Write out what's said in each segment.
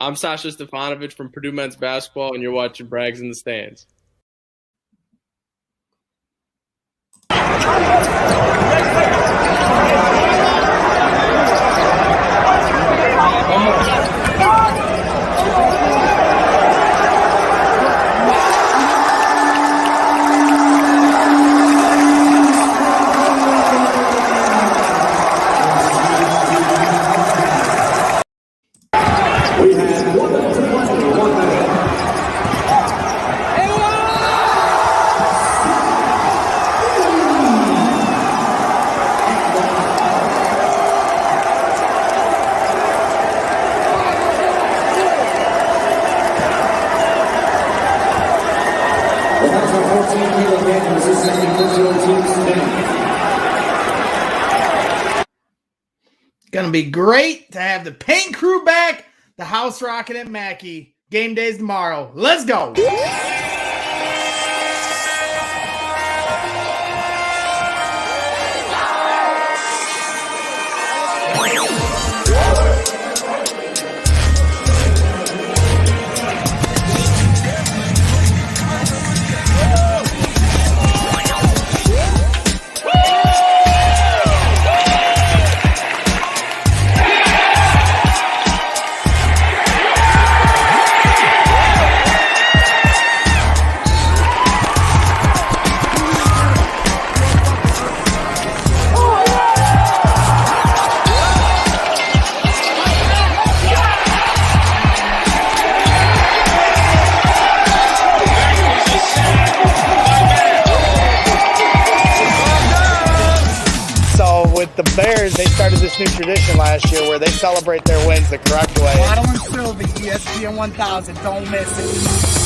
I'm Sasha Stefanovic from Purdue Men's Basketball, and you're watching Brags in the Stands. Gonna be great to have the paint crew back, the house rocking at Mackey. Game day's tomorrow. Let's go. With the Bears, they started this new tradition last year where they celebrate their wins the correct way. Bottle and Sylvie, ESPN 1000, don't miss it.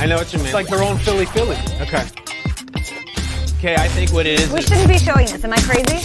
I know what you mean. It's like their own Philly. Okay. Okay, I think what it is. We shouldn't be showing this. Am I crazy?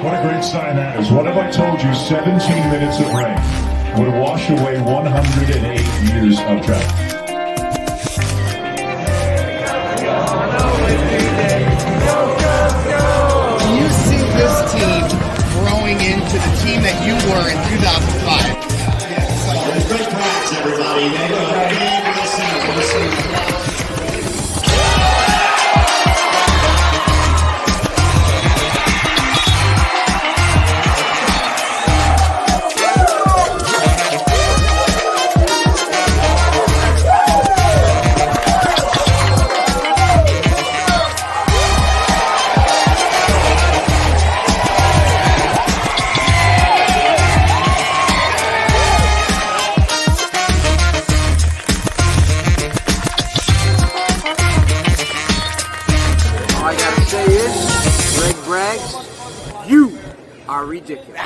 What a great sign that is. What if I told you 17 minutes of rain would wash away 108 years of drought? Do you see this team growing into the team that you were in 2005? Great practice, everybody. You are ridiculous.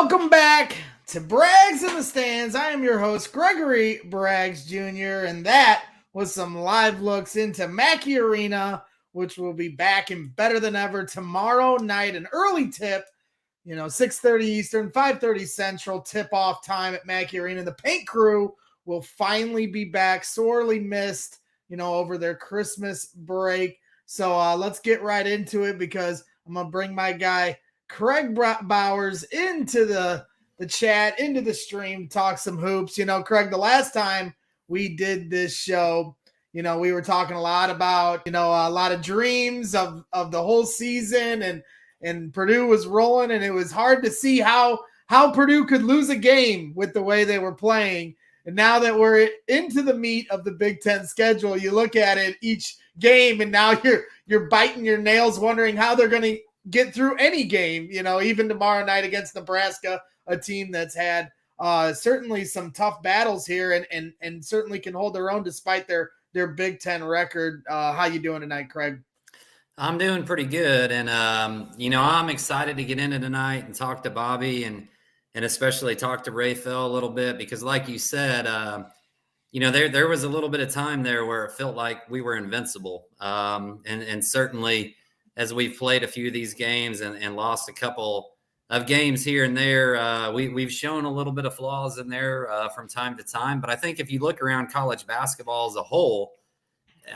Welcome back to Braggs in the Stands. I am your host, Gregory Braggs Jr., and that was some live looks into Mackey Arena, which will be back and better than ever tomorrow night, an early tip, 6:30 Eastern, 5:30 Central tip-off time at Mackey Arena. The paint crew will finally be back, sorely missed, over their Christmas break. So let's get right into it because I'm going to bring my guy, Craig Bowers, into the chat, into the stream, talk some hoops. Craig, the last time we did this show, we were talking a lot about, a lot of dreams of the whole season, and Purdue was rolling, and it was hard to see how Purdue could lose a game with the way they were playing. And now that we're into the meat of the Big Ten schedule, you look at it each game, and now you're biting your nails wondering how they're going to get through any game, even tomorrow night against Nebraska, a team that's had certainly some tough battles here and certainly can hold their own despite their Big Ten record. How you doing tonight, Craig? I'm doing pretty good. And, I'm excited to get into tonight and talk to Bobby and especially talk to Rapheal a little bit because like you said, there was a little bit of time there where it felt like we were invincible. And certainly as we've played a few of these games and lost a couple of games here and there, we've shown a little bit of flaws in there from time to time. But I think if you look around college basketball as a whole,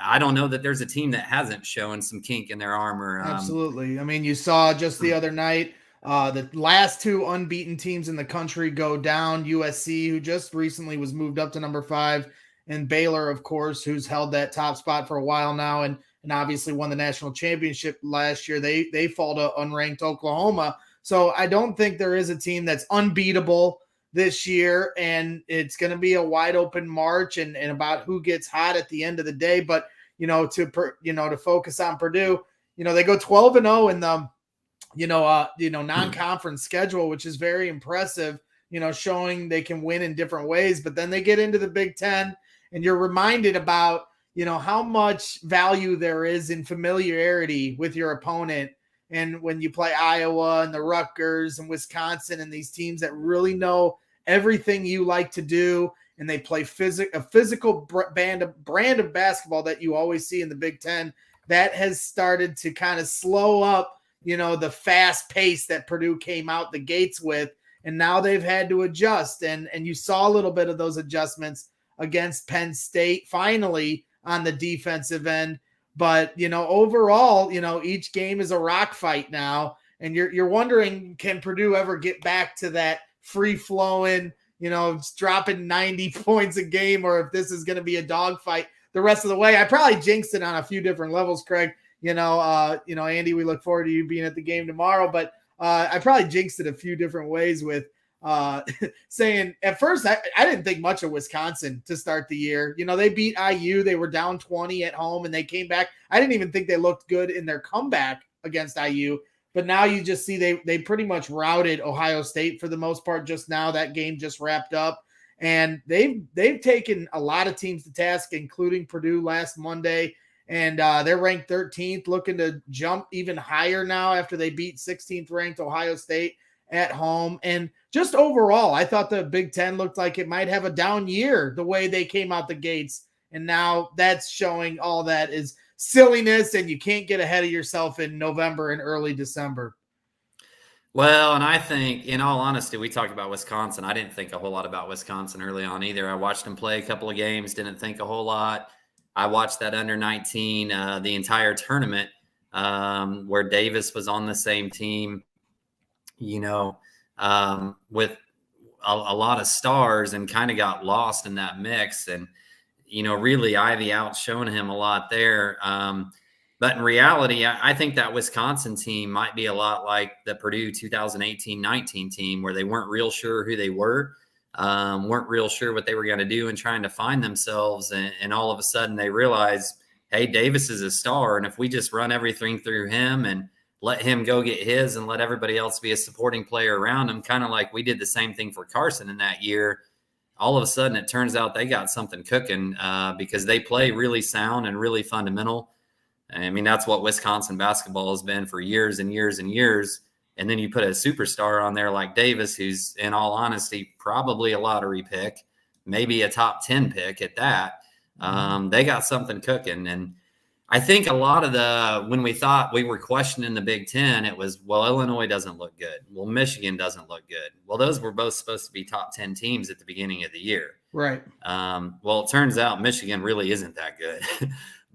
I don't know that there's a team that hasn't shown some kink in their armor. Absolutely. I mean, you saw just the other night, the last two unbeaten teams in the country go down. USC, who just recently was moved up to number 5, and Baylor, of course, who's held that top spot for a while now and obviously won the national championship last year. They fall to unranked Oklahoma. So I don't think there is a team that's unbeatable this year, and it's going to be a wide open march and about who gets hot at the end of the day. But, to focus on Purdue, they go 12-0 in the, non-conference schedule, which is very impressive, showing they can win in different ways. But then they get into the Big Ten and you're reminded about, how much value there is in familiarity with your opponent. And when you play Iowa and the Rutgers and Wisconsin and these teams that really know everything you like to do, and they play a physical brand of basketball that you always see in the Big Ten, that has started to kind of slow up, the fast pace that Purdue came out the gates with. And now they've had to adjust. And you saw a little bit of those adjustments against Penn State finally on the defensive end. But, overall, each game is a rock fight now. And you're wondering, can Purdue ever get back to that free-flowing, dropping 90 points a game, or if this is going to be a dogfight the rest of the way? I probably jinxed it on a few different levels, Craig. Andy, we look forward to you being at the game tomorrow. But I probably jinxed it a few different ways with saying at first I didn't think much of Wisconsin to start the year. They beat IU. They were down 20 at home and they came back. I didn't even think they looked good in their comeback against IU. But now you just see they pretty much routed Ohio State for the most part just now. That game just wrapped up. And they've taken a lot of teams to task, including Purdue last Monday. And they're ranked 13th, looking to jump even higher now after they beat 16th ranked Ohio State at home. And just overall, I thought the Big Ten looked like it might have a down year the way they came out the gates. And now that's showing all that is silliness, and you can't get ahead of yourself in November and early December. Well, and I think, in all honesty, we talked about Wisconsin. I didn't think a whole lot about Wisconsin early on either. I watched them play a couple of games, didn't think a whole lot. I watched that under-19, the entire tournament, where Davis was on the same team, with a lot of stars, and kind of got lost in that mix. And, really Ivy outshone him a lot there. But in reality, I think that Wisconsin team might be a lot like the Purdue 2018-19 team, where they weren't real sure who they were, weren't real sure what they were going to do and trying to find themselves. And all of a sudden they realized, hey, Davis is a star. And if we just run everything through him and let him go get his and let everybody else be a supporting player around him, kind of like we did the same thing for Carson in that year, all of a sudden it turns out they got something cooking because they play really sound and really fundamental. I mean, that's what Wisconsin basketball has been for years and years and years. And then you put a superstar on there like Davis, who's, in all honesty, probably a lottery pick, maybe a top 10 pick at that. They got something cooking. And I think a lot of when we thought we were questioning the Big Ten, it was, well, Illinois doesn't look good. Well, Michigan doesn't look good. Well, those were both supposed to be top 10 teams at the beginning of the year. Right. Well, it turns out Michigan really isn't that good.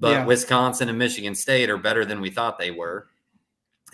But Wisconsin and Michigan State are better than we thought they were.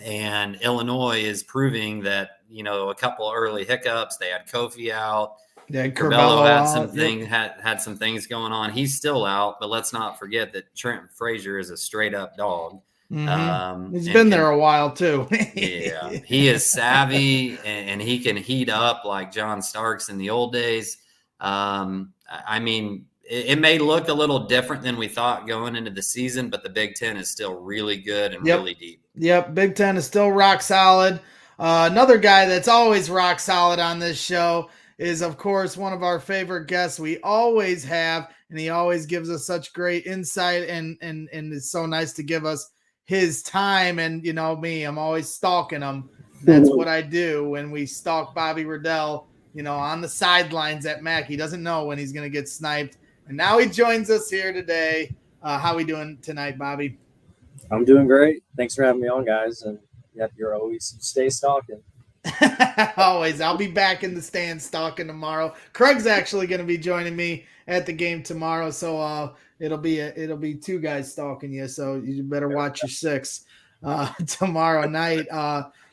And Illinois is proving that, a couple of early hiccups. They had Kofi out. Yeah, Curbelo had some things, had some things going on. He's still out, but let's not forget that Trent Frazier is a straight up dog. He's been there a while too. Yeah, he is savvy and he can heat up like John Starks in the old days. I mean, it may look a little different than we thought going into the season, but the Big Ten is still really good and really deep. Yep, Big Ten is still rock solid. Another guy that's always rock solid on this show is, of course, one of our favorite guests we always have, and he always gives us such great insight and it's so nice to give us his time. And me, I'm always stalking him. That's what I do when we stalk Bobby Riddell, on the sidelines at Mac. He doesn't know when he's going to get sniped. And now he joins us here today. How we doing tonight, Bobby? I'm doing great. Thanks for having me on, guys. And you're always stay stalking. Always. I'll be back in the stand stalking tomorrow. Craig's actually going to be joining me at the game tomorrow, so it'll be two guys stalking you. So you better watch your six tomorrow night.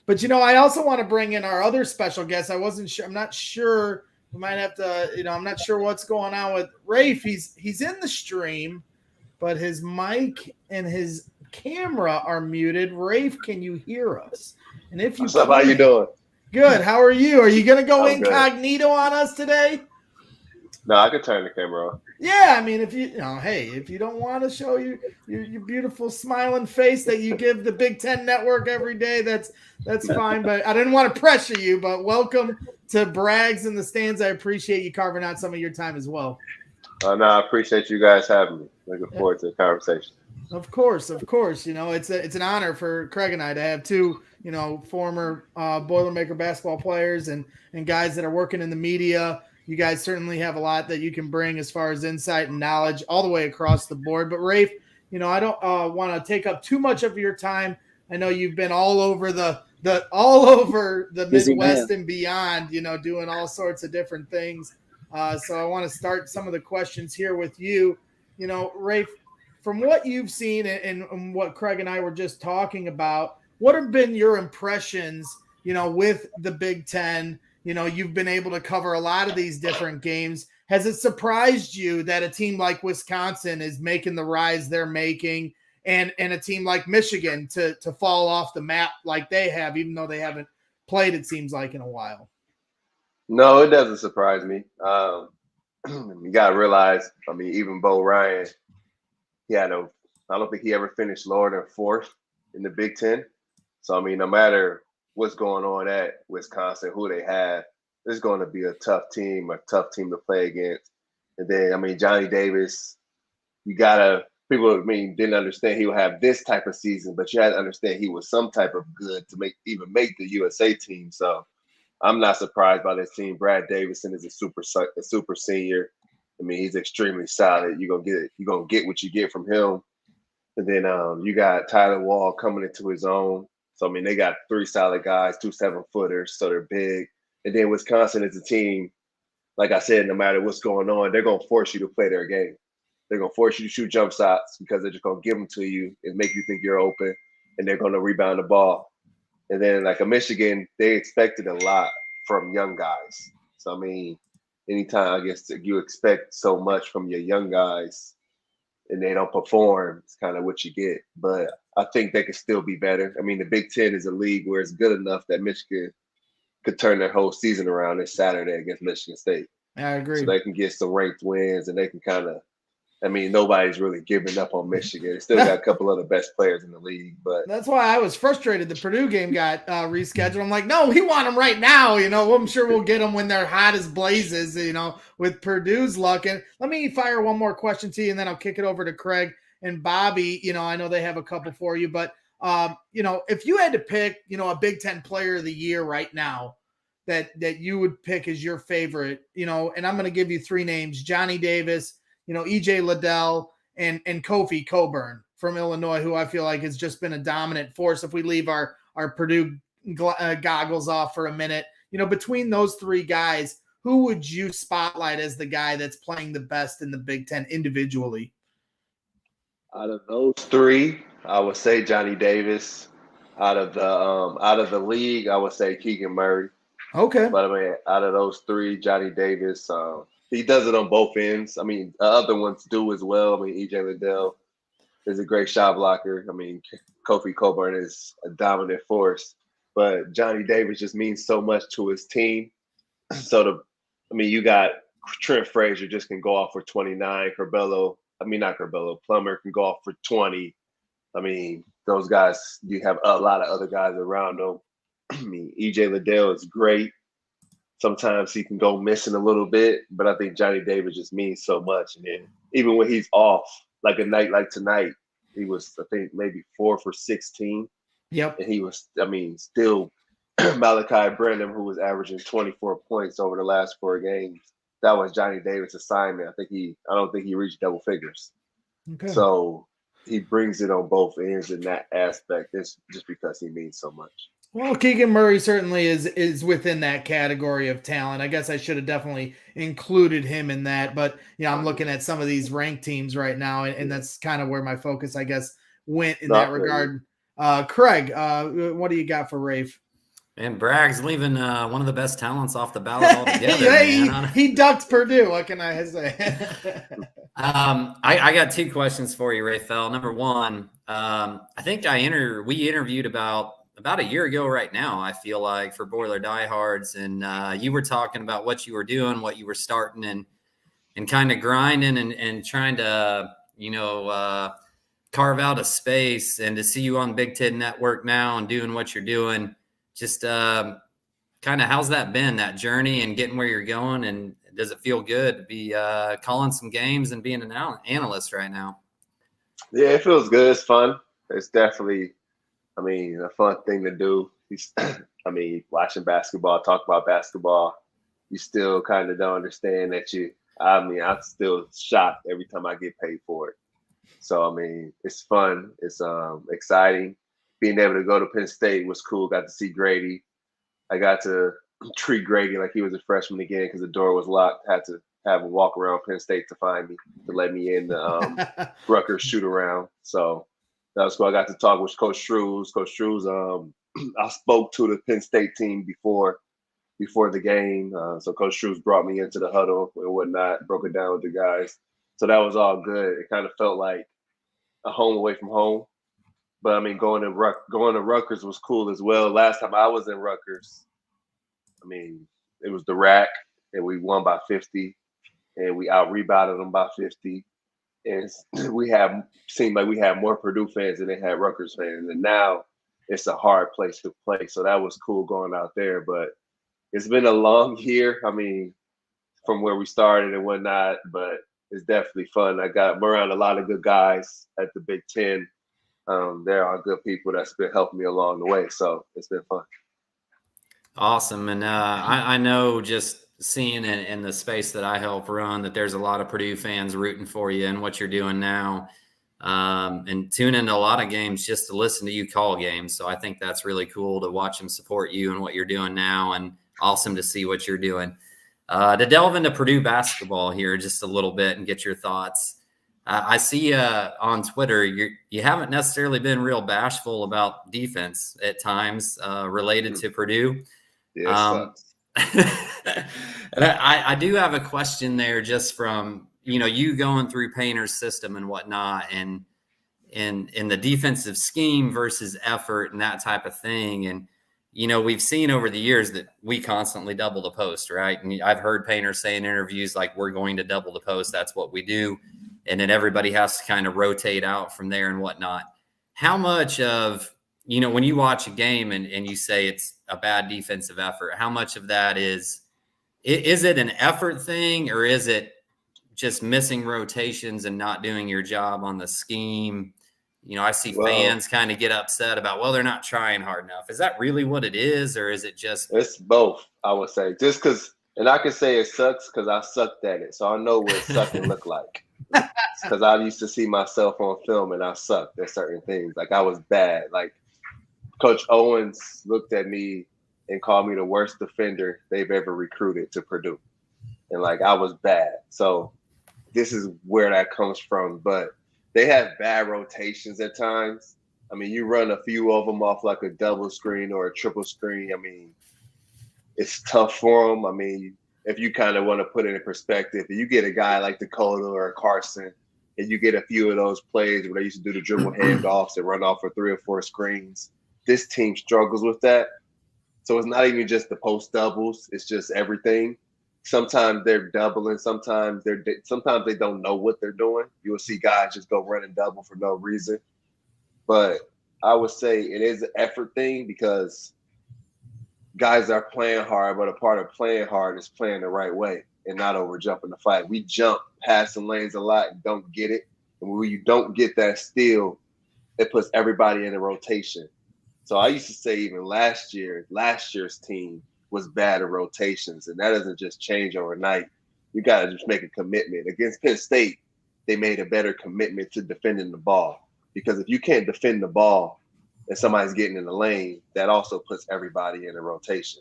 But I also want to bring in our other special guest. I'm not sure. We might have to. I'm not sure what's going on with Rafe. He's in the stream, but his mic and his camera are muted. Rafe, can you hear us? And if you What's up? How you doing? Good. How are you? Are you going to go I'm incognito on us today? No, I can turn the camera on. Yeah, I mean, if you don't want to show your beautiful smiling face that you give the Big Ten Network every day, that's fine. But I didn't want to pressure you. But welcome to Brags in the Stands. I appreciate you carving out some of your time as well. No, I appreciate you guys having me. Looking forward to the conversation. Of course. It's an honor for Craig and I to have two, former Boilermaker basketball players and guys that are working in the media. You guys certainly have a lot that you can bring as far as insight and knowledge all the way across the board. But Rafe, I don't want to take up too much of your time. I know you've been all over the Midwest and beyond, doing all sorts of different things. So I want to start some of the questions here with you. Rafe, from what you've seen and what Craig and I were just talking about, what have been your impressions, with the Big Ten? You've been able to cover a lot of these different games. Has it surprised you that a team like Wisconsin is making the rise they're making and a team like Michigan to fall off the map like they have, even though they haven't played, it seems like, in a while? No, it doesn't surprise me. You got to realize, even Bo Ryan, I don't think he ever finished lower than fourth in the Big Ten. So, no matter what's going on at Wisconsin, who they have, it's going to be a tough team to play against. And then, Johnny Davis, people didn't understand he would have this type of season, but you had to understand he was some type of good to make the USA team. So I'm not surprised by this team. Brad Davison is a super senior. He's extremely solid. You're gonna get what you get from him. And then you got Tyler Wall coming into his own. So they got three solid guys, 2 7-footers, so they're big. And then Wisconsin is a team, like I said, no matter what's going on, they're gonna force you to play their game. They're gonna force you to shoot jump shots because they're just gonna give them to you and make you think you're open, and they're gonna rebound the ball. And then like a Michigan, they expected a lot from young guys. So anytime I guess you expect so much from your young guys and they don't perform, it's kind of what you get. But I think they could still be better. The Big Ten is a league where it's good enough that Michigan could turn their whole season around this Saturday against Michigan State. I agree. So they can get some ranked wins and they can kind of, nobody's really giving up on Michigan. They still got a couple of the best players in the league, but that's why I was frustrated. The Purdue game got rescheduled. I'm like, no, we want them right now. I'm sure we'll get them when they're hot as blazes, with Purdue's luck. And let me fire one more question to you, and then I'll kick it over to Craig and Bobby. I know they have a couple for you, but If you had to pick, a Big Ten player of the year right now that you would pick as your favorite, and I'm going to give you 3 names: Johnny Davis, EJ Liddell, and Kofi Coburn from Illinois, who I feel like has just been a dominant force. If we leave our Purdue goggles off for a minute, between those 3 guys, who would you spotlight as the guy that's playing the best in the Big Ten individually? Out of those 3, I would say Johnny Davis. Out of the league, I would say Keegan Murray. Okay. But I mean, out of those 3, Johnny Davis, he does it on both ends. I mean, other ones do as well. I mean, EJ Liddell is a great shot blocker. I mean, Kofi Coburn is a dominant force. But Johnny Davis just means so much to his team. So you got Trent Frazier just can go off for 29. Plummer can go off for 20. I mean, those guys, you have a lot of other guys around them. I mean, EJ Liddell is great. Sometimes he can go missing a little bit, but I think Johnny Davis just means so much. And then even when he's off, like a night like tonight, he was, I think, maybe 4 for 16. Yep. And he was, still Malachi Branham, who was averaging 24 points over the last 4 games. That was Johnny Davis' assignment. I don't think he reached double figures. Okay. So he brings it on both ends in that aspect. It's just because he means so much. Well, Keegan Murray certainly is within that category of talent. I guess I should have definitely included him in that. But, I'm looking at some of these ranked teams right now, and that's kind of where my focus, I guess, went in that regard. Craig, what do you got for Rafe? And Bragg's leaving one of the best talents off the ballot altogether. He ducked Purdue. What can I say? I got 2 questions for you, Rapheal. Number 1, I think we interviewed about a year ago right now, I feel like, for Boiler Diehards, and you were talking about what you were doing, what you were starting, and kind of grinding and trying to, carve out a space. And to see you on Big Ten Network now and doing what you're doing, just kind of how's that been, that journey and getting where you're going? And does it feel good to be calling some games and being an analyst right now? Yeah, it feels good. It's fun. It's definitely, a fun thing to do. Watching basketball, talk about basketball, you still kind of don't understand that I'm still shocked every time I get paid for it. So, it's fun. It's exciting. Being able to go to Penn State was cool. Got to see Grady. I got to treat Grady like he was a freshman again because the door was locked. Had to have him walk around Penn State to find me, to let me in the Rutgers shoot around. So that was cool. I got to talk with Coach Shrews. Coach Shrews, I spoke to the Penn State team before the game. So Coach Shrews brought me into the huddle and whatnot, broke it down with the guys. So that was all good. It kind of felt like a home away from home. But going to Rutgers was cool as well. Last time I was in Rutgers, it was the rack, and we won by 50, and we out-rebounded them by 50. And seemed like we had more Purdue fans than they had Rutgers fans. And now it's a hard place to play. So that was cool going out there. But it's been a long year, from where we started and whatnot. But it's definitely fun. I'm around a lot of good guys at the Big Ten. There are good people that's been helping me along the way. So it's been fun. Awesome. And I know, just seeing in the space that I help run, that there's a lot of Purdue fans rooting for you and what you're doing now, and tune into a lot of games just to listen to you call games. So I think that's really cool to watch them support you and what you're doing now, and awesome to see what you're doing. To delve into Purdue basketball here just a little bit and get your thoughts. I see on Twitter you haven't necessarily been real bashful about defense at times related to Purdue. Yeah, and I do have a question there, just from you going through Painter's system and whatnot, and in the defensive scheme versus effort and that type of thing. And we've seen over the years that we constantly double the post, right? And I've heard Painter say in interviews, like, we're going to double the post. That's what we do. And then everybody has to kind of rotate out from there and whatnot. How much of, when you watch a game and you say it's a bad defensive effort, how much of that is it an effort thing, or is it just missing rotations and not doing your job on the scheme? I see fans kind of get upset about, well, they're not trying hard enough. Is that really what it is, or is it just? It's both, I would say. Just because, and I can say it sucks because I sucked at it, so I know what sucking look like. Because I used to see myself on film and I sucked at certain things. Like I was bad. Like Coach Owens looked at me and called me the worst defender they've ever recruited to Purdue, and like I was bad. So this is where that comes from, but. They have bad rotations at times. I mean, you run a few of them off like a double screen or a triple screen. I mean, it's tough for them. I mean, if you kind of want to put it in perspective, if you get a guy like Dakota or Carson, and you get a few of those plays where they used to do the dribble handoffs and run off for 3 or 4 screens, this team struggles with that. So it's not even just the post doubles; it's just everything. Sometimes they're doubling. Sometimes they don't know what they're doing. You'll see guys just go running double for no reason. But I would say it is an effort thing because guys are playing hard, but a part of playing hard is playing the right way and not over jumping the fight. We jump passing lanes a lot and don't get it. And when you don't get that steal, it puts everybody in a rotation. So I used to say even last year's team was bad at rotations, and that doesn't just change overnight. You got to just make a commitment. Against Penn State, they made a better commitment to defending the ball, because if you can't defend the ball and somebody's getting in the lane, that also puts everybody in a rotation.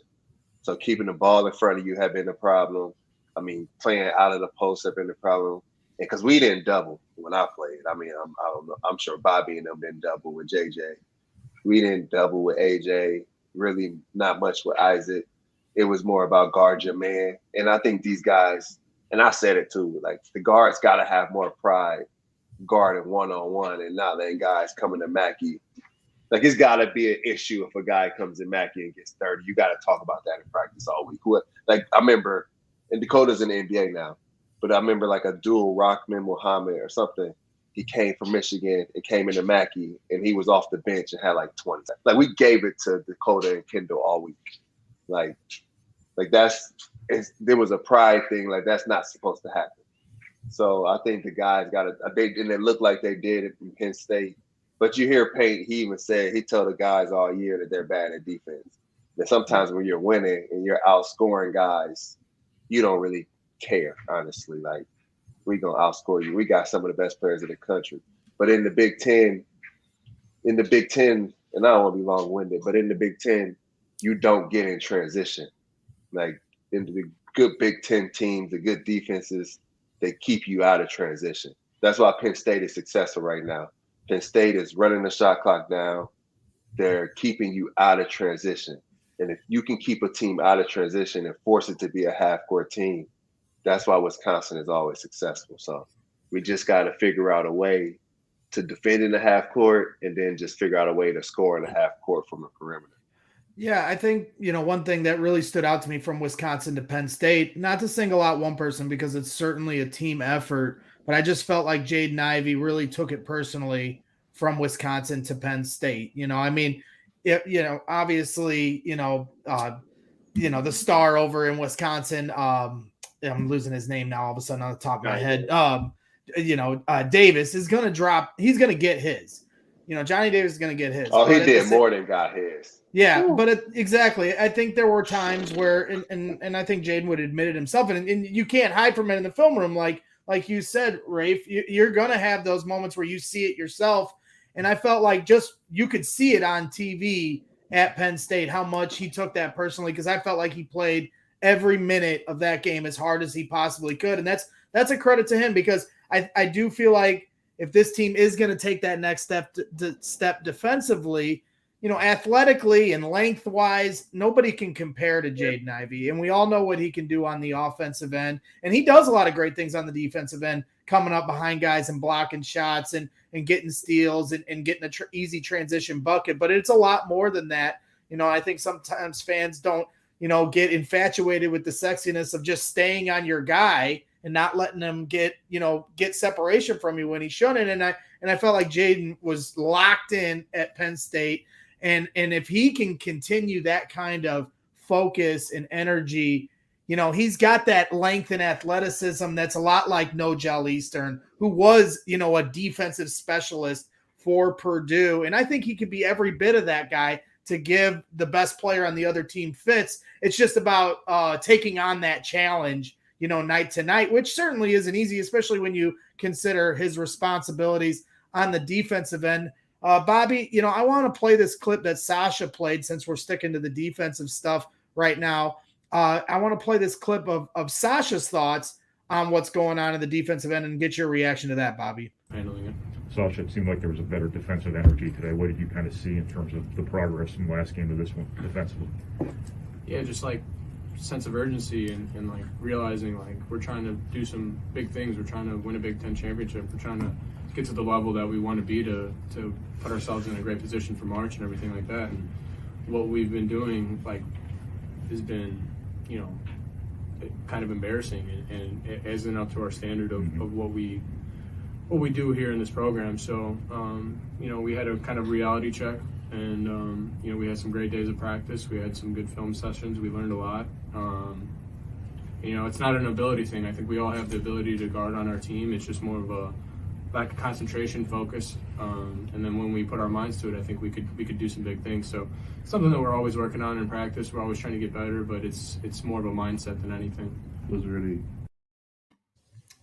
So keeping the ball in front of you have been a problem. I mean, playing out of the post have been a problem. And because we didn't double when I played. I mean, I don't know. I'm sure Bobby and them didn't double with JJ. We didn't double with AJ. Really not much with Isaac. It was more about guard your man. And I think these guys, and I said it too, like the guards got to have more pride guarding one-on-one and not letting guys come into Mackey. Like it's got to be an issue if a guy comes in Mackey and gets 30. You got to talk about that in practice all week. Like I remember, and Dakota's in the NBA now, but I remember like a dual Rockman Muhammad or something. He came from Michigan and came into Mackey, and he was off the bench and had like 20. Like we gave it to Dakota and Kendall all week. Like there was a pride thing. Like that's not supposed to happen. So I think the guys got it. And it looked like they did it in Penn State. But you hear Payne, he even said, he told the guys all year that they're bad at defense. That sometimes when you're winning and you're outscoring guys, you don't really care, honestly. Like, we're going to outscore you. We got some of the best players in the country. But in the Big Ten, and I don't want to be long-winded, but in the Big Ten, you don't get in transition. Like, in the good Big Ten teams, the good defenses, they keep you out of transition. That's why Penn State is successful right now. Penn State is running the shot clock down. They're keeping you out of transition. And if you can keep a team out of transition and force it to be a half-court team, that's why Wisconsin is always successful. So we just got to figure out a way to defend in the half court and then just figure out a way to score in the half court from the perimeter. Yeah, I think, one thing that really stood out to me from Wisconsin to Penn State, not to single out one person because it's certainly a team effort, but I just felt like Jaden Ivey really took it personally from Wisconsin to Penn State. Obviously, the star over in Wisconsin, I'm losing his name now all of a sudden on the top of my head. Davis is going to drop. He's going to get his. Johnny Davis is going to get his. Oh, he did more than got his. Yeah, but exactly. I think there were times where, and I think Jaden would admit it himself, and you can't hide from it in the film room. Like you said, Rafe, you're going to have those moments where you see it yourself. And I felt like you could see it on TV at Penn State, how much he took that personally, because I felt like he played every minute of that game as hard as he possibly could. And that's a credit to him, because I do feel like if this team is going to take that next step defensively, athletically and lengthwise, nobody can compare to Jaden Ivey. And we all know what he can do on the offensive end. And he does a lot of great things on the defensive end, coming up behind guys and blocking shots and getting steals and getting an easy transition bucket. But it's a lot more than that. I think sometimes fans don't, get infatuated with the sexiness of just staying on your guy and not letting them get separation from you when he shouldn't. And I felt like Jaden was locked in at Penn State. And if he can continue that kind of focus and energy, he's got that length and athleticism that's a lot like No Gel Eastern, who was, a defensive specialist for Purdue. And I think he could be every bit of that guy to give the best player on the other team fits. It's just about taking on that challenge, night to night, which certainly isn't easy, especially when you consider his responsibilities on the defensive end. Bobby, I want to play this clip that Sasha played since we're sticking to the defensive stuff right now. I want to play this clip of Sasha's thoughts on what's going on in the defensive end and get your reaction to that, Bobby. Handling it. Sasha, it seemed like there was a better defensive energy today. What did you kind of see in terms of the progress from last game to this one defensively? Yeah, just like sense of urgency and like realizing like we're trying to do some big things. We're trying to win a Big Ten championship. We're trying to get to the level that we want to be to put ourselves in a great position for March and everything like that. And what we've been doing like has been, kind of embarrassing and it isn't up to our standard of what we do here in this program. So, we had a kind of reality check and, we had some great days of practice. We had some good film sessions. We learned a lot. It's not an ability thing. I think we all have the ability to guard on our team. It's just more of a lack of concentration, focus. And then when we put our minds to it, I think we could do some big things. So something that we're always working on in practice. We're always trying to get better, but it's more of a mindset than anything. Was really.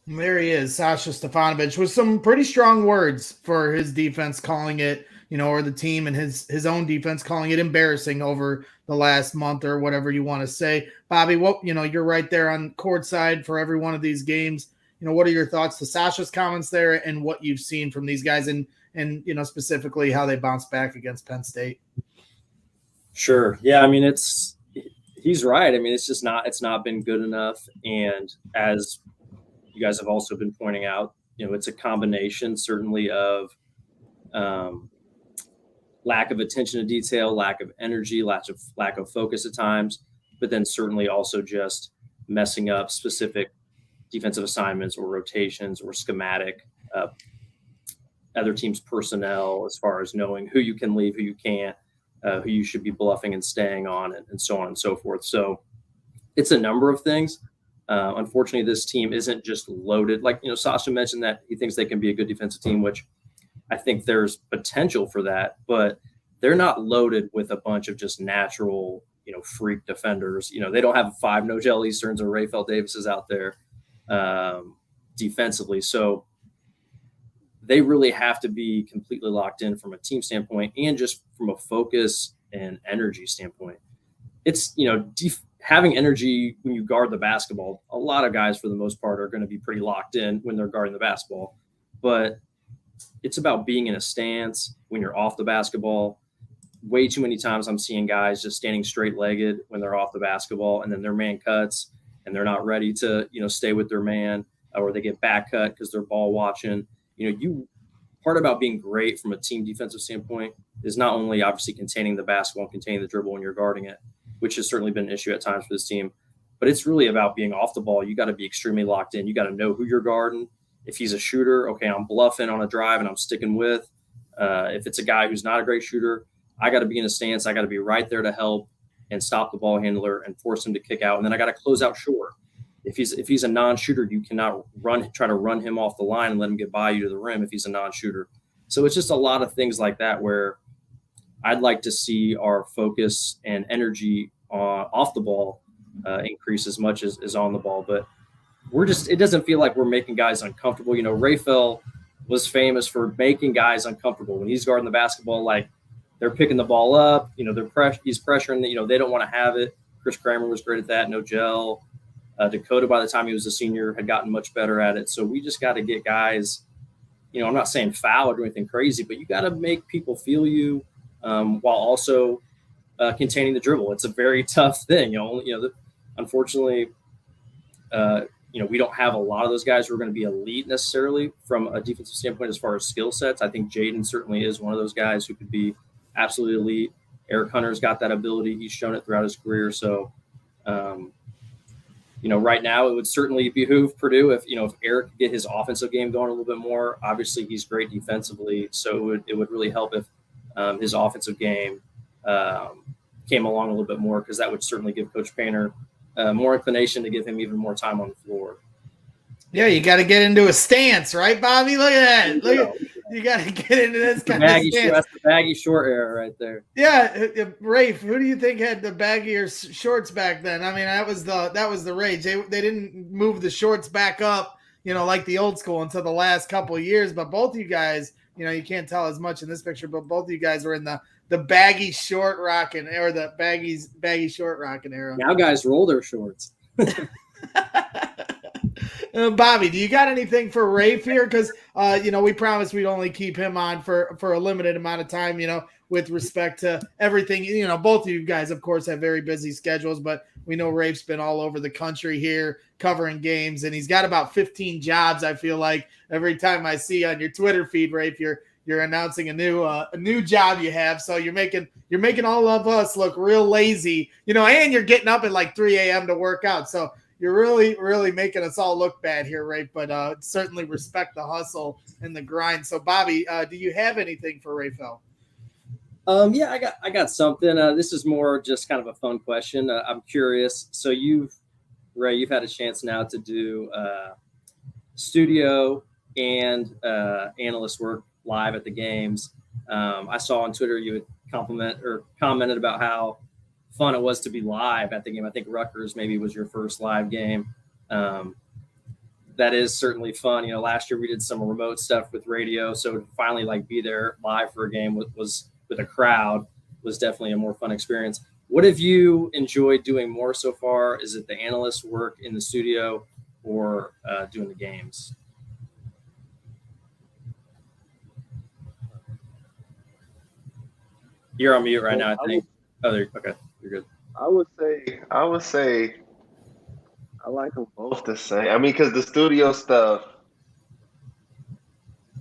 There he is, Sasha Stefanovic, with some pretty strong words for his defense, calling it, or the team and his own defense, calling it embarrassing over the last month or whatever you want to say. Bobby, you're right there on courtside for every one of these games. What are your thoughts to Sasha's comments there and what you've seen from these guys and specifically how they bounced back against Penn State? Sure. Yeah. I mean, he's right. I mean, it's not been good enough. And as you guys have also been pointing out, it's a combination certainly of lack of attention to detail, lack of energy, lack of focus at times, but then certainly also just messing up specific defensive assignments or rotations or schematic, other teams' personnel as far as knowing who you can leave, who you can't, who you should be bluffing and staying on, and so on and so forth. So it's a number of things. Unfortunately, this team isn't just loaded. Like, Sasha mentioned that he thinks they can be a good defensive team, which I think there's potential for that, but they're not loaded with a bunch of just natural, freak defenders. They don't have 5 Nogel Easterns or Rapheal Davises out there defensively. So they really have to be completely locked in from a team standpoint and just from a focus and energy standpoint. It's, having energy when you guard the basketball. A lot of guys, for the most part, are going to be pretty locked in when they're guarding the basketball. But it's about being in a stance when you're off the basketball. Way too many times I'm seeing guys just standing straight-legged when they're off the basketball, and then their man cuts, and they're not ready to, stay with their man, or they get back cut because they're ball watching. Part about being great from a team defensive standpoint is not only obviously containing the basketball and containing the dribble when you're guarding it, which has certainly been an issue at times for this team, but it's really about being off the ball. You got to be extremely locked in. You got to know who you're guarding. If he's a shooter, okay, I'm bluffing on a drive and I'm sticking with. If it's a guy who's not a great shooter, I got to be in a stance. I got to be right there to help and stop the ball handler and force him to kick out. And then I got to close out short. If he's a non-shooter, you cannot try to run him off the line and let him get by you to the rim if he's a non-shooter. So it's just a lot of things like that where I'd like to see our focus and energy off the ball increase as much as on the ball. But it doesn't feel like we're making guys uncomfortable. Rapheal was famous for making guys uncomfortable when he's guarding the basketball. Like, they're picking the ball up, he's pressuring, they don't want to have it. Chris Kramer was great at that. Nogel, Dakota, by the time he was a senior, had gotten much better at it. So we just got to get guys, I'm not saying foul or do anything crazy, but you got to make people feel you while also containing the dribble. It's a very tough thing. Unfortunately, we don't have a lot of those guys who are going to be elite necessarily from a defensive standpoint as far as skill sets. I think Jaden certainly is one of those guys who could be absolutely elite. Eric Hunter's got that ability. He's shown it throughout his career. So, right now it would certainly behoove Purdue if Eric could get his offensive game going a little bit more. Obviously, he's great defensively, so it would really help if his offensive game came along a little bit more, because that would certainly give Coach Painter more inclination to give him even more time on the floor. Yeah, you got to get into a stance, right, Bobby? Look at that. You got to get into this kind of stance. That's the baggy short era right there. Yeah, Rafe, who do you think had the baggier shorts back then? I mean, that was the rage. They didn't move the shorts back up, like the old school until the last couple of years. But both of you guys, you can't tell as much in this picture, but both of you guys were in the baggy short rocking or the baggy short rocking era. Now guys roll their shorts. Bobby, do you got anything for Rafe here? Because we promised we'd only keep him on for a limited amount of time. With respect to everything, both of you guys, of course, have very busy schedules, but we know Rafe's been all over the country here covering games, and he's got about 15 jobs. I feel like every time I see on your Twitter feed, Rafe, you're announcing a new job you have. So you're making all of us look real lazy, and you're getting up at like 3 a.m. to work out. So you're really, really making us all look bad here, Rafe, but certainly respect the hustle and the grind. So, Bobby, do you have anything for Rapheal? Yeah, I got something. This is more just kind of a fun question. I'm curious. So Ray, you've had a chance now to do studio and analyst work live at the games. I saw on Twitter you would commented about how fun it was to be live at the game. I think Rutgers maybe was your first live game. That is certainly fun. Last year we did some remote stuff with radio, so to finally be there live for a game was with a crowd was definitely a more fun experience. What have you enjoyed doing more so far? Is it the analyst work in the studio or doing the games? You're on mute right now, I think. Okay, you're good. I would say I like them both the same. I mean, because the studio stuff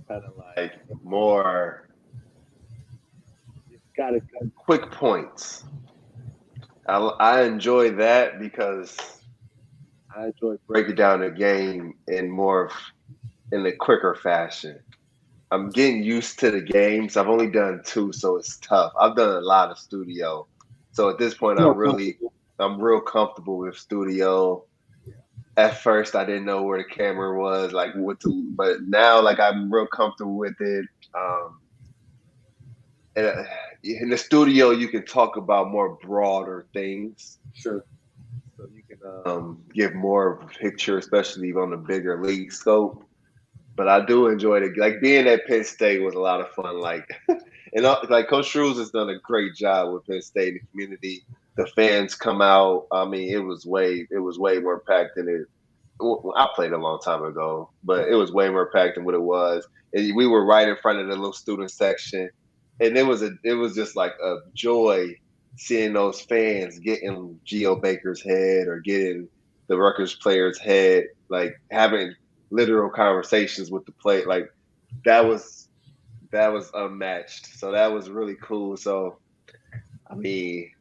kind of like more, it's got quick points. I enjoy that because I enjoy breaking down the game in a quicker fashion. I'm getting used to the games. I've only done 2, so it's tough. I've done a lot of studio. So at this point, I'm real comfortable with studio. At first, I didn't know where the camera was, but now, I'm real comfortable with it. And in the studio, you can talk about more broader things. Sure. So you can give more of a picture, especially on the bigger league scope. But I do enjoy it. Being at Penn State was a lot of fun. And Coach Shrews has done a great job with Penn State, the community. The fans come out. I mean, it was way more packed than it. Well, I played a long time ago, but it was way more packed than what it was. And we were right in front of the little student section, and it was just like a joy seeing those fans getting Geo Baker's head or getting the Rutgers player's head, having literal conversations with the play. That was unmatched. So that was really cool. So, I mean,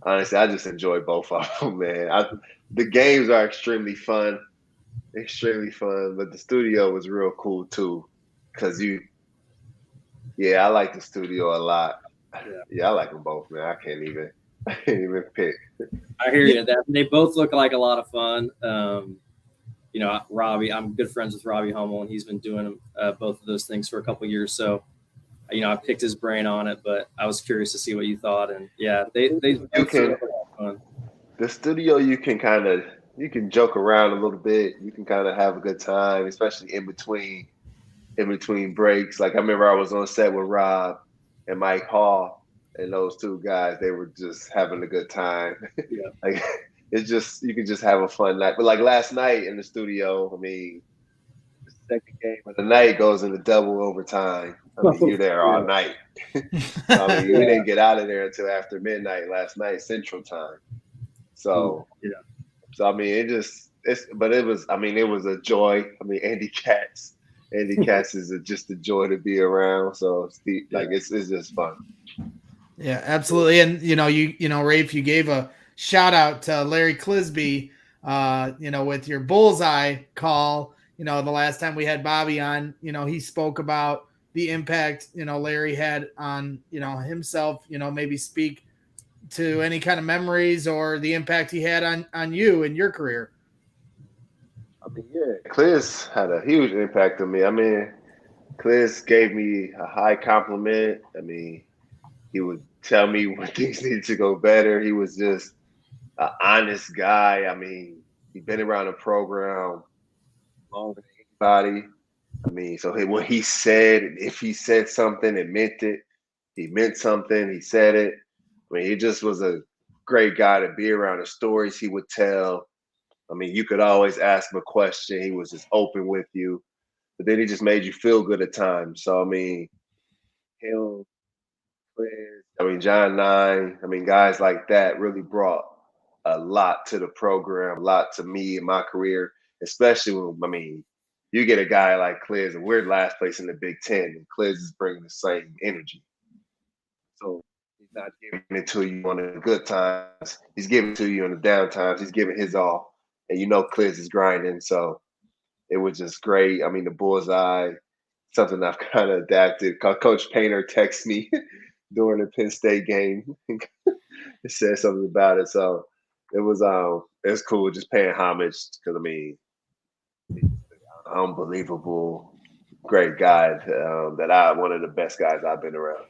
honestly, I just enjoy both of them, man. The games are extremely fun, but the studio was real cool too, because I like the studio a lot. Yeah, I like them both, man. I can't even pick. I hear you. They both look like a lot of fun. Robbie, I'm good friends with Robbie Hummel, and he's been doing both of those things for a couple of years. So, I picked his brain on it, but I was curious to see what you thought. And they fun. The studio, you can joke around a little bit. You can kind of have a good time, especially in between breaks. I remember I was on set with Rob and Mike Hall, and those two guys, they were just having a good time. Yeah. It's just, you can just have a fun night. But last night in the studio, I mean, the second game of the night goes into double overtime. I mean, you're there all night. We didn't get out of there until after midnight last night, Central Time. So, So I mean, it was a joy. I mean, Andy Katz is just a joy to be around. So it's just fun. Yeah, absolutely. And Rafe, you gave a shout out to Larry Clisby, with your bullseye call. The last time we had Bobby on, he spoke about the impact, Larry had on, himself, maybe speak to any kind of memories or the impact he had on you in your career. I mean, yeah, Clis had a huge impact on me. I mean, Clis gave me a high compliment. I mean, he would tell me when things needed to go better. He was just an honest guy. I mean, he'd been around the program longer than anybody. I mean, so when he said, if he said something and meant it, he meant something. He said it. I mean, he just was a great guy to be around. The stories he would tell. I mean, you could always ask him a question. He was just open with you. But then he just made you feel good at times. So, I mean, him, I mean, John Nine, I mean, guys like that really brought a lot to the program, a lot to me in my career, especially when, I mean, you get a guy like Clis, and we're last place in the Big Ten, and Clis is bringing the same energy. So he's not giving it to you on the good times. He's giving it to you on the down times. He's giving his all. And you know Clis is grinding. So it was just great. I mean, the bullseye, something I've kind of adapted. Coach Painter texted me during the Penn State game and said something about it. So it was cool just paying homage because I mean, unbelievable, great guy one of the best guys I've been around.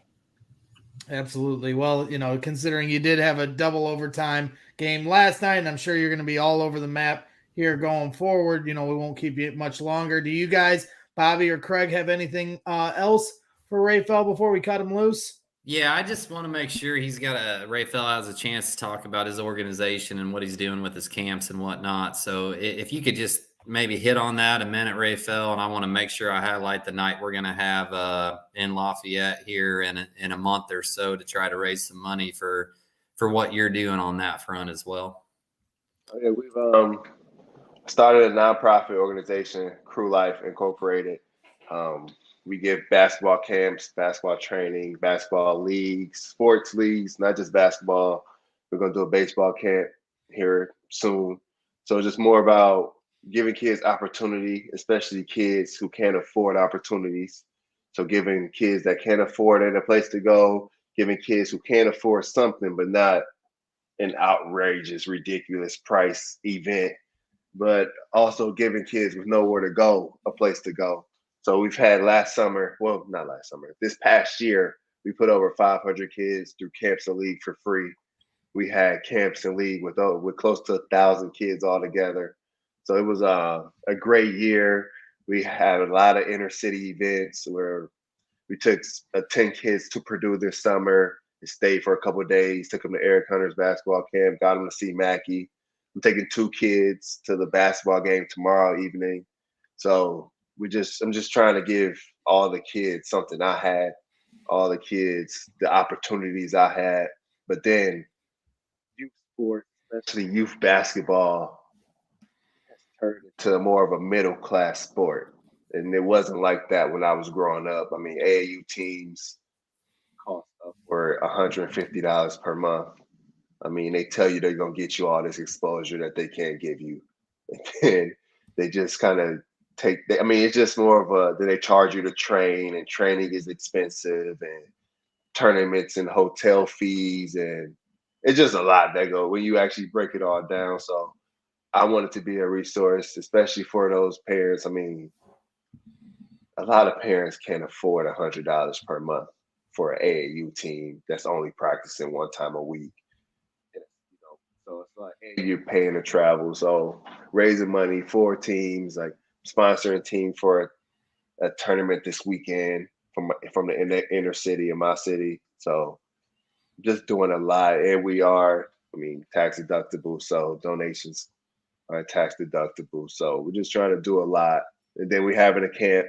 Absolutely. Well, considering you did have a double overtime game last night, and I'm sure you're going to be all over the map here going forward, we won't keep you much longer. Do you guys, Bobby or Craig, have anything else for Rapheal before we cut him loose? Yeah, I just want to make sure Rapheal has a chance to talk about his organization and what he's doing with his camps and whatnot. So if you could just maybe hit on that a minute, Rapheal, and I want to make sure I highlight the night we're going to have in Lafayette here in a month or so to try to raise some money for what you're doing on that front as well. Okay, we've started a nonprofit organization, Crew Life Incorporated. We give basketball camps, basketball training, basketball leagues, sports leagues, not just basketball. We're going to do a baseball camp here soon. So just more about giving kids opportunity, especially kids who can't afford opportunities. So giving kids that can't afford it a place to go, giving kids who can't afford something, but not an outrageous, ridiculous price event, but also giving kids with nowhere to go a place to go. So we've had this past year, we put over 500 kids through camps and league for free. We had camps and league with close to 1,000 kids all together. So it was a great year. We had a lot of inner city events where we took 10 kids to Purdue this summer and stayed for a couple of days, took them to Eric Hunter's basketball camp, got them to see Mackey. I'm taking 2 kids to the basketball game tomorrow evening. So I'm just trying to give all the kids something I had, all the kids the opportunities I had. But then youth sports, especially youth basketball, has turned into more of a middle class sport. And it wasn't like that when I was growing up. I mean, AAU teams cost upward $150 per month. I mean, they tell you they're going to get you all this exposure that they can't give you. And then they just kind of it's just more of they charge you to train, and training is expensive, and tournaments and hotel fees, and it's just a lot that go when you actually break it all down. So I wanted to be a resource, especially for those parents. I mean, a lot of parents can't afford $100 per month for an AAU team that's only practicing one time a week. So it's like, and you're paying to travel. So raising money for teams, like sponsoring a team for a tournament this weekend from the inner city in my city. So just doing a lot. And we are, tax deductible. So donations are tax deductible. So we're just trying to do a lot. And then we're having a camp.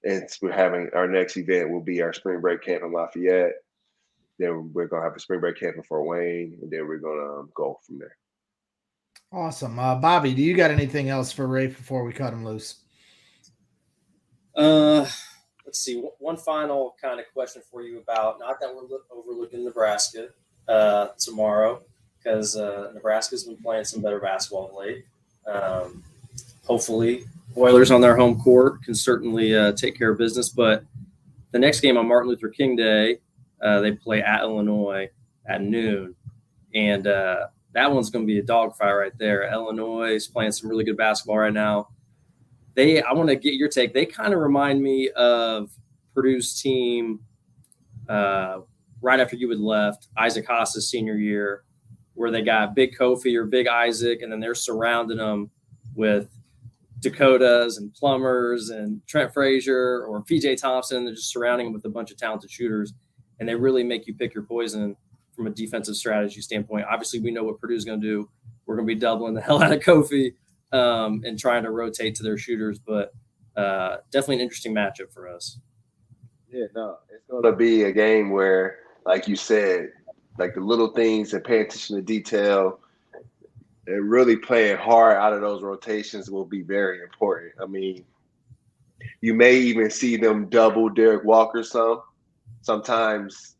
And we're having our next event will be our spring break camp in Lafayette. Then we're going to have a spring break camp in Fort Wayne. And then we're going to go from there. Awesome. Bobby, do you got anything else for Ray before we cut him loose? Let's see. One final kind of question for you about, not that we're overlooking Nebraska tomorrow, because Nebraska's been playing some better basketball of late. Hopefully, Oilers on their home court can certainly take care of business. But the next game on Martin Luther King Day, they play at Illinois at noon. And that one's going to be a dogfight right there. Illinois is playing some really good basketball right now. I want to get your take. They kind of remind me of Purdue's team right after you had left, Isaac Haas's senior year, where they got Big Kofi or Big Isaac, and then they're surrounding them with Dakotas and Plumbers and Trent Frazier or PJ Thompson. They're just surrounding them with a bunch of talented shooters, and they really make you pick your poison from a defensive strategy standpoint. Obviously, we know what Purdue's going to do. We're going to be doubling the hell out of Kofi and trying to rotate to their shooters, but definitely an interesting matchup for us. Yeah, no, it's going to be a game where, like you said, like the little things and paying attention to detail and really playing hard out of those rotations will be very important. I mean, you may even see them double Derek Walker sometimes.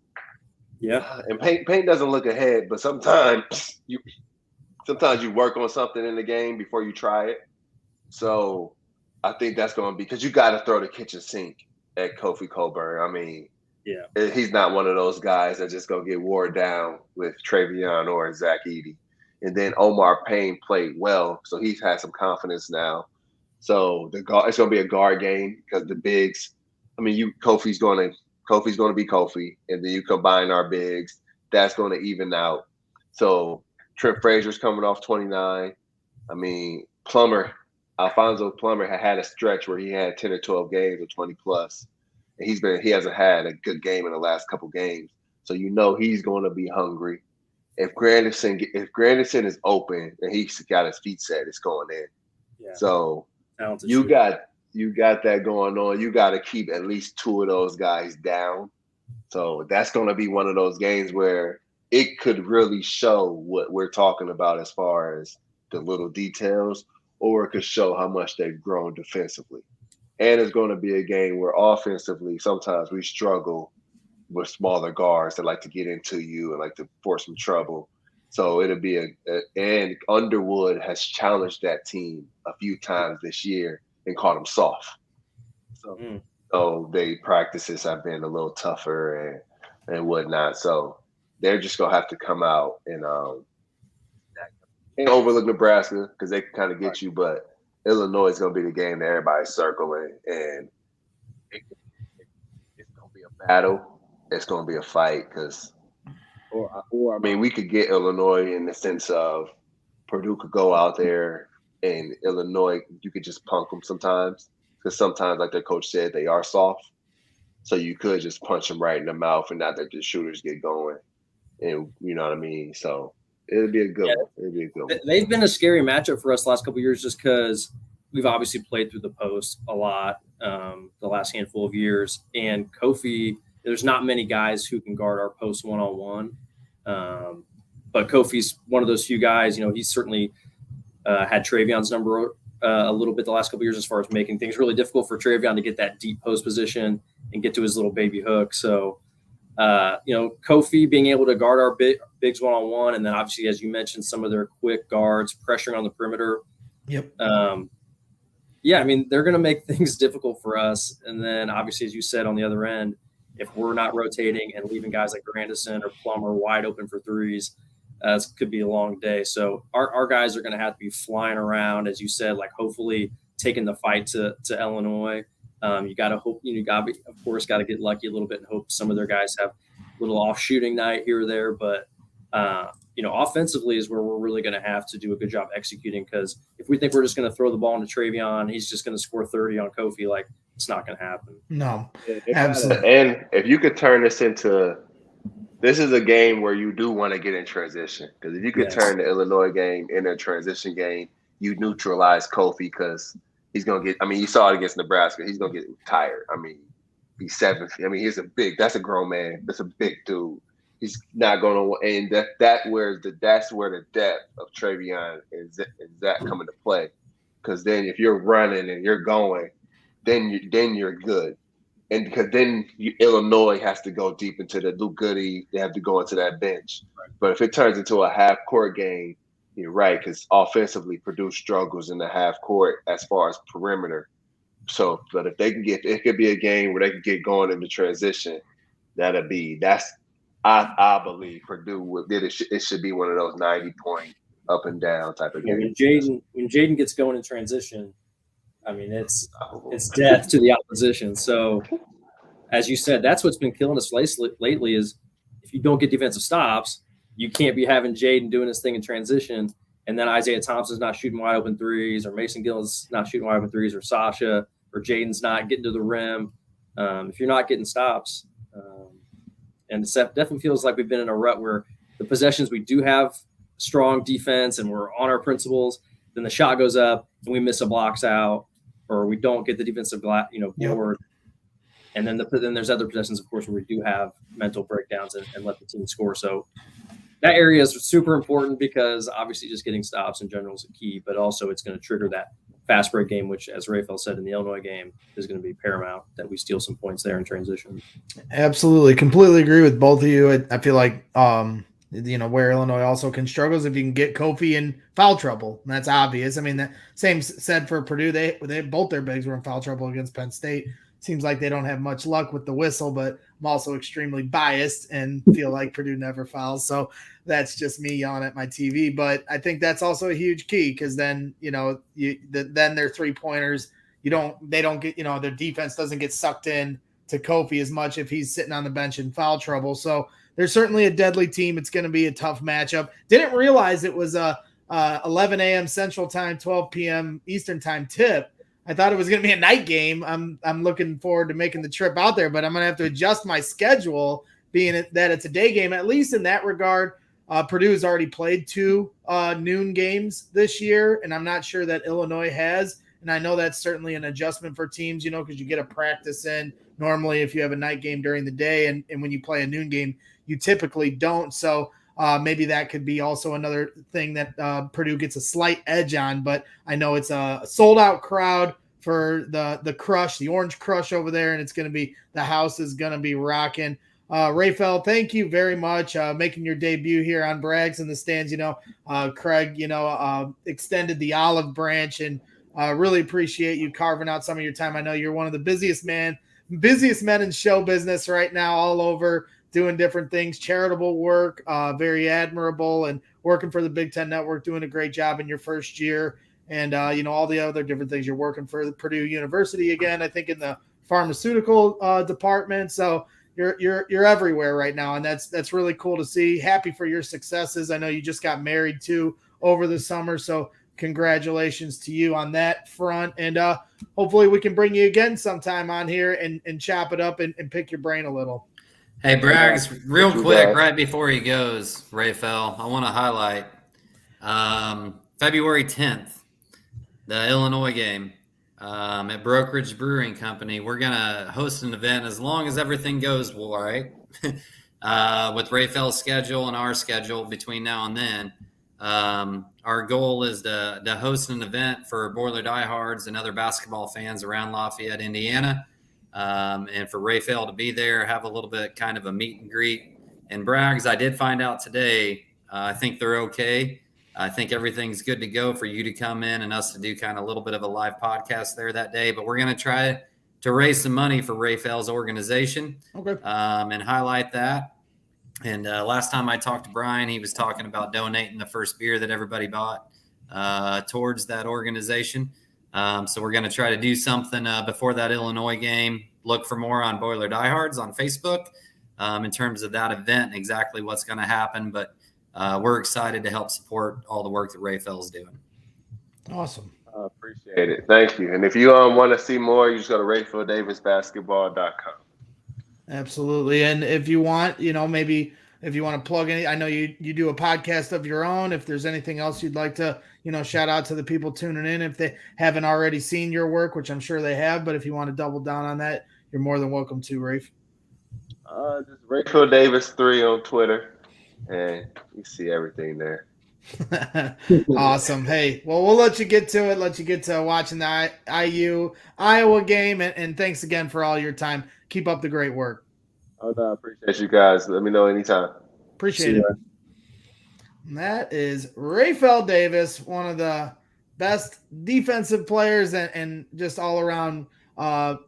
Yeah. And Payne doesn't look ahead, but sometimes you work on something in the game before you try it. So I think that's going to be, because you got to throw the kitchen sink at Kofi Cockburn. I mean, yeah, he's not one of those guys that just going to get wore down with Travion or Zach Edey. And then Omar Payne played well, so he's had some confidence now. So it's going to be a guard game because the bigs. I mean, Kofi's going to be Kofi, and then you combine our bigs. That's going to even out. So Trent Frazier's coming off 29. I mean, Alfonso Plummer had a stretch where he had 10 or 12 games of 20 plus, and he hasn't had a good game in the last couple games. So he's going to be hungry. If Grandison is open and he's got his feet set, it's going in. Yeah. So you got that going on. You got to keep at least two of those guys down. So that's going to be one of those games where it could really show what we're talking about as far as the little details, or it could show how much they've grown defensively. And it's going to be a game where offensively, sometimes we struggle with smaller guards that like to get into you and like to force some trouble. So it'll be and Underwood has challenged that team a few times this year and called them soft. So they practices have been a little tougher and whatnot. So they're just gonna have to come out and overlook Nebraska because they can kind of get you, but Illinois is gonna be the game that everybody's circling, and it's gonna be a battle. It's going to be a fight or I mean, we could get Illinois in the sense of Purdue could go out there and Illinois, you could just punk them sometimes, because sometimes, like their coach said, they are soft. So you could just punch them right in the mouth and not let the shooters get going. And you know what I mean? So it'll be a good one. It'll be a good one. They've been a scary matchup for us the last couple of years just because we've obviously played through the post a lot the last handful of years. And Kofi – there's not many guys who can guard our post one-on-one. But Kofi's one of those few guys. He's certainly had Travion's number a little bit the last couple of years as far as making things really difficult for Travion to get that deep post position and get to his little baby hook. So, Kofi being able to guard our bigs one-on-one, and then obviously, as you mentioned, some of their quick guards pressuring on the perimeter. Yep. I mean, they're going to make things difficult for us. And then obviously, as you said, on the other end, if we're not rotating and leaving guys like Grandison or Plummer wide open for threes, this could be a long day. So our guys are going to have to be flying around, as you said, like hopefully taking the fight to Illinois. You got to hope, of course, got to get lucky a little bit and hope some of their guys have a little off shooting night here or there. But, offensively is where we're really going to have to do a good job executing, because if we think we're just going to throw the ball into Travion, he's just going to score 30 on Kofi, like it's not going to happen. No, absolutely. And if you could turn this is a game where you do want to get in transition, because if you could turn the Illinois game into a transition game, you neutralize Kofi, because he's going to get, I mean, you saw it against Nebraska. He's going to get tired. I mean, he's 7 feet. I mean, that's a grown man. That's a big dude. He's not going to, and that's where the depth of Travion is that coming to play. Because then if you're running and you're going, then you're good. And because then Illinois has to go deep into the Luke Goody, they have to go into that bench. Right. But if it turns into a half-court game, you're right, because offensively Purdue struggles in the half-court as far as perimeter. So, but if they can it could be a game where they can get going in the transition. That's I believe Purdue it should be one of those 90-point up and down type of games. When Jaden gets going in transition, I mean it's death to the opposition. So as you said, that's what's been killing us lately is if you don't get defensive stops, you can't be having Jaden doing his thing in transition, and then Isaiah Thompson's not shooting wide open threes, or Mason Gill's not shooting wide open threes, or Sasha, or Jaden's not getting to the rim. If you're not getting stops, and it definitely feels like we've been in a rut where the possessions we do have strong defense and we're on our principles, then the shot goes up and we miss a blocks out, or we don't get the defensive board. Yep. And then there's other possessions, of course, where we do have mental breakdowns and let the team score. So that area is super important because obviously just getting stops in general is a key, but also it's going to trigger that fast break game, which, as Rapheal said in the Illinois game, is going to be paramount that we steal some points there in transition. Absolutely. Completely agree with both of you. I feel like, where Illinois also can struggle is if you can get Kofi in foul trouble. And that's obvious. I mean, the same said for Purdue. They both their bigs were in foul trouble against Penn State. Seems like they don't have much luck with the whistle, but I'm also extremely biased and feel like Purdue never fouls. So that's just me yelling at my TV. But I think that's also a huge key because then, then their 3-pointers, they don't get, their defense doesn't get sucked in to Kofi as much if he's sitting on the bench in foul trouble. So they're certainly a deadly team. It's going to be a tough matchup. Didn't realize it was a 11 a.m. Central Time, 12 p.m. Eastern Time tip. I thought it was going to be a night game. I'm looking forward to making the trip out there, but I'm going to have to adjust my schedule, being that it's a day game. At least in that regard, Purdue has already played 2 noon games this year, and I'm not sure that Illinois has. And I know that's certainly an adjustment for teams, because you get a practice in normally if you have a night game during the day, and when you play a noon game, you typically don't. So maybe that could be also another thing that Purdue gets a slight edge on, but I know it's a sold-out crowd for the Crush, the Orange Crush over there, and the house is going to be rocking. Rapheal, thank you very much making your debut here on Brags in the Stands. Craig, extended the olive branch, and really appreciate you carving out some of your time. I know you're one of the busiest men in show business right now, all over doing different things, charitable work, very admirable, and working for the Big Ten Network, doing a great job in your first year. And, all the other different things. You're working for the Purdue University again, I think in the pharmaceutical department. So you're everywhere right now. And that's really cool to see. Happy for your successes. I know you just got married too over the summer. So congratulations to you on that front. And hopefully we can bring you again sometime on here and chop it up and pick your brain a little. Hey, Braggs, real quick, right before he goes, Rapheal, I want to highlight February 10th. The Illinois game at Brokerage Brewing Company. We're going to host an event as long as everything goes well, right? With Rapheal's schedule and our schedule between now and then. Our goal is to host an event for Boiler diehards and other basketball fans around Lafayette, Indiana, and for Rapheal to be there, have a little bit kind of a meet and greet. And Braggs, I did find out today, I think they're okay. I think everything's good to go for you to come in and us to do kind of a little bit of a live podcast there that day. But we're going to try to raise some money for Rapheal's organization, and highlight that. And last time I talked to Brian, he was talking about donating the first beer that everybody bought towards that organization. So we're going to try to do something before that Illinois game. Look for more on Boiler Diehards on Facebook in terms of that event, exactly what's going to happen. But we're excited to help support all the work that Rapheal is doing. Awesome. I appreciate it. Thank you. And if you want to see more, you just go to RaphealDavisBasketball.com. Absolutely. And if you want, maybe if you want to plug any, I know you do a podcast of your own. If there's anything else you'd like to, shout out to the people tuning in, if they haven't already seen your work, which I'm sure they have, but if you want to double down on that, you're more than welcome to, Rafe. Just Rapheal Davis 3 on Twitter. And you see everything there. Awesome. Hey, well, we'll let you get to it. Let you get to watching the IU Iowa game. And thanks again for all your time. Keep up the great work. I appreciate you guys. Let me know anytime. Appreciate it. And that is Rapheal Davis, one of the best defensive players and just all around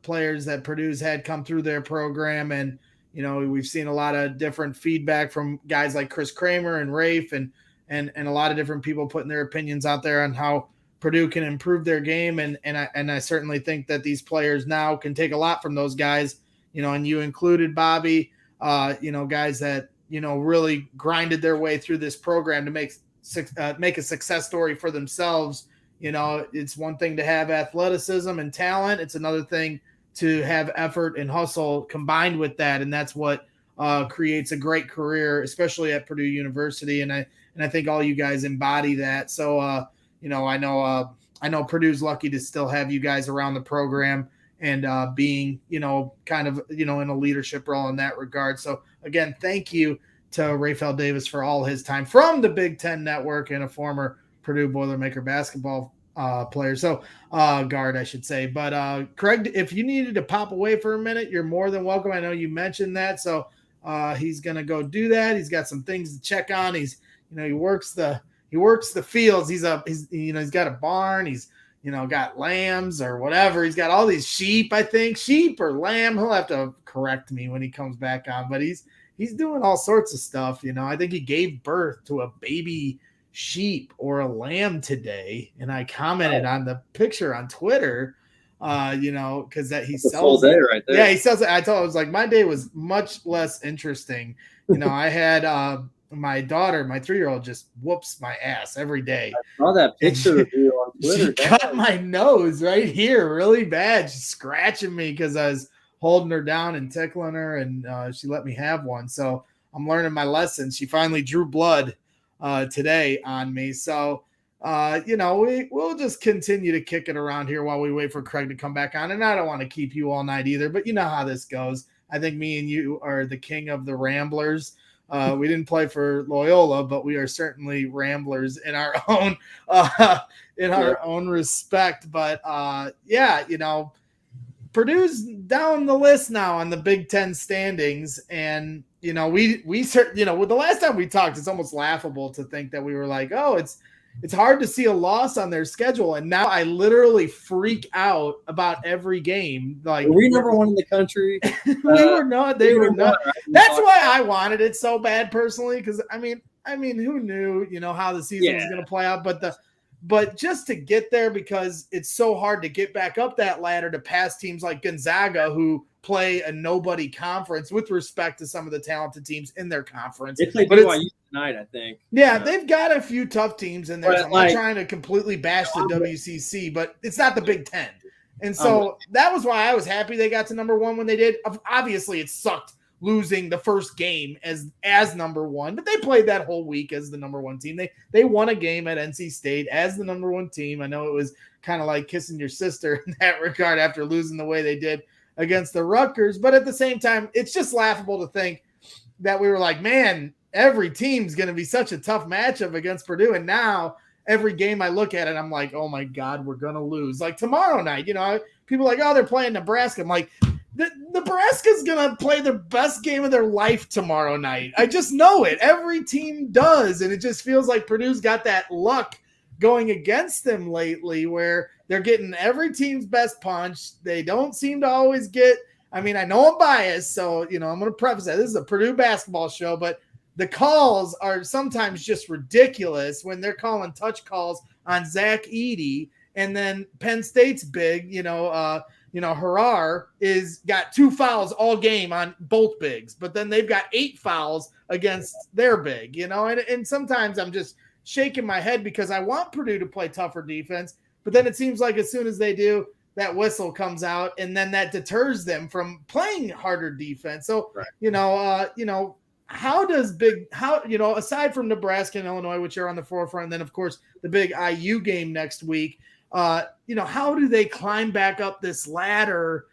players that Purdue's had come through their program. And we've seen a lot of different feedback from guys like Chris Kramer and Rafe and a lot of different people putting their opinions out there on how Purdue can improve their game. And I certainly think that these players now can take a lot from those guys, and you included Bobby, guys that, really grinded their way through this program to make a success story for themselves. It's one thing to have athleticism and talent. It's another thing to have effort and hustle combined with that. And that's what creates a great career, especially at Purdue University. And I think all you guys embody that. So, I know Purdue's lucky to still have you guys around the program and being, kind of, in a leadership role in that regard. So again, thank you to Rapheal Davis for all his time from the Big Ten Network and a former Purdue Boilermaker basketball player. So guard, I should say. But Craig, if you needed to pop away for a minute, you're more than welcome. I know you mentioned that. So he's going to go do that. He's got some things to check on. He works the fields. He's got a barn. He's, got lambs or whatever. He's got all these sheep, I think, sheep or lamb. He'll have to correct me when he comes back on, but he's doing all sorts of stuff. I think he gave birth to a baby sheep or a lamb today. And I commented on the picture on Twitter, cause that he sells full day right there. Yeah. He sells it. I was like, my day was much less interesting. I had, my daughter, my 3-year-old, just whoops my ass every day. I saw that picture of you on Twitter. She cut my nose right here really bad. She's scratching me because I was holding her down and tickling her, and she let me have one. So I'm learning my lesson. She finally drew blood today on me. So, we'll just continue to kick it around here while we wait for Craig to come back on. And I don't want to keep you all night either, but you know how this goes. I think me and you are the king of the ramblers. We didn't play for Loyola, but we are certainly ramblers in our own own respect. But Purdue's down the list now on the Big Ten standings, and we certainly the last time we talked, it's almost laughable to think that we were like, oh, it's hard to see a loss on their schedule, and now I literally freak out about every game. Like, were we number one in the country? We were not. They were not. That's why I wanted it so bad personally, because I mean, who knew, how the season was going to play out? But just to get there, because it's so hard to get back up that ladder to pass teams like Gonzaga, who play a nobody conference, with respect to some of the talented teams in their conference. They played BYU tonight, I think. Yeah, they've got a few tough teams in there. So I'm not trying to completely bash the WCC, but it's not the Big Ten. And so that was why I was happy they got to number one when they did. Obviously, it sucked losing the first game as number one, but they played that whole week as the number one team. They won a game at NC State as the number one team. I know it was kind of like kissing your sister in that regard after losing the way they did against the Rutgers. But at the same time, it's just laughable to think that we were like, man, every team's going to be such a tough matchup against Purdue. And now every game I look at it, I'm like, oh my God, we're going to lose. Like tomorrow night, people are like, oh, they're playing Nebraska. I'm like, Nebraska's going to play their best game of their life tomorrow night. I just know it. Every team does. And it just feels like Purdue's got that luck going against them lately, where they're getting every team's best punch. They don't seem to always get, I know I'm biased, so, I'm going to preface that. This is a Purdue basketball show, but the calls are sometimes just ridiculous when they're calling touch calls on Zach Edey, and then Penn State's big, Harar is got 2 fouls all game on both bigs, but then they've got 8 fouls against their big, and sometimes I'm just shaking my head because I want Purdue to play tougher defense, but then it seems like as soon as they do, that whistle comes out, and then that deters them from playing harder defense. So, right. Aside from Nebraska and Illinois, which are on the forefront, and then of course the big IU game next week, how do they climb back up this ladder,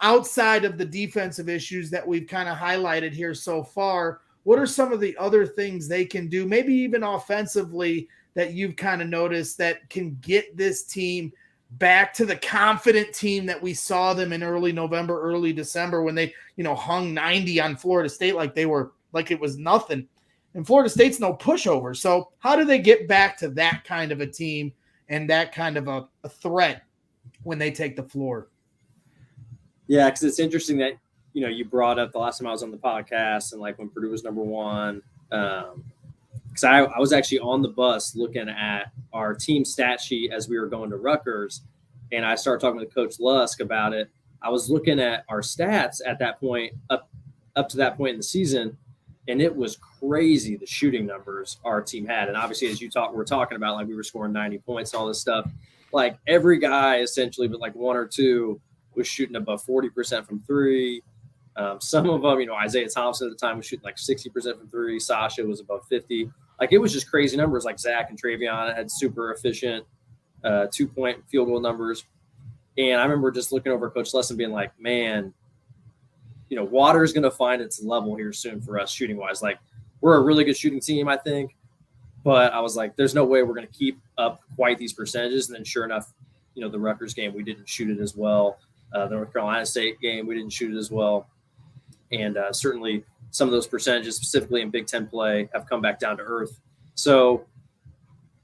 outside of the defensive issues that we've kind of highlighted here so far? What are some of the other things they can do, maybe even offensively, that you've kind of noticed that can get this team back to the confident team that we saw them in early November, early December, when they, hung 90 on Florida State like it was nothing. And Florida State's no pushover. So how do they get back to that kind of a team and that kind of a threat when they take the floor? Yeah, because it's interesting that you know, you brought up the last time I was on the podcast and like when Purdue was number 1. Because I was actually on the bus looking at our team stat sheet as we were going to Rutgers, and I started talking with Coach Lusk about it. I was looking at our stats at that point, up to that point in the season, and it was crazy the shooting numbers our team had. And obviously, as we're talking about, like we were scoring 90 points and all this stuff. Like every guy essentially, but like 1 or 2 was shooting above 40% from 3. Some of them, you know, Isaiah Thompson at the time was shooting like 60% from 3. Sasha was above 50. Like it was just crazy numbers. Like Zach and Travion had super efficient 2-point field goal numbers. And I remember just looking over Coach Lesson being like, man, you know, water is going to find its level here soon for us shooting wise. Like we're a really good shooting team, I think. But I was like, there's no way we're going to keep up quite these percentages. And then sure enough, you know, the Rutgers game, we didn't shoot it as well. The North Carolina State game, we didn't shoot it as well. And certainly some of those percentages, specifically in Big Ten play, have come back down to earth. So,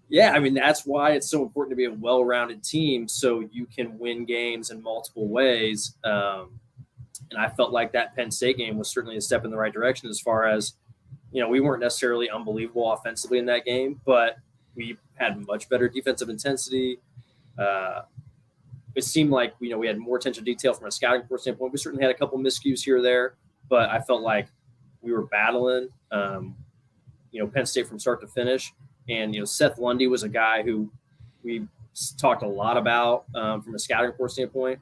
yeah, I mean, that's why it's so important to be a well-rounded team so you can win games in multiple ways. And I felt like that Penn State game was certainly a step in the right direction as far as, you know, we weren't necessarily unbelievable offensively in that game, but we had much better defensive intensity. It seemed like, you know, we had more attention to detail from a scouting report standpoint. We certainly had a couple miscues here or there, but I felt like we were battling, you know, Penn State from start to finish. And, you know, Seth Lundy was a guy who we talked a lot about from a scouting report standpoint.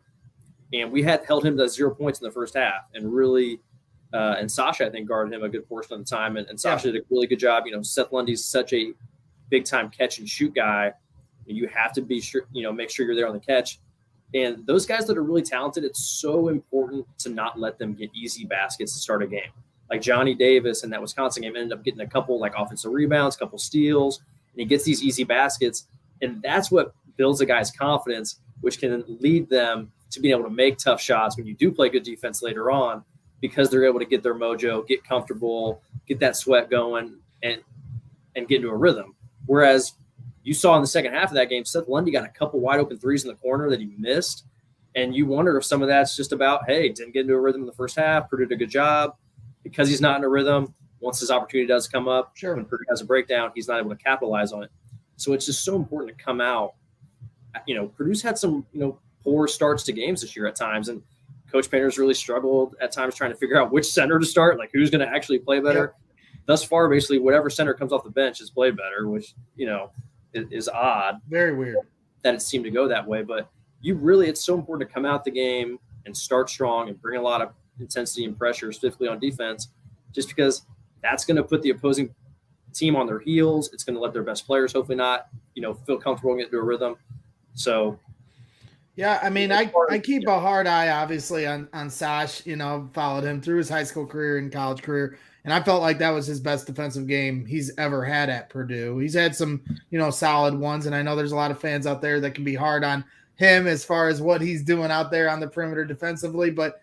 And we had held him to 0 points in the first half and really and Sasha, I think, guarded him a good portion of the time. And Sasha did a really good job. You know, Seth Lundy's such a big-time catch-and-shoot guy. You have to be sure, you know, make sure you're there on the catch. And those guys that are really talented, it's so important to not let them get easy baskets to start a game. Like Johnny Davis in that Wisconsin game ended up getting a couple like offensive rebounds, a couple steals, and he gets these easy baskets. And that's what builds a guy's confidence, which can lead them to being able to make tough shots when you do play good defense later on, because they're able to get their mojo, get comfortable, get that sweat going, and get into a rhythm. Whereas you saw in the second half of that game, Seth Lundy got a couple wide open threes in the corner that he missed. And you wonder if some of that's just about, hey, didn't get into a rhythm in the first half. Purdue did a good job. Because he's not in a rhythm, once his opportunity does come up, when Purdue has a breakdown, he's not able to capitalize on it. So it's just so important to come out. You know, Purdue's had some, you know, poor starts to games this year at times. And Coach Painter's really struggled at times trying to figure out which center to start, like who's going to actually play better. Thus far, basically, whatever center comes off the bench has played better, which, you know, is odd. Very weird that it seemed to go that way. But it's so important to come out the game and start strong and bring a lot of intensity and pressure, specifically on defense, just because that's going to put the opposing team on their heels. It's going to let their best players, hopefully not, you know, feel comfortable and get into a rhythm. So, yeah, I mean, I keep a hard eye, obviously, on Sash. You know, followed him through his high school career and college career, and I felt like that was his best defensive game he's ever had at Purdue. He's had some, you know, solid ones, and I know there's a lot of fans out there that can be hard on him as far as what he's doing out there on the perimeter defensively, but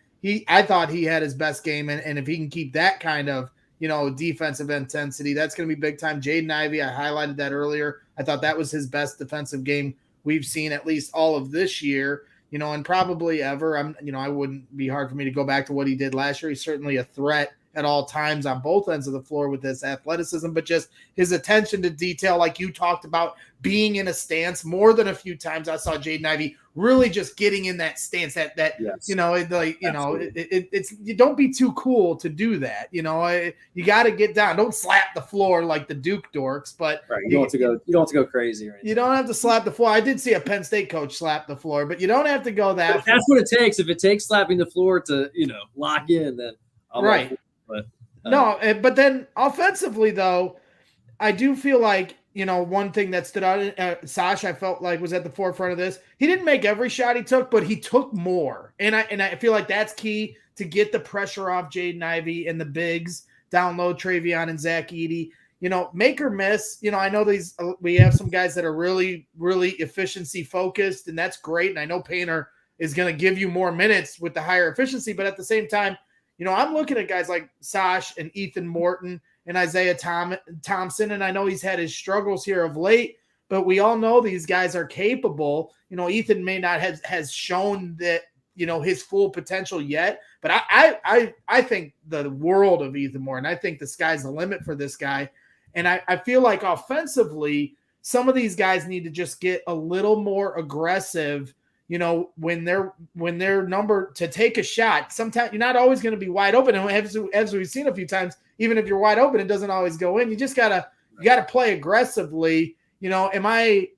I thought he had his best game, and if he can keep that kind of, you know, defensive intensity, that's going to be big time. Jaden Ivey, I highlighted that earlier. I thought that was his best defensive game we've seen at least all of this year, you know, and probably ever. I wouldn't be hard for me to go back to what he did last year. He's certainly a threat at all times on both ends of the floor with his athleticism, but just his attention to detail, like you talked about, being in a stance more than a few times. I saw Jaden Ivey really just getting in that stance that yes. You know, it's you don't be too cool to do that. You know, you got to get down. Don't slap the floor like the Duke dorks, but you don't have to go crazy. Or anything. You don't have to slap the floor. I did see a Penn State coach slap the floor, but you don't have to go that. That's what it takes. If it takes slapping the floor to, you know, lock in, then I'm right. But no, but then offensively though, I do feel like, you know, one thing that stood out, Sash, I felt like was at the forefront of this. He didn't make every shot he took, but he took more. And I feel like that's key to get the pressure off Jaden Ivey and the bigs down low, Travion and Zach Edey. You know, make or miss. You know, I know we have some guys that are really, really efficiency focused, and that's great. And I know Painter is going to give you more minutes with the higher efficiency, but at the same time, you know, I'm looking at guys like Sash and Ethan Morton and Isaiah Thompson, and I know he's had his struggles here of late, but we all know these guys are capable. You know, Ethan may not has shown that, his full potential yet. But I think the world of Ethan Moore, and I think the sky's the limit for this guy. And I feel like offensively, some of these guys need to just get a little more aggressive. When they're number to take a shot, sometimes you're not always going to be wide open. And as we've seen a few times, even if you're wide open, it doesn't always go in. You just gotta play aggressively. Am I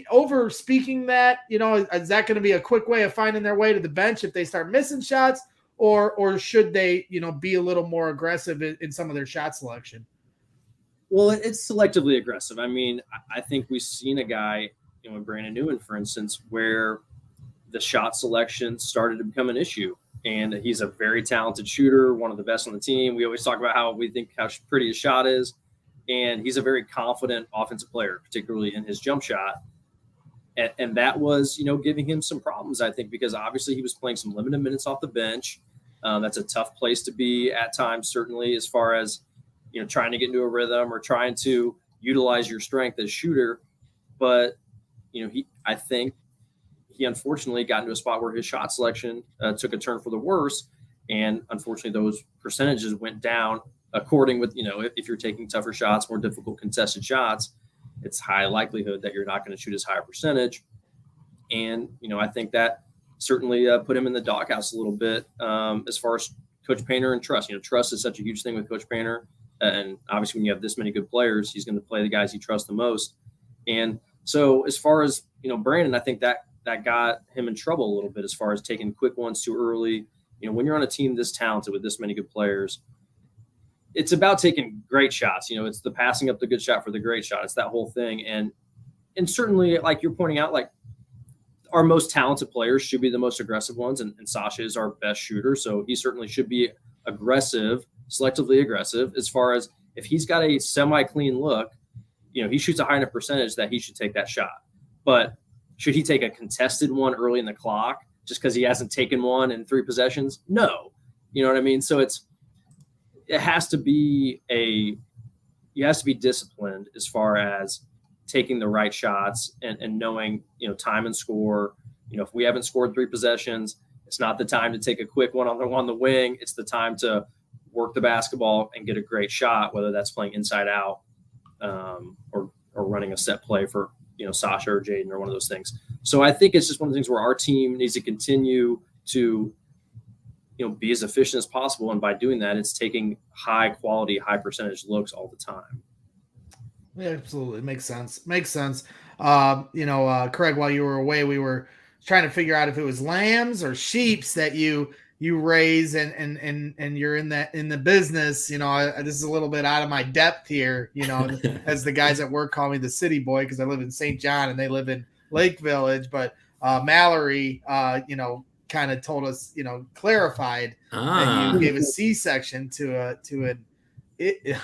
over speaking that? Is that going to be a quick way of finding their way to the bench if they start missing shots, or should they, be a little more aggressive in some of their shot selection? Well, it's selectively aggressive. I mean, I think we've seen a guy, with Brandon Newman, for instance, where the shot selection started to become an issue. And he's a very talented shooter, one of the best on the team. We always talk about how we think how pretty his shot is. And he's a very confident offensive player, particularly in his jump shot. And that was, giving him some problems, I think, because obviously he was playing some limited minutes off the bench. That's a tough place to be at times, certainly, as far as, trying to get into a rhythm or trying to utilize your strength as shooter. But, I think he unfortunately got into a spot where his shot selection took a turn for the worse. And unfortunately, those percentages went down according with, if you're taking tougher shots, more difficult contested shots, it's high likelihood that you're not going to shoot as high a percentage. And, I think that certainly put him in the doghouse a little bit as far as Coach Painter and trust. Trust is such a huge thing with Coach Painter. And obviously when you have this many good players, he's going to play the guys he trusts the most. And so as far as, Brandon, I think that got him in trouble a little bit as far as taking quick ones too early. When you're on a team this talented with this many good players, it's about taking great shots. It's the passing up the good shot for the great shot. It's that whole thing. And certainly, like you're pointing out, like our most talented players should be the most aggressive ones. And Sasha is our best shooter. So he certainly should be aggressive, selectively aggressive, as far as if he's got a semi-clean look, he shoots a high enough percentage that he should take that shot. But should he take a contested one early in the clock just because he hasn't taken one in 3 possessions? No. You know what I mean? So it has to be disciplined as far as taking the right shots and knowing, time and score. If we haven't scored 3 possessions, it's not the time to take a quick one on the wing. It's the time to work the basketball and get a great shot, whether that's playing inside out or running a set play for, Sasha or Jaden or one of those things. So I think it's just one of the things where our team needs to continue to, be as efficient as possible. And by doing that, it's taking high quality, high percentage looks all the time. Yeah, absolutely. Makes sense. Craig, while you were away, we were trying to figure out if it was lambs or sheeps that you raise and you're in the business. This is a little bit out of my depth here, as the guys at work call me the city boy because I live in St. John and they live in Lake Village. But Mallory, kind of told us, clarified that you gave a C-section to an ew.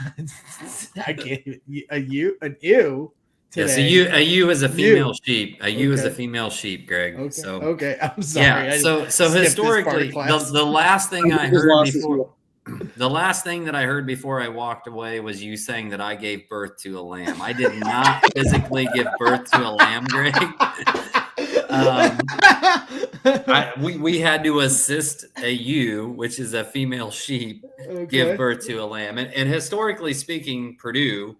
Today. Yes, a ewe is a female sheep. A ewe is a female sheep, Greg. Okay. So okay, I'm sorry. Yeah. So historically, the last thing I heard before, the last thing that I heard before I walked away was you saying that I gave birth to a lamb. I did not physically give birth to a lamb, Greg. We had to assist a ewe, which is a female sheep, give birth to a lamb. And historically speaking, Purdue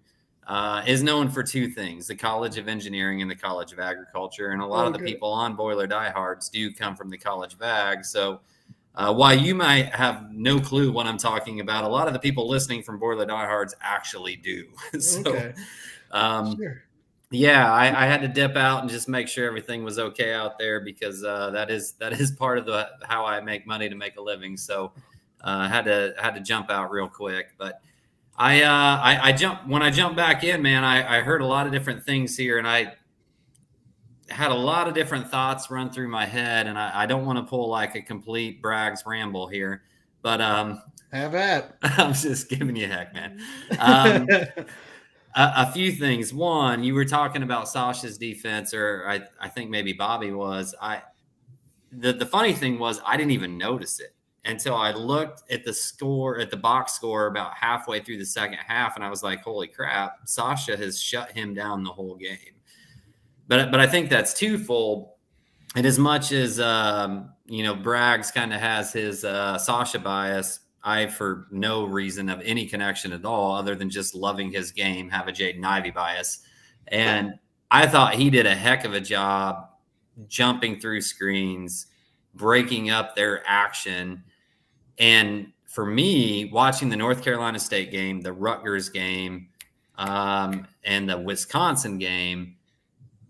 is known for 2 things: the College of Engineering and the College of Agriculture. And a lot of the people on Boiler Diehards do come from the College of Ag. So while you might have no clue what I'm talking about, a lot of the people listening from Boiler Diehards actually do. So, sure. Yeah, I had to dip out and just make sure everything was okay out there because that is part of how I make money to make a living. So I had to jump out real quick, but I jumped back in, man. I heard a lot of different things here, and I had a lot of different thoughts run through my head, and I don't want to pull like a complete Bragg's ramble here, but have at. I'm just giving you heck, man. A few things. One, you were talking about Sasha's defense, or I think maybe Bobby was. The funny thing was I didn't even notice it until I looked at the score, at the box score about halfway through the second half, and I was like, holy crap, Sasha has shut him down the whole game. But I think that's twofold. And as much as Braggs kind of has his Sasha bias. I, for no reason of any connection at all, other than just loving his game, have a Jaden Ivey bias. And I thought he did a heck of a job jumping through screens, breaking up their action. And for me, watching the North Carolina State game, the Rutgers game, and the Wisconsin game,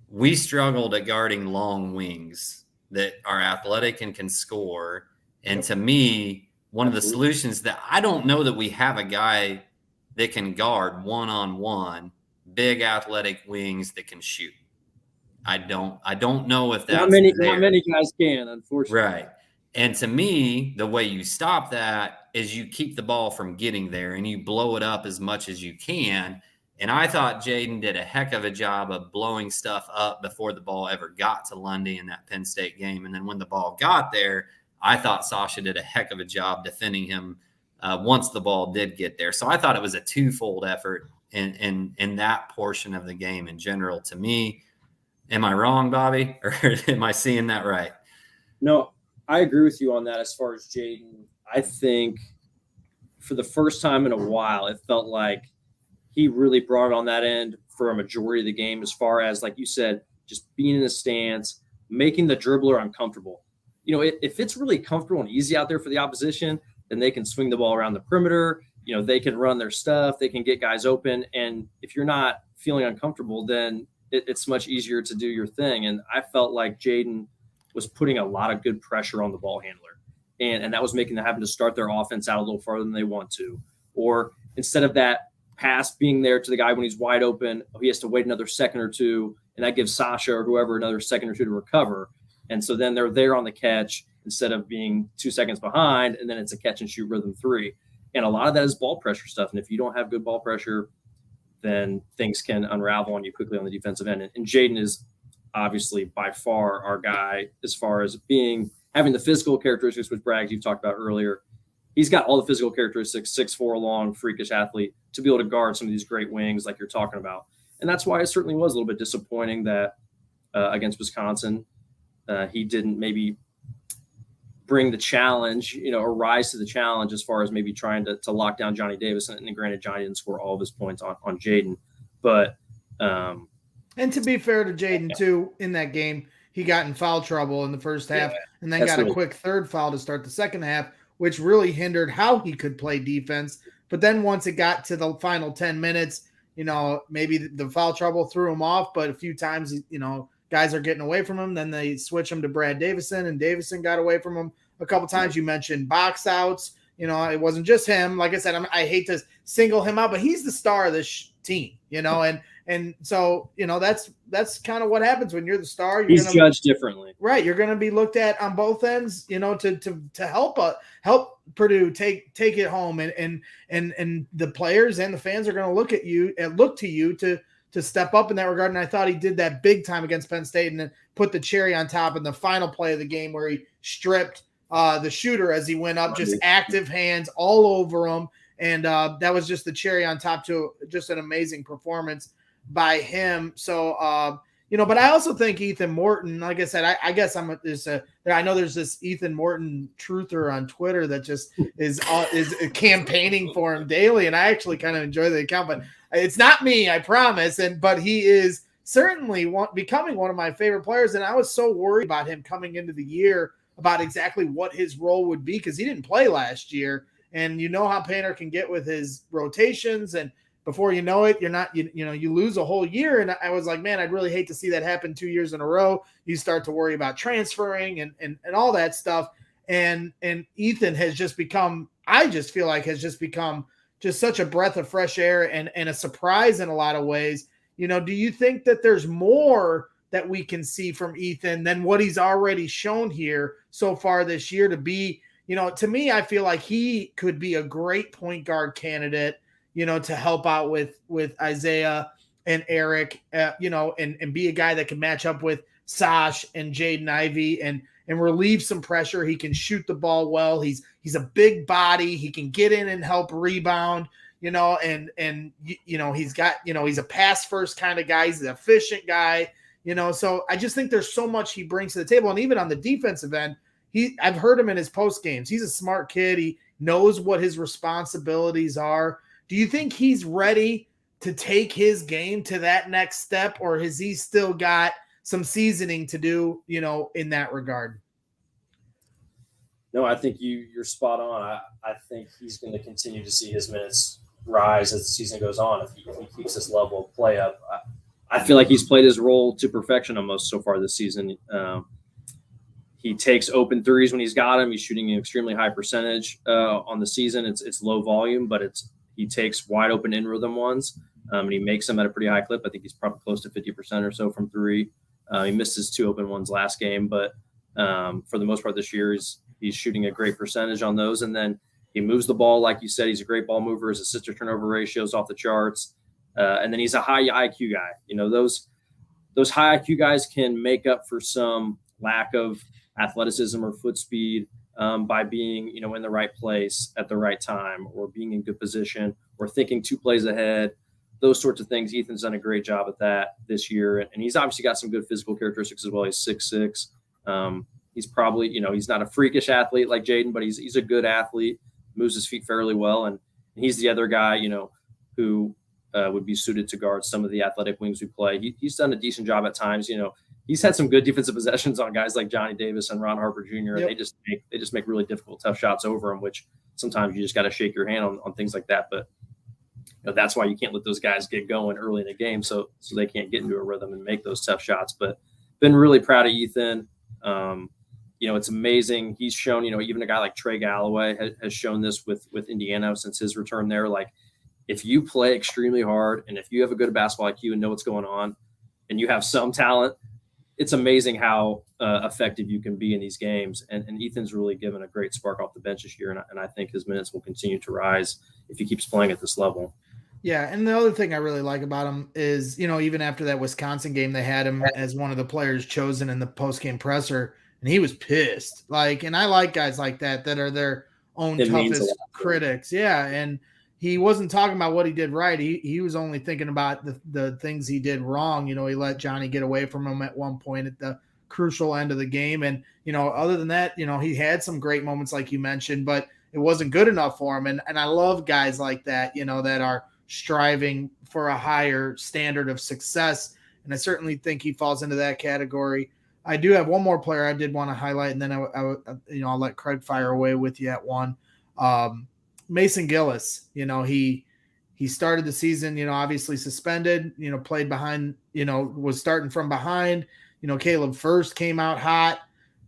we struggled at guarding long wings that are athletic and can score. And to me, one of the solutions that I don't know that we have a guy that can guard one-on-one, big athletic wings that can shoot. I don't know if that's not many guys can, unfortunately. Right. And to me, the way you stop that is you keep the ball from getting there and you blow it up as much as you can. And I thought Jaden did a heck of a job of blowing stuff up before the ball ever got to Lundy in that Penn State game. And then when the ball got there, I thought Sasha did a heck of a job defending him once the ball did get there. So I thought it was a twofold effort in that portion of the game in general. To me, am I wrong, Bobby, or am I seeing that right? No, I agree with you on that. As far as Jaden, I think for the first time in a while, it felt like he really brought it on that end for a majority of the game, as far as, like you said, just being in the stance, making the dribbler uncomfortable. If it's really comfortable and easy out there for the opposition, then they can swing the ball around the perimeter. They can run their stuff. They can get guys open. And if you're not feeling uncomfortable, then it's much easier to do your thing. And I felt like Jaden was putting a lot of good pressure on the ball handler. And that was making them having to start their offense out a little farther than they want to. Or instead of that pass being there to the guy when he's wide open, he has to wait another second or two, and that gives Sasha or whoever another second or two to recover. And so then they're there on the catch instead of being 2 seconds behind, and then it's a catch and shoot rhythm three. And a lot of that is ball pressure stuff. And if you don't have good ball pressure, then things can unravel on you quickly on the defensive end. And Jaden is obviously by far our guy as far as having the physical characteristics, which Braggs you've talked about earlier. He's got all the physical characteristics, 6'4", long, freakish athlete, to be able to guard some of these great wings like you're talking about. And that's why it certainly was a little bit disappointing that against Wisconsin, he didn't maybe bring the challenge, or rise to the challenge as far as maybe trying to lock down Johnny Davis. And granted, Johnny didn't score all of his points on Jaden. But and to be fair to Jaden, too, in that game, he got in foul trouble in the first half and then got a quick third foul to start the second half, which really hindered how he could play defense. But then once it got to the final 10 minutes, maybe the foul trouble threw him off, but a few times, guys are getting away from him. Then they switch him to Brad Davison, and Davison got away from him a couple times. You mentioned box outs. It wasn't just him. Like I said, I hate to single him out, but he's the star of this team, and so, that's kind of what happens when you're the star. He's judged differently. Right. You're going to be looked at on both ends, to help Purdue take it home. And the players and the fans are going to look at you and look to you to step up in that regard. And I thought he did that big time against Penn State and then put the cherry on top in the final play of the game where he stripped the shooter as he went up, just active hands all over him. And that was just the cherry on top to just an amazing performance by him. So, but I also think Ethan Morton, like I said, I guess I know there's this Ethan Morton truther on Twitter that just is campaigning for him daily. And I actually kind of enjoy the account, but it's not me, I promise. But he is certainly becoming one of my favorite players. And I was so worried about him coming into the year about exactly what his role would be, because he didn't play last year. And you know how Painter can get with his rotations, and before you know it, you lose a whole year. And I was like, man, I'd really hate to see that happen 2 years in a row. You start to worry about transferring and all that stuff. And Ethan has just become, I just feel like has just become just such a breath of fresh air and a surprise in a lot of ways. Do you think that there's more that we can see from Ethan than what he's already shown here so far this year to be, to me, I feel like he could be a great point guard candidate, to help out with Isaiah and Eric, and be a guy that can match up with Sash and Jaden Ivey and relieve some pressure. He can shoot the ball well. He's a big body. He can get in and help rebound, and he's got, he's a pass first kind of guy. He's an efficient guy, so I just think there's so much he brings to the table. And even on the defensive end, I've heard him in his post games. He's a smart kid. He knows what his responsibilities are. Do you think he's ready to take his game to that next step, or has he still got some seasoning to do, in that regard? No, I think you're spot on. I think he's going to continue to see his minutes rise as the season goes on if he keeps this level of play up. I feel like he's played his role to perfection almost so far this season. He takes open threes when he's got them. He's shooting an extremely high percentage on the season. It's low volume, but he takes wide open in rhythm ones, and he makes them at a pretty high clip. I think he's probably close to 50% or so from three. He missed his 2 open ones last game, but for the most part this year, he's shooting a great percentage on those. And then he moves the ball, like you said, he's a great ball mover. His assist to turnover ratio is off the charts. And then he's a high IQ guy. Those high IQ guys can make up for some lack of athleticism or foot speed by being, in the right place at the right time, or being in good position, or thinking 2 plays ahead. Those sorts of things. Ethan's done a great job at that this year. And he's obviously got some good physical characteristics as well. He's 6'6". He's probably, he's not a freakish athlete like Jaden, but he's a good athlete, moves his feet fairly well. And he's the other guy, who would be suited to guard some of the athletic wings we play. He's done a decent job at times. He's had some good defensive possessions on guys like Johnny Davis and Ron Harper Jr. Yep. And they just make really difficult, tough shots over them, which sometimes you just got to shake your hand on things like that. But that's why you can't let those guys get going early in the game, so they can't get into a rhythm and make those tough shots. But been really proud of Ethan. It's amazing. He's shown, even a guy like Trey Galloway has shown this with Indiana since his return there. Like, if you play extremely hard and if you have a good basketball IQ and know what's going on and you have some talent, it's amazing how effective you can be in these games. And Ethan's really given a great spark off the bench this year. And I think his minutes will continue to rise if he keeps playing at this level. Yeah, and the other thing I really like about him is, even after that Wisconsin game, they had him as one of the players chosen in the post-game presser, and he was pissed. And I like guys like that are their own toughest critics. Yeah, and he wasn't talking about what he did right. He was only thinking about the things he did wrong. He let Johnny get away from him at one point at the crucial end of the game. And, other than that, he had some great moments like you mentioned, but it wasn't good enough for him. And I love guys like that, that are striving for a higher standard of success. And I certainly think he falls into that category. I do have one more player I did want to highlight, and then I'll let Craig fire away with you at one. Mason Gillis, he started the season, obviously suspended, played behind, was starting from behind, Caleb first came out hot,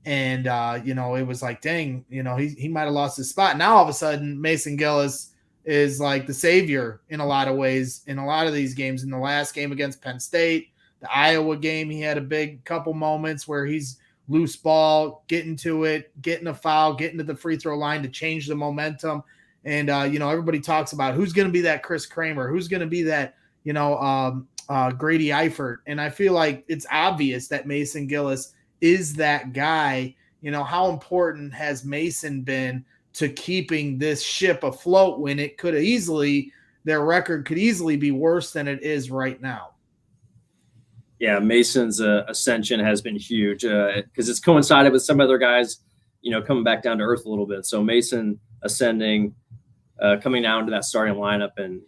and, it was like, dang, he might've lost his spot. Now all of a sudden Mason Gillis is like the savior in a lot of ways in a lot of these games. In the last game against Penn State, the Iowa game, he had a big couple moments where he's loose ball, getting to it, getting a foul, getting to the free throw line to change the momentum. And, everybody talks about who's going to be that Chris Kramer, who's going to be that, Grady Eifert. And I feel like it's obvious that Mason Gillis is that guy. How important has Mason been to keeping this ship afloat when it could easily, their record could easily be worse than it is right now? Yeah, Mason's ascension has been huge because it's coincided with some other guys, coming back down to earth a little bit. So Mason ascending, coming down to that starting lineup. And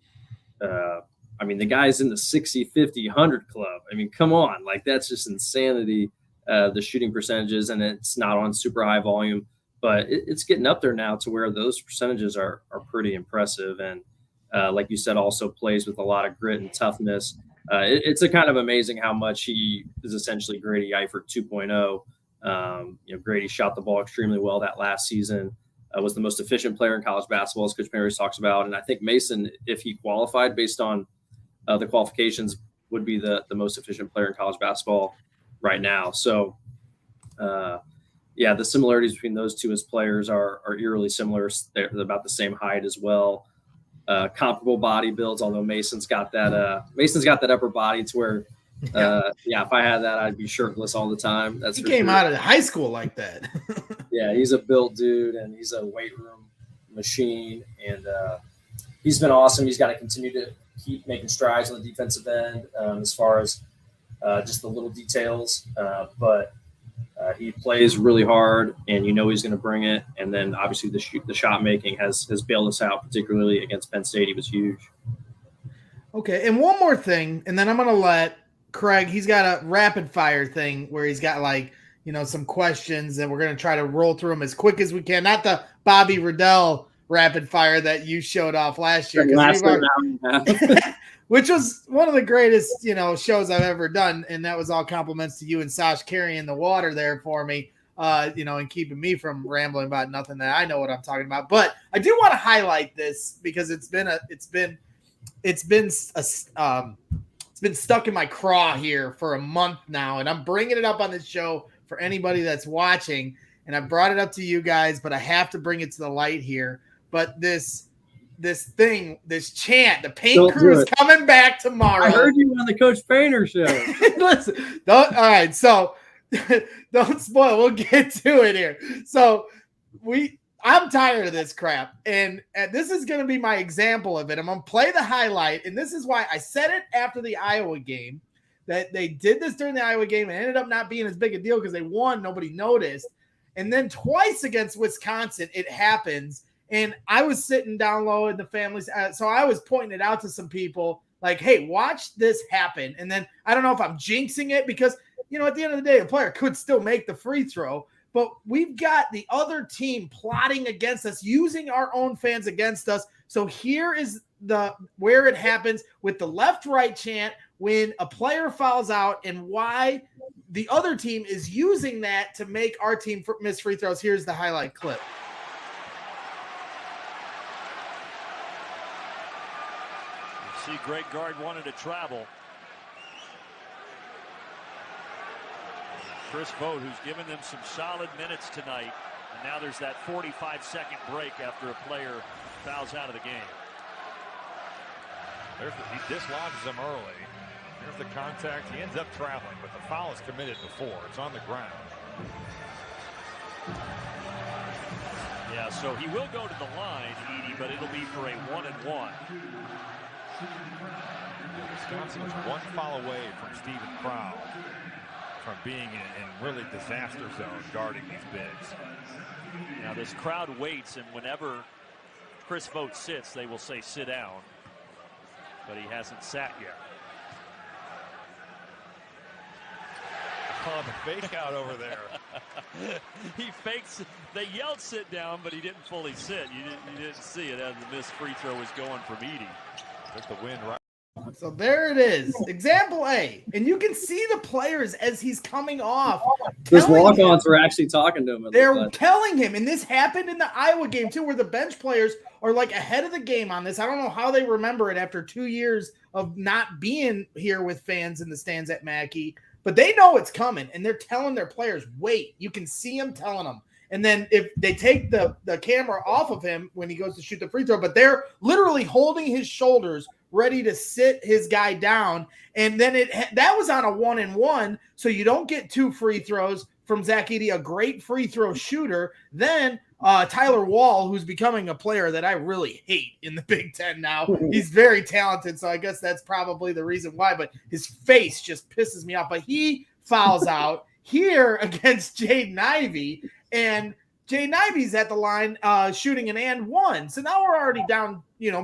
the guy's in the 60, 50, 100 club. Come on, that's just insanity, the shooting percentages, and it's not on super high volume. But it's getting up there now to where those percentages are pretty impressive. And like you said, also plays with a lot of grit and toughness. It's a kind of amazing how much he is essentially Grady Eifert 2.0. Grady shot the ball extremely well that last season, was the most efficient player in college basketball, as Coach Perry talks about. And I think Mason, if he qualified based on the qualifications, would be the most efficient player in college basketball right now. So, the similarities between those two as players are eerily similar. They're about the same height as well. Comparable body builds, although Mason's got that upper body to where, if I had that, I'd be shirtless all the time. He came out of high school like that. Yeah, he's a built dude, and he's a weight room machine, and he's been awesome. He's got to continue to keep making strides on the defensive end as far as just the little details. But He plays really hard, and he's going to bring it. And then obviously the shot making has bailed us out, particularly against Penn State. He was huge. Okay, and one more thing, and then I'm going to let Craig, he's got a rapid fire thing where he's got some questions, and we're going to try to roll through them as quick as we can. Not the Bobby Riddell rapid fire that you showed off last year. Which was one of the greatest, shows I've ever done. And that was all compliments to you and Sash carrying the water there for me, and keeping me from rambling about nothing that I know what I'm talking about. But I do want to highlight this because it's been stuck in my craw here for a month now. And I'm bringing it up on this show for anybody that's watching. And I brought it up to you guys, but I have to bring it to the light here. But this chant, the paint crew is coming back tomorrow. I heard you on the Coach Painter show. Listen, all right, so don't spoil. We'll get to it here. So I'm tired of this crap, and this is going to be my example of it. I'm going to play the highlight, and this is why I said it after the Iowa game, that they did this during the Iowa game and ended up not being as big a deal because they won. Nobody noticed. And then twice against Wisconsin, it happens. And I was sitting down low in the families. So I was pointing it out to some people like, hey, watch this happen. And then I don't know if I'm jinxing it because, at the end of the day, a player could still make the free throw. But we've got the other team plotting against us, using our own fans against us. So here is where it happens with the left-right chant when a player fouls out and why the other team is using that to make our team miss free throws. Here's the highlight clip. See, Greg Gard wanted to travel. Chris Vogt, who's given them some solid minutes tonight. And now there's that 45-second break after a player fouls out of the game. He dislodges him early. There's the contact. He ends up traveling, but the foul is committed before. It's on the ground. Yeah, so he will go to the line, Edie, but it'll be for a 1-and-1. Wisconsin is one foul away from Stephen Crow from being in really disaster zone guarding these bigs. Now this crowd waits, and whenever Chris Vogt sits, they will say sit down, but he hasn't sat yet. Oh, the fake out over there. He fakes. They yelled sit down, but he didn't fully sit. You didn't see it as the missed free throw was going from Edie. Took the wind right. So there it is. Example A. And you can see the players as he's coming off. Those walk-ons were actually talking to him. They're telling him. And this happened in the Iowa game, too, where the bench players are ahead of the game on this. I don't know how they remember it after 2 years of not being here with fans in the stands at Mackey. But they know it's coming, and they're telling their players, wait. You can see them telling them. And then if they take the camera off of him when he goes to shoot the free throw, but they're literally holding his shoulders ready to sit his guy down. And then that was on a 1-and-1, so you don't get 2 free throws from Zach Edey, a great free throw shooter. Then Tyler Wall, who's becoming a player that I really hate in the Big Ten now. He's very talented, so I guess that's probably the reason why. But his face just pisses me off. But he fouls out here against Jaden Ivey, and Jaden Ivey's at the line shooting an and one. So now we're already down,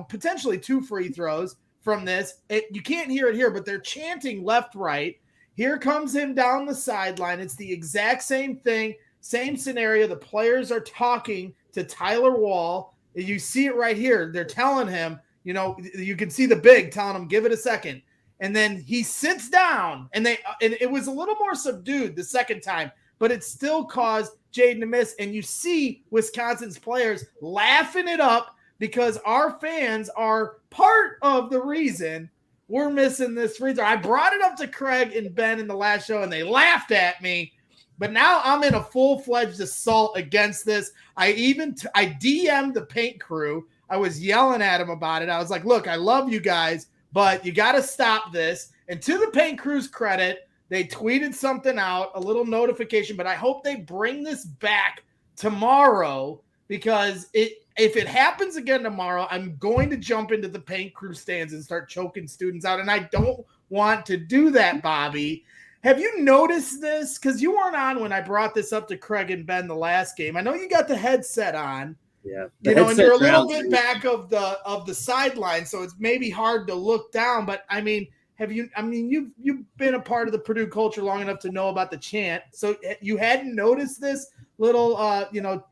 potentially 2 free throws from this. You can't hear it here, but they're chanting left, right. Here comes him down the sideline. It's the exact same thing, same scenario. The players are talking to Tyler Wall. You see it right here. They're telling him, you can see the big telling him, give it a second. And then he sits down, and it was a little more subdued the second time, but it still caused Jaden to miss. And you see Wisconsin's players laughing it up because our fans are part of the reason we're missing this free throw. I brought it up to Craig and Ben in the last show, and they laughed at me. But now I'm in a full-fledged assault against this. I DM'd the paint crew. I was yelling at them about it. I was like, look, I love you guys, but you got to stop this. And to the paint crew's credit, they tweeted something out, a little notification, but I hope they bring this back tomorrow because if it happens again tomorrow, I'm going to jump into the paint crew stands and start choking students out. And I don't want to do that, Bobby. Have you noticed this? Because you weren't on when I brought this up to Craig and Ben the last game. I know you got the headset on. Yeah, and you're a little bit back of the sideline, so it's maybe hard to look down. But I mean, you've been a part of the Purdue culture long enough to know about the chant. So you hadn't noticed this little, I've never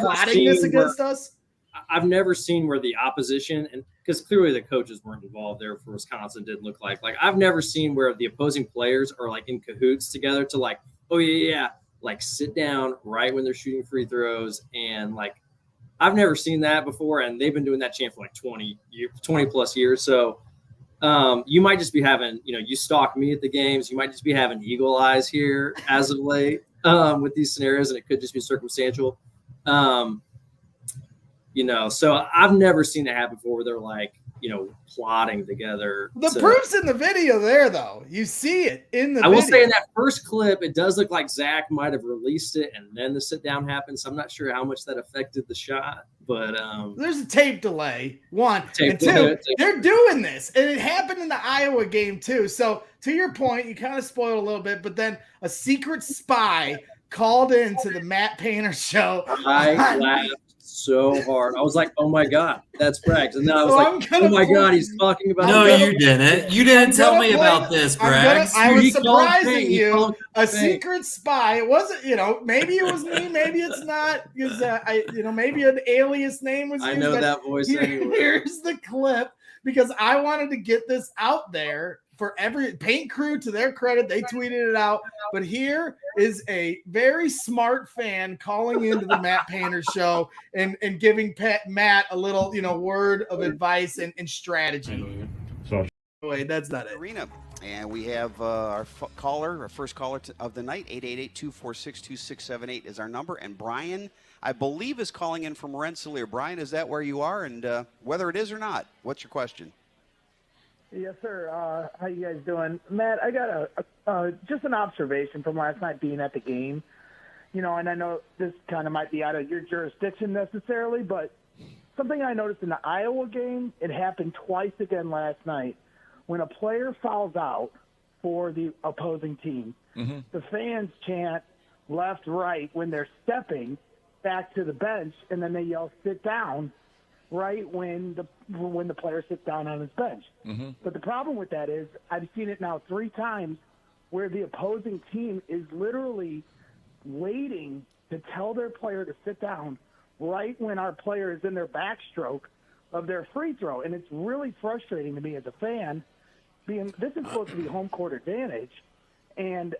plotting seen this against us. I've never seen where the opposition, and because clearly the coaches weren't involved there for Wisconsin, didn't look like I've never seen where the opposing players are like in cahoots together to like, oh yeah, like sit down right when they're shooting free throws. And like, I've never seen that before. And they've been doing that chant for like 20 plus years. So you might just be having, you stalk me at the games. You might just be having eagle eyes here as of late with these scenarios. And it could just be circumstantial. So I've never seen it happen before where they're like, plotting together. The proof's in the video there, though. You see it in the I will video. say in that first clip, it does look like Zach might have released it and then the sit down happened. So I'm not sure how much that affected the shot, but there's a tape delay. One tape and two, delay. they're doing this, and it happened in the Iowa game too. So to your point, you kind of spoiled a little bit, but then a secret spy called into the Matt Painter show. I laughed so hard. I was like, oh my God, that's Braggs. And then I was oh my God, he's talking about No, you didn't. You didn't tell me about this, Braggs. I was surprising you. A secret spy. It wasn't, maybe it was me, maybe it's not. Because maybe an alias name was used. I know that voice anyway. Here's the clip because I wanted to get this out there. For every paint crew, to their credit, they tweeted it out. But here is a very smart fan calling into the Matt Painter show and giving Matt a little, word of advice and strategy. Wait, that's not it. Arena. And we have our first caller of the night, 888-246-2678 is our number. And Brian, I believe, is calling in from Rensselaer. Brian, is that where you are? And whether it is or not, what's your question? Yes, sir. How you guys doing? Matt, I got just an observation from last night being at the game. And I know this kind of might be out of your jurisdiction necessarily, but something I noticed in the Iowa game, it happened twice again last night. When a player fouls out for the opposing team, the fans chant left, right when they're stepping back to the bench, and then they yell, sit down, right when the player sits down on his bench. But the problem with that is I've seen it now 3 times where the opposing team is literally waiting to tell their player to sit down right when our player is in their backstroke of their free throw. And it's really frustrating to me as a fan, being this is supposed to be home court advantage, and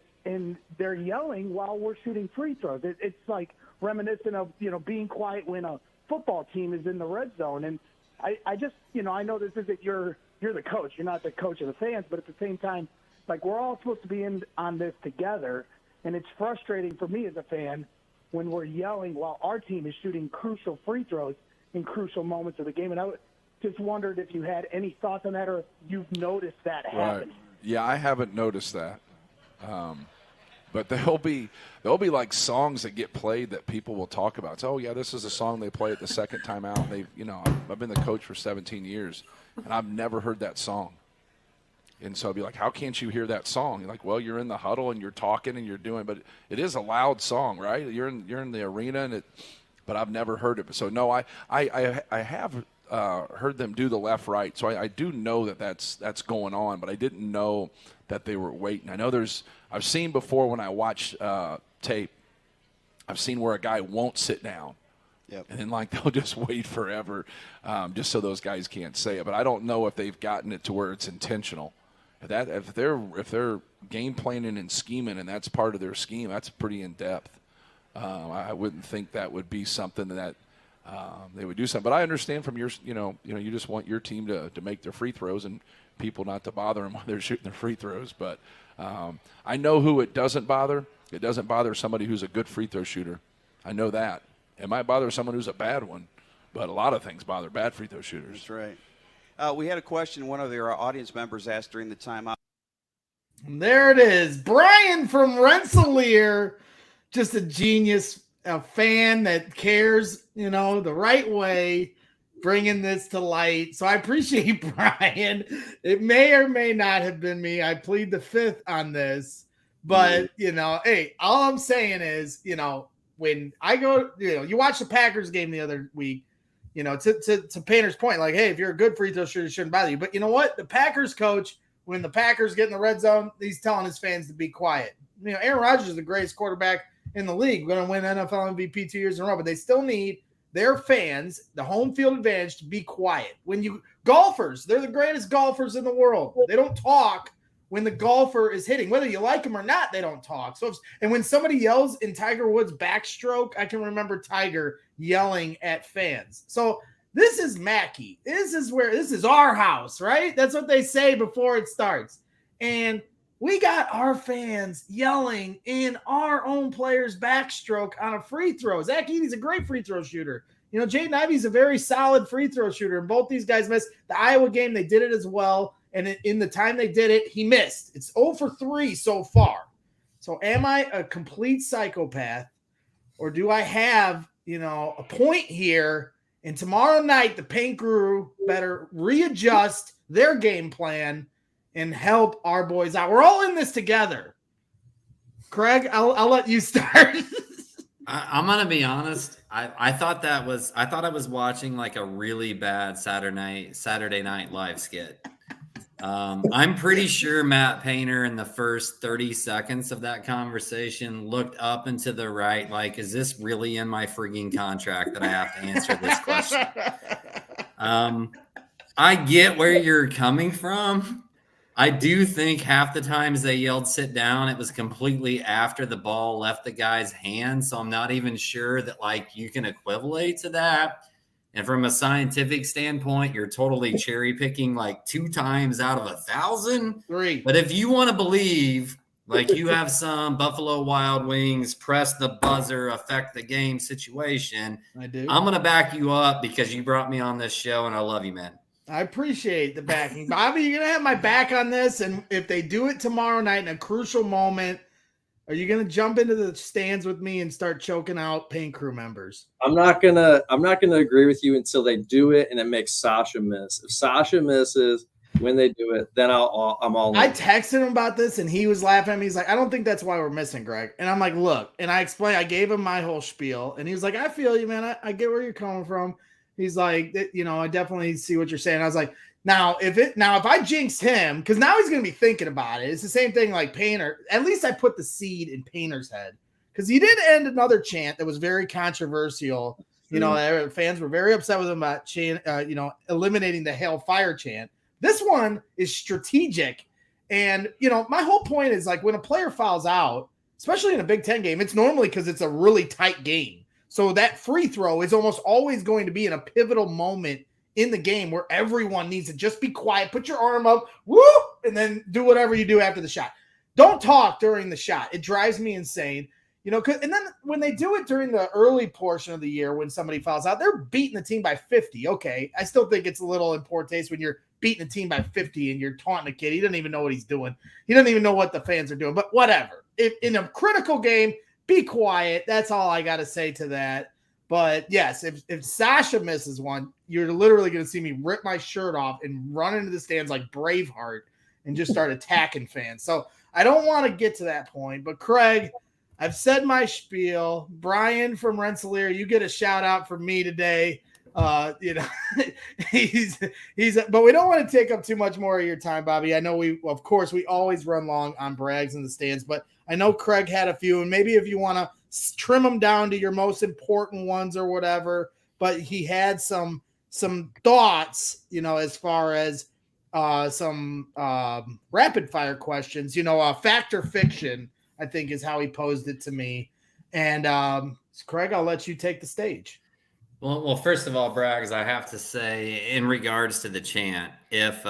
they're yelling while we're shooting free throws. It's like reminiscent of being quiet when a football team is in the red zone. And I just, I know this isn't you're the coach. You're not the coach of the fans, but at the same time, like we're all supposed to be in on this together. And it's frustrating for me as a fan when we're yelling while our team is shooting crucial free throws in crucial moments of the game. And I just wondered if you had any thoughts on that or if you've noticed that happen. Yeah, I haven't noticed that. But there'll be like songs that get played that people will talk about. It's, oh yeah, this is a song they play at the second time out. I've been the coach for 17 years, and I've never heard that song. And so I'll be like, how can't you hear that song? You're like, well, you're in the huddle and you're talking and you're doing, but it is a loud song, right? You're in the arena, but I've never heard it. So no, I have heard them do the left right. So I do know that's going on, but I didn't know that they were waiting. I know I've seen before when I watch tape, I've seen where a guy won't sit down. Yep. And then they'll just wait forever just so those guys can't say it. But I don't know if they've gotten it to where it's intentional. If they're game planning and scheming and that's part of their scheme, that's pretty in depth. I wouldn't think that would be something that they would do something. But I understand from your, you just want your team to make their free throws and people not to bother them while they're shooting their free throws. But I know who it doesn't bother. It doesn't bother somebody who's a good free throw shooter. I know that. It might bother someone who's a bad one, but a lot of things bother bad free throw shooters. That's right. We had a question one of our audience members asked during the timeout. There it is. Brian from Rensselaer, just a genius, a fan that cares, the right way. bringing this to light. So I appreciate Brian. It may or may not have been me. I plead the fifth on this. But, hey, all I'm saying is, when I go, you watch the Packers game the other week, to Painter's point, like, hey, if you're a good free throw shooter, it shouldn't bother you. But you know what? The Packers coach, when the Packers get in the red zone, he's telling his fans to be quiet. Aaron Rodgers is the greatest quarterback in the league. We're going to win NFL MVP 2 years in a row, but they still need their fans, the home field advantage, to be quiet. Golfers, they're the greatest golfers in the world. They don't talk when the golfer is hitting. Whether you like them or not, they don't talk. And when somebody yells in Tiger Woods' backstroke, I can remember Tiger yelling at fans. So this is Mackey. This is our house, right? That's what they say before it starts. And we got our fans yelling in our own player's backstroke on a free throw. Zach Edey's a great free throw shooter. Jaden Ivey's a very solid free throw shooter. And both these guys missed. The Iowa game, they did it as well. And in the time they did it, he missed. It's 0 for 3 so far. So am I a complete psychopath, or do I have, a point here? And tomorrow night, the Paint Crew better readjust their game plan and help our boys out. We're all in this together. Craig, I'll let you start. I'm gonna be honest. I thought I was watching like a really bad Saturday Night Live skit. I'm pretty sure Matt Painter in the first 30 seconds of that conversation looked up and to the right, like, is this really in my frigging contract that I have to answer this question? I get where you're coming from. I do think half the times they yelled sit down, it was completely after the ball left the guy's hand. So I'm not even sure that like you can equivalate to that. And from a scientific standpoint, you're totally cherry picking like 2 times out of 1,000. 3. But if you want to believe like you have some Buffalo Wild Wings press the buzzer, affect the game situation, I do. I'm going to back you up because you brought me on this show and I love you, man. I appreciate the backing. Bobby, you're going to have my back on this. And if they do it tomorrow night in a crucial moment, are you going to jump into the stands with me and start choking out Paint Crew members? I'm not gonna agree with you until they do it and it makes Sasha miss. If Sasha misses when they do it, then I'm all in. I texted him about this and he was laughing at me. He's like, I don't think that's why we're missing Greg. And I'm like, look, and I explained, I gave him my whole spiel and he was like, I feel you, man. I get where you're coming from. He's like, I definitely see what you're saying. I was like, Now, if I jinxed him, because now he's going to be thinking about it. It's the same thing like Painter. At least I put the seed in Painter's head because he did end another chant that was very controversial. Fans were very upset with him about eliminating the Hail Fire chant. This one is strategic. And, my whole point is like when a player fouls out, especially in a Big Ten game, it's normally because it's a really tight game. So that free throw is almost always going to be in a pivotal moment in the game where everyone needs to just be quiet, put your arm up, woo, and then do whatever you do after the shot. Don't talk during the shot. It drives me insane. And then when they do it during the early portion of the year, when somebody fouls out, they're beating the team by 50. Okay. I still think it's a little in poor taste when you're beating a team by 50 and you're taunting a kid. He doesn't even know what he's doing. He doesn't even know what the fans are doing, but whatever. If in a critical game, be quiet. That's all I got to say to that. But yes, if Sasha misses one, you're literally going to see me rip my shirt off and run into the stands like Braveheart and just start attacking fans. So I don't want to get to that point. But Craig, I've said my spiel. Brian from Rensselaer, you get a shout out from me today. But we don't want to take up too much more of your time, Bobby. I know we always run long on brags in the stands, but I know Craig had a few, and maybe if you want to trim them down to your most important ones or whatever, but he had some thoughts, as far as some rapid fire questions, fact or fiction, I think is how he posed it to me. And Craig, I'll let you take the stage. Well, first of all, Braggs, I have to say, in regards to the chant, if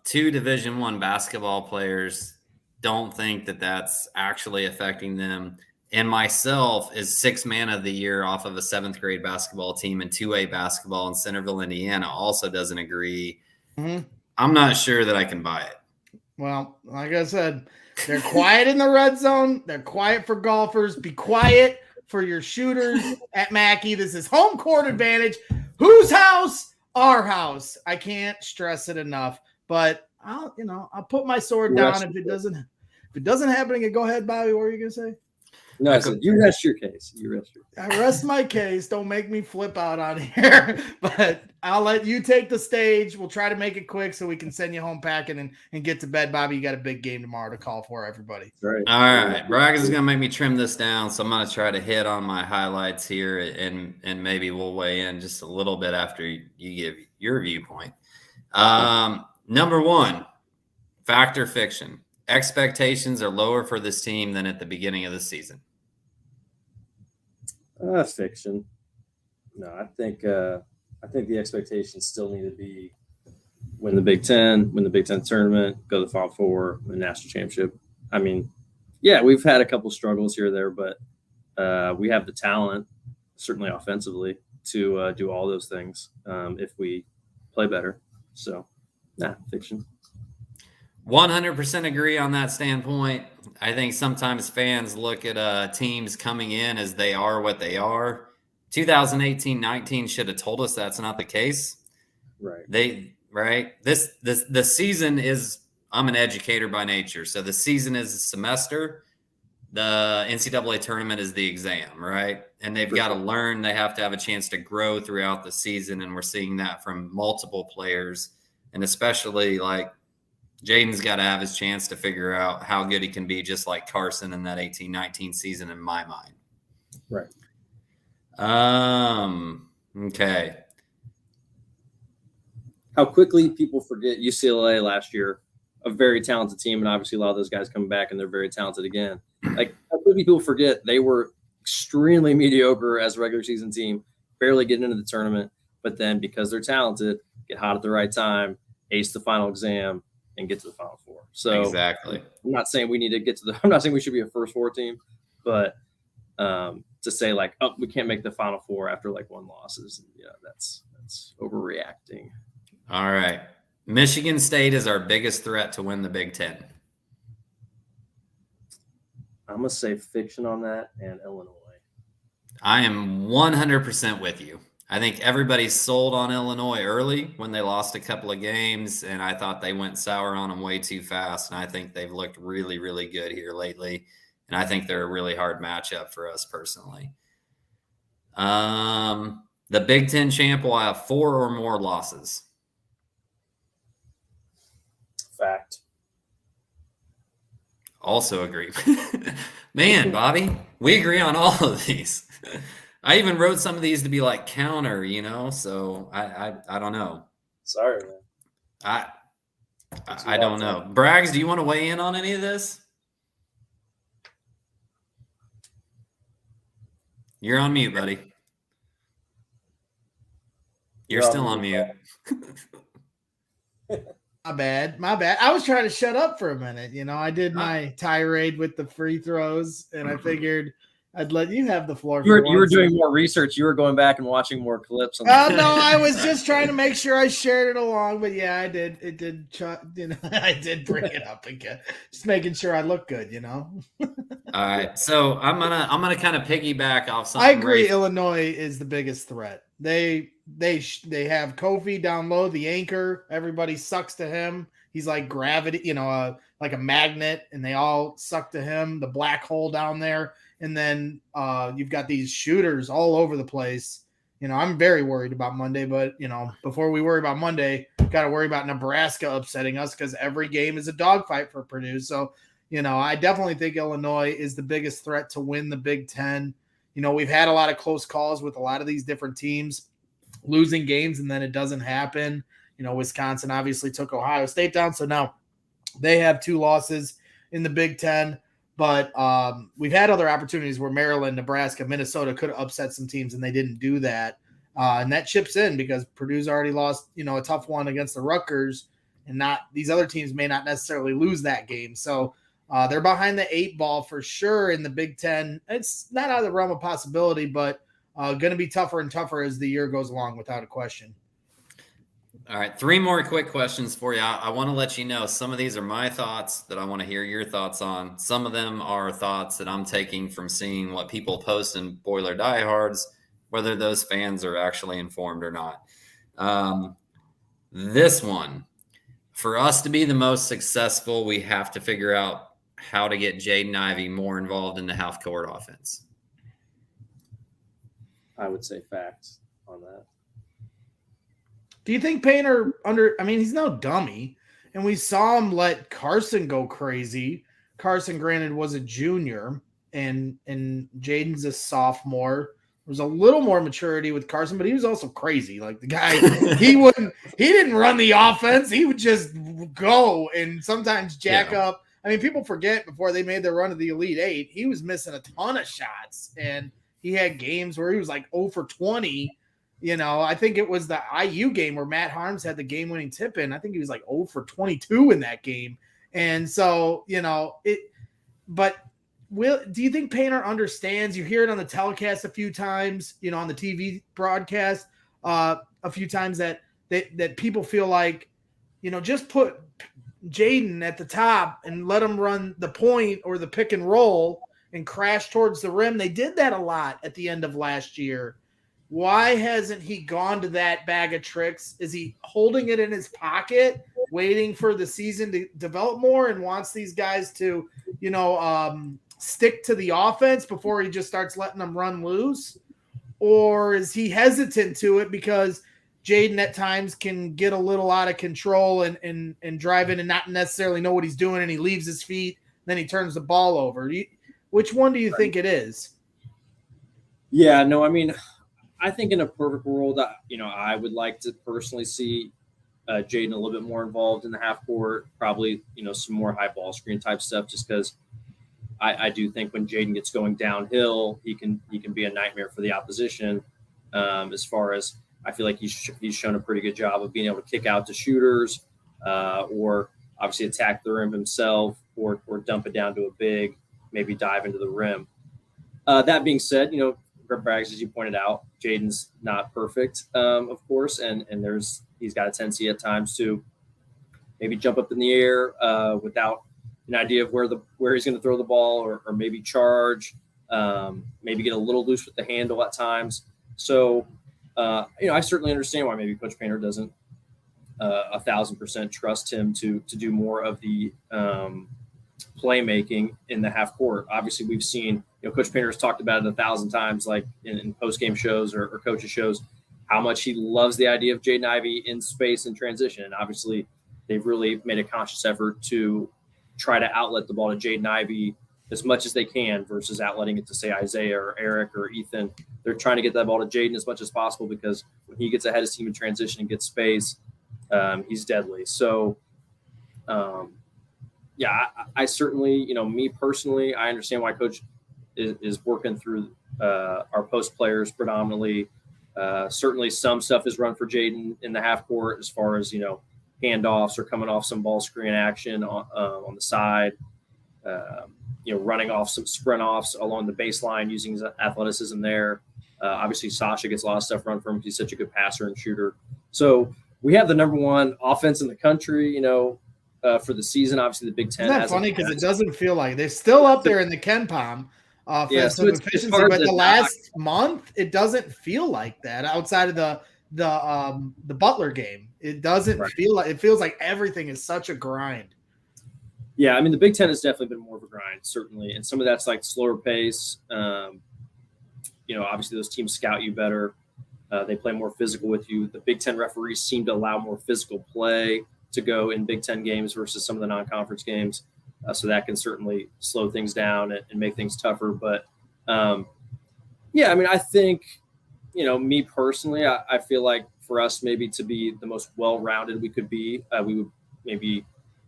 2 Division I basketball players don't think that that's actually affecting them, and myself is 6th man of the year off of a 7th grade basketball team and 2A basketball in Centerville, Indiana, also doesn't agree, I'm not sure that I can buy it. Well, like I said, they're quiet in the red zone. They're quiet for golfers. Be quiet for your shooters at Mackey. This is home court advantage. Whose house? Our house. I can't stress it enough. But I'll put my sword down if it doesn't happen. Go ahead, Bobby. What were you gonna say? No, I said you rest your case. I rest my case. Don't make me flip out on here. But I'll let you take the stage. We'll try to make it quick so we can send you home packing and get to bed. Bobby, you got a big game tomorrow to call for, everybody. All right. Bragg is going to make me trim this down, so I'm going to try to hit on my highlights here, and maybe we'll weigh in just a little bit after you give your viewpoint. Number one, fact or fiction. Expectations are lower for this team than at the beginning of the season. Fiction. No, I think the expectations still need to be win the Big Ten, win the Big Ten tournament, go to the Final Four, win the national championship. I mean, yeah, we've had a couple struggles here or there, but we have the talent, certainly offensively, to do all those things if we play better. So, fiction. 100% agree on that standpoint. I think sometimes fans look at teams coming in as they are what they are. 2018-19 should have told us that's not the case. Right. The season is, I'm an educator by nature, so the season is a semester. The NCAA tournament is the exam, right? And they've got to learn. They have to have a chance to grow throughout the season, and we're seeing that from multiple players, and especially like Jaden's got to have his chance to figure out how good he can be, just like Carson in that 18-19 season, in my mind. Right. Okay. How quickly people forget UCLA last year, a very talented team, and obviously a lot of those guys come back and they're very talented again. Like, how quickly people forget they were extremely mediocre as a regular season team, barely getting into the tournament, but then because they're talented, get hot at the right time, ace the final exam, and get to the Final Four. So exactly. I'm not saying we need to get to I'm not saying we should be a first four team, but to say like, oh, we can't make the Final Four after like one loss is, that's overreacting. All right. Michigan State is our biggest threat to win the Big Ten. I'm going to say fiction on that, and Illinois. I am 100% with you. I think everybody's sold on Illinois early when they lost a couple of games, and I thought they went sour on them way too fast, and I think they've looked really, really good here lately, and I think they're a really hard matchup for us personally. The Big Ten champ will have 4 or more losses. Fact. Also agree. Man, Bobby, we agree on all of these. I even wrote some of these to be like counter, so I don't know. Sorry, man. I don't know. Braggs, do you want to weigh in on any of this? You're on mute, buddy. You're still on mute. My bad. I was trying to shut up for a minute. I did my tirade with the free throws, and I figured I'd let you have the floor. You were doing more research. You were going back and watching more clips. No, I was just trying to make sure I shared it along. But yeah, I did. It did. I did bring it up again, just making sure I look good. All right, so I'm gonna kind of piggyback off something. I agree. Illinois is the biggest threat. They have Kofi down low, the anchor. Everybody sucks to him. He's like gravity, like a magnet, and they all suck to him. The black hole down there. And then you've got these shooters all over the place. I'm very worried about Monday, but, before we worry about Monday, got to worry about Nebraska upsetting us because every game is a dogfight for Purdue. So, I definitely think Illinois is the biggest threat to win the Big Ten. We've had a lot of close calls with a lot of these different teams losing games, and then it doesn't happen. Wisconsin obviously took Ohio State down. So now they have 2 losses in the Big Ten. But we've had other opportunities where Maryland, Nebraska, Minnesota could have upset some teams, and they didn't do that. And that chips in because Purdue's already lost, a tough one against the Rutgers, and these other teams may not necessarily lose that game. So they're behind the 8 ball for sure in the Big Ten. It's not out of the realm of possibility, but going to be tougher and tougher as the year goes along, without a question. All right, 3 more quick questions for you. I want to let you know some of these are my thoughts that I want to hear your thoughts on. Some of them are thoughts that I'm taking from seeing what people post in Boiler Diehards, whether those fans are actually informed or not. This one, for us to be the most successful, we have to figure out how to get Jaden Ivey more involved in the half-court offense. I would say facts on that. Do you think Painter he's no dummy, and we saw him let Carson go crazy. Carson, granted, was a junior, and Jaden's a sophomore. There was a little more maturity with Carson, but he was also crazy. Like the guy, he didn't run the offense. He would just go and sometimes jack up. I mean, people forget before they made their run to the Elite Eight, he was missing a ton of shots, and he had games where he was like 0 for 20. You know, I think it was the IU game where Matt Harms had the game-winning tip in. I think he was like 0 for 22 in that game. And so, you know, do you think Painter understands? You hear it on the telecast a few times, you know, on the TV broadcast a few times that people feel like, you know, just put Jaden at the top and let him run the point or the pick and roll and crash towards the rim. They did that a lot at the end of last year. Why hasn't he gone to that bag of tricks? Is he holding it in his pocket, waiting for the season to develop more and wants these guys to, you know, stick to the offense before he just starts letting them run loose? Or is he hesitant to it because Jaden at times can get a little out of control and drive in and not necessarily know what he's doing, and he leaves his feet, then he turns the ball over? Which one do you think it is? Yeah, no, I mean, I think in a perfect world, you know, I would like to personally see Jaden a little bit more involved in the half court, probably, you know, some more high ball screen type stuff, just because I do think when Jaden gets going downhill, he can be a nightmare for the opposition. As far as I feel like he's shown a pretty good job of being able to kick out to shooters, or obviously attack the rim himself, or dump it down to a big, maybe dive into the rim. That being said, you know, Greg Braggs, as you pointed out, Jaden's not perfect, of course, and he's got a tendency at times to maybe jump up in the air without an idea of where he's going to throw the ball, or maybe charge, maybe get a little loose with the handle at times. So, you know, I certainly understand why maybe Coach Painter doesn't 1,000% trust him to do more of the playmaking in the half court. Obviously, we've seen, you know, Coach Painter has talked about it 1,000 times, like in post-game shows or coaches shows, how much he loves the idea of Jaden Ivey in space and transition. And obviously, they've really made a conscious effort to try to outlet the ball to Jaden Ivey as much as they can versus outletting it to, say, Isaiah or Eric or Ethan. They're trying to get that ball to Jaden as much as possible, because when he gets ahead of his team in transition and gets space, he's deadly. So, yeah, I certainly, you know, me personally, I understand why Coach is working through our post players predominantly. Certainly some stuff is run for Jaden in the half court as far as, you know, handoffs or coming off some ball screen action on the side, you know, running off some sprint offs along the baseline using his athleticism there. Obviously, Sasha gets a lot of stuff run from him. He's such a good passer and shooter. So we have the number one offense in the country, you know, for the season. Obviously, the Big Ten. Isn't that funny? Because it doesn't feel like they're still up there in the Ken Palm offensive efficiency, but the last month it doesn't feel like that. Outside of the Butler game, it doesn't feel like. It feels like everything is such a grind. Yeah, I mean, the Big Ten has definitely been more of a grind, certainly, and some of that's like slower pace. You know, obviously those teams scout you better. They play more physical with you. The Big Ten referees seem to allow more physical play to go in Big Ten games versus some of the non-conference games. So that can certainly slow things down and make things tougher. But, yeah, I mean, I think, you know, me personally, I feel like for us maybe to be the most well-rounded we could be, we would maybe,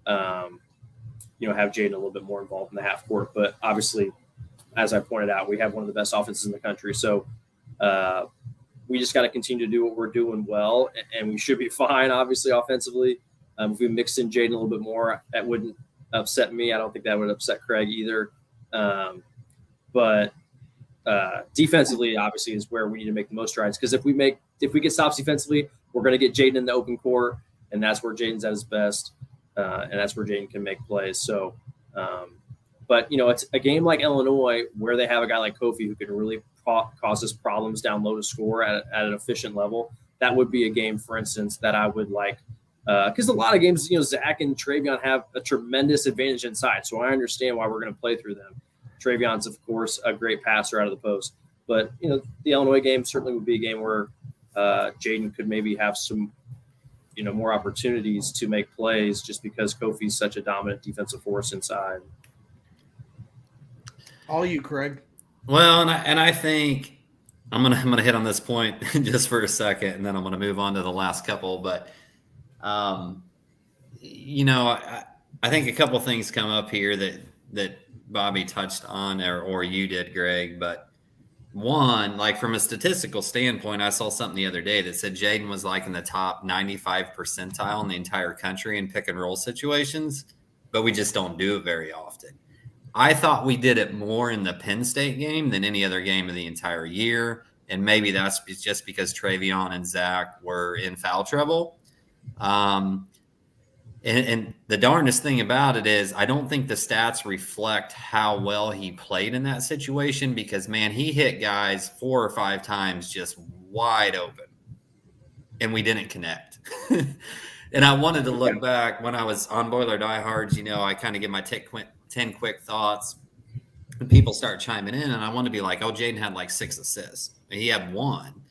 you know, have Jaden a little bit more involved in the half court. But obviously, as I pointed out, we have one of the best offenses in the country. So we just got to continue to do what we're doing well, and we should be fine, obviously, offensively. If we mixed in Jaden a little bit more, that wouldn't upset me. I don't think that would upset Craig either. But defensively, obviously, is where we need to make the most strides. Because if we get stops defensively, we're going to get Jaden in the open court, and that's where Jaden's at his best, and that's where Jaden can make plays. So, but you know, it's a game like Illinois where they have a guy like Kofi who can really cause us problems down low to score at an efficient level. that would be a game, for instance, that I would like. Because a lot of games, Zach and Travion have a tremendous advantage inside. So I understand why we're going to play through them. Travion's, of course, a great passer out of the post. But, the Illinois game certainly would be a game where Jaden could maybe have some, more opportunities to make plays just because Kofi's such a dominant defensive force inside. All you, Craig. Well, and I think I'm gonna hit on this point just for a second, and then I'm gonna move on to the last couple. But I think a couple things come up here that Bobby touched on, or you did, Greg. But one, like from a statistical standpoint, I saw something the other day that said Jaden was like in the top 95 percentile in the entire country in pick and roll situations, but we just don't do it very often. I thought we did it more in the Penn State game than any other game of the entire year. And maybe that's just because Travion and Zach were in foul trouble. And the darndest thing about it is I don't think the stats reflect how well he played in that situation because, man, he hit guys 4 or 5 times just wide open. And we didn't connect. And I wanted to look back when I was on Boiler Diehards, I kind of give my 10 quick thoughts and people start chiming in and I want to be like, oh, Jaden had like 6 assists. He had 1.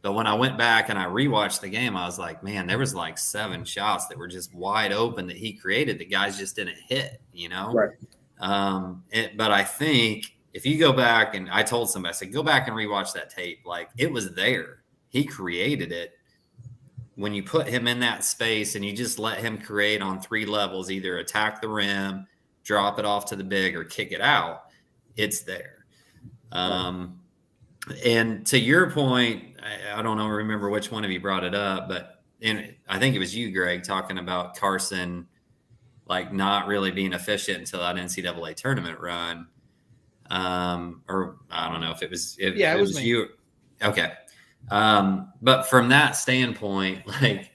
But when I went back and I rewatched the game, I was like, man, there was like 7 shots that were just wide open that he created. The guys just didn't hit, Right. But I think if you go back and I told somebody, I said, go back and rewatch that tape. Like it was there. He created it. When you put him in that space and you just let him create on 3 levels, either attack the rim, drop it off to the big, or kick it out, it's there. And to your point, I don't remember which one of you brought it up, but I think it was you, Greg, talking about Carson, like not really being efficient until that NCAA tournament run. Or I don't know if it was, it was me. You. Okay. But from that standpoint, like,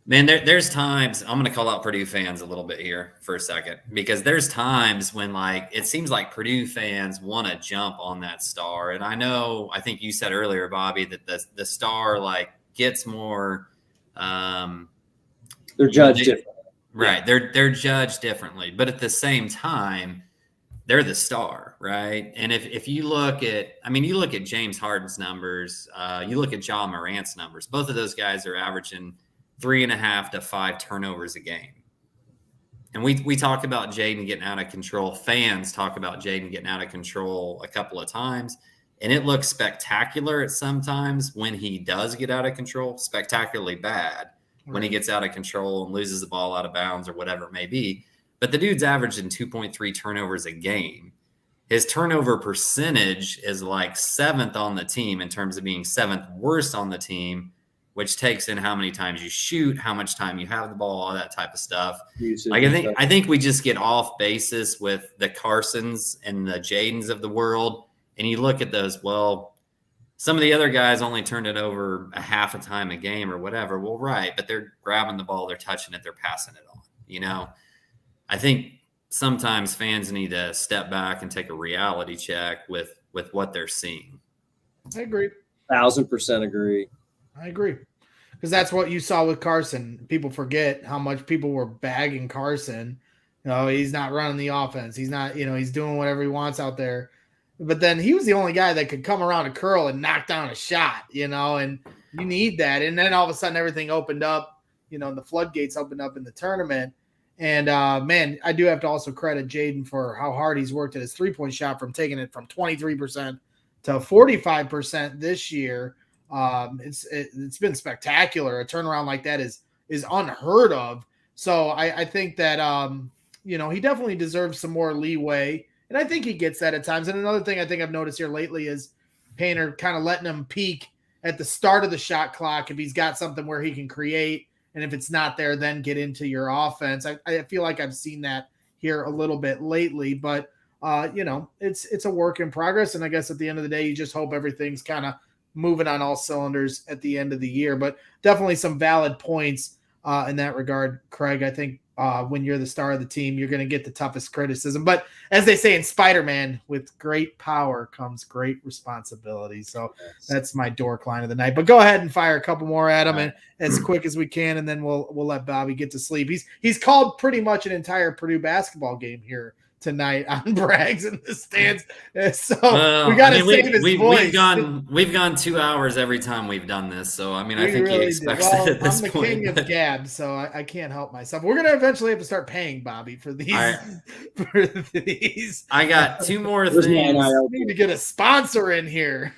man, there's times I'm going to call out Purdue fans a little bit here for a second, because there's times when like, it seems like Purdue fans want to jump on that star. And I think you said earlier, Bobby, that the star like gets more, they're judged differently. Right. They're judged differently, but at the same time, they're the star, right? And if you look at, you look at James Harden's numbers, you look at Ja Morant's numbers, both of those guys are averaging 3.5 to 5 turnovers a game. And we talk about Jaden getting out of control. Fans talk about Jaden getting out of control a couple of times, and it looks spectacular at sometimes when he does get out of control, spectacularly bad when he gets out of control and loses the ball out of bounds or whatever it may be. But the dude's averaging 2.3 turnovers a game. His turnover percentage is like 7th on the team in terms of being 7th worst on the team, which takes in how many times you shoot, how much time you have the ball, all that type of stuff. Like I think we just get off basis with the Carsons and the Jadens of the world. And you look at those, well, some of the other guys only turned it over a half a time a game or whatever. Well, right, but they're grabbing the ball, they're touching it, they're passing it on, I think sometimes fans need to step back and take a reality check with what they're seeing. I agree. 1,000% agree. I agree. Because that's what you saw with Carson. People forget how much people were bagging Carson. He's not running the offense. He's not, he's doing whatever he wants out there. But then he was the only guy that could come around a curl and knock down a shot, and you need that. And then all of a sudden everything opened up, the floodgates opened up in the tournament. And, man, I do have to also credit Jaden for how hard he's worked at his three-point shot, from taking it from 23% to 45% this year. It's been spectacular. A turnaround like that is unheard of. So I think that, he definitely deserves some more leeway. And I think he gets that at times. And another thing I think I've noticed here lately is Painter kind of letting him peak at the start of the shot clock if he's got something where he can create. And if it's not there, then get into your offense. I feel like I've seen that here a little bit lately, but it's a work in progress. And I guess at the end of the day, you just hope everything's kind of moving on all cylinders at the end of the year. But definitely some valid points in that regard, Craig. I think when you're the star of the team, you're going to get the toughest criticism. But as they say in Spider-Man, with great power comes great responsibility. So that's my dork line of the night. But go ahead and fire a couple more at him and as quick as we can, and then we'll let Bobby get to sleep. He's called pretty much an entire Purdue basketball game here tonight on Brags in the stands. So we got to save his voice. We've gone 2 hours every time we've done this. So, I mean, I think really he expects it at this point. I'm the king of gab, so I can't help myself. We're going to eventually have to start paying Bobby for these. For these. I got 2 more things. We need to get a sponsor in here.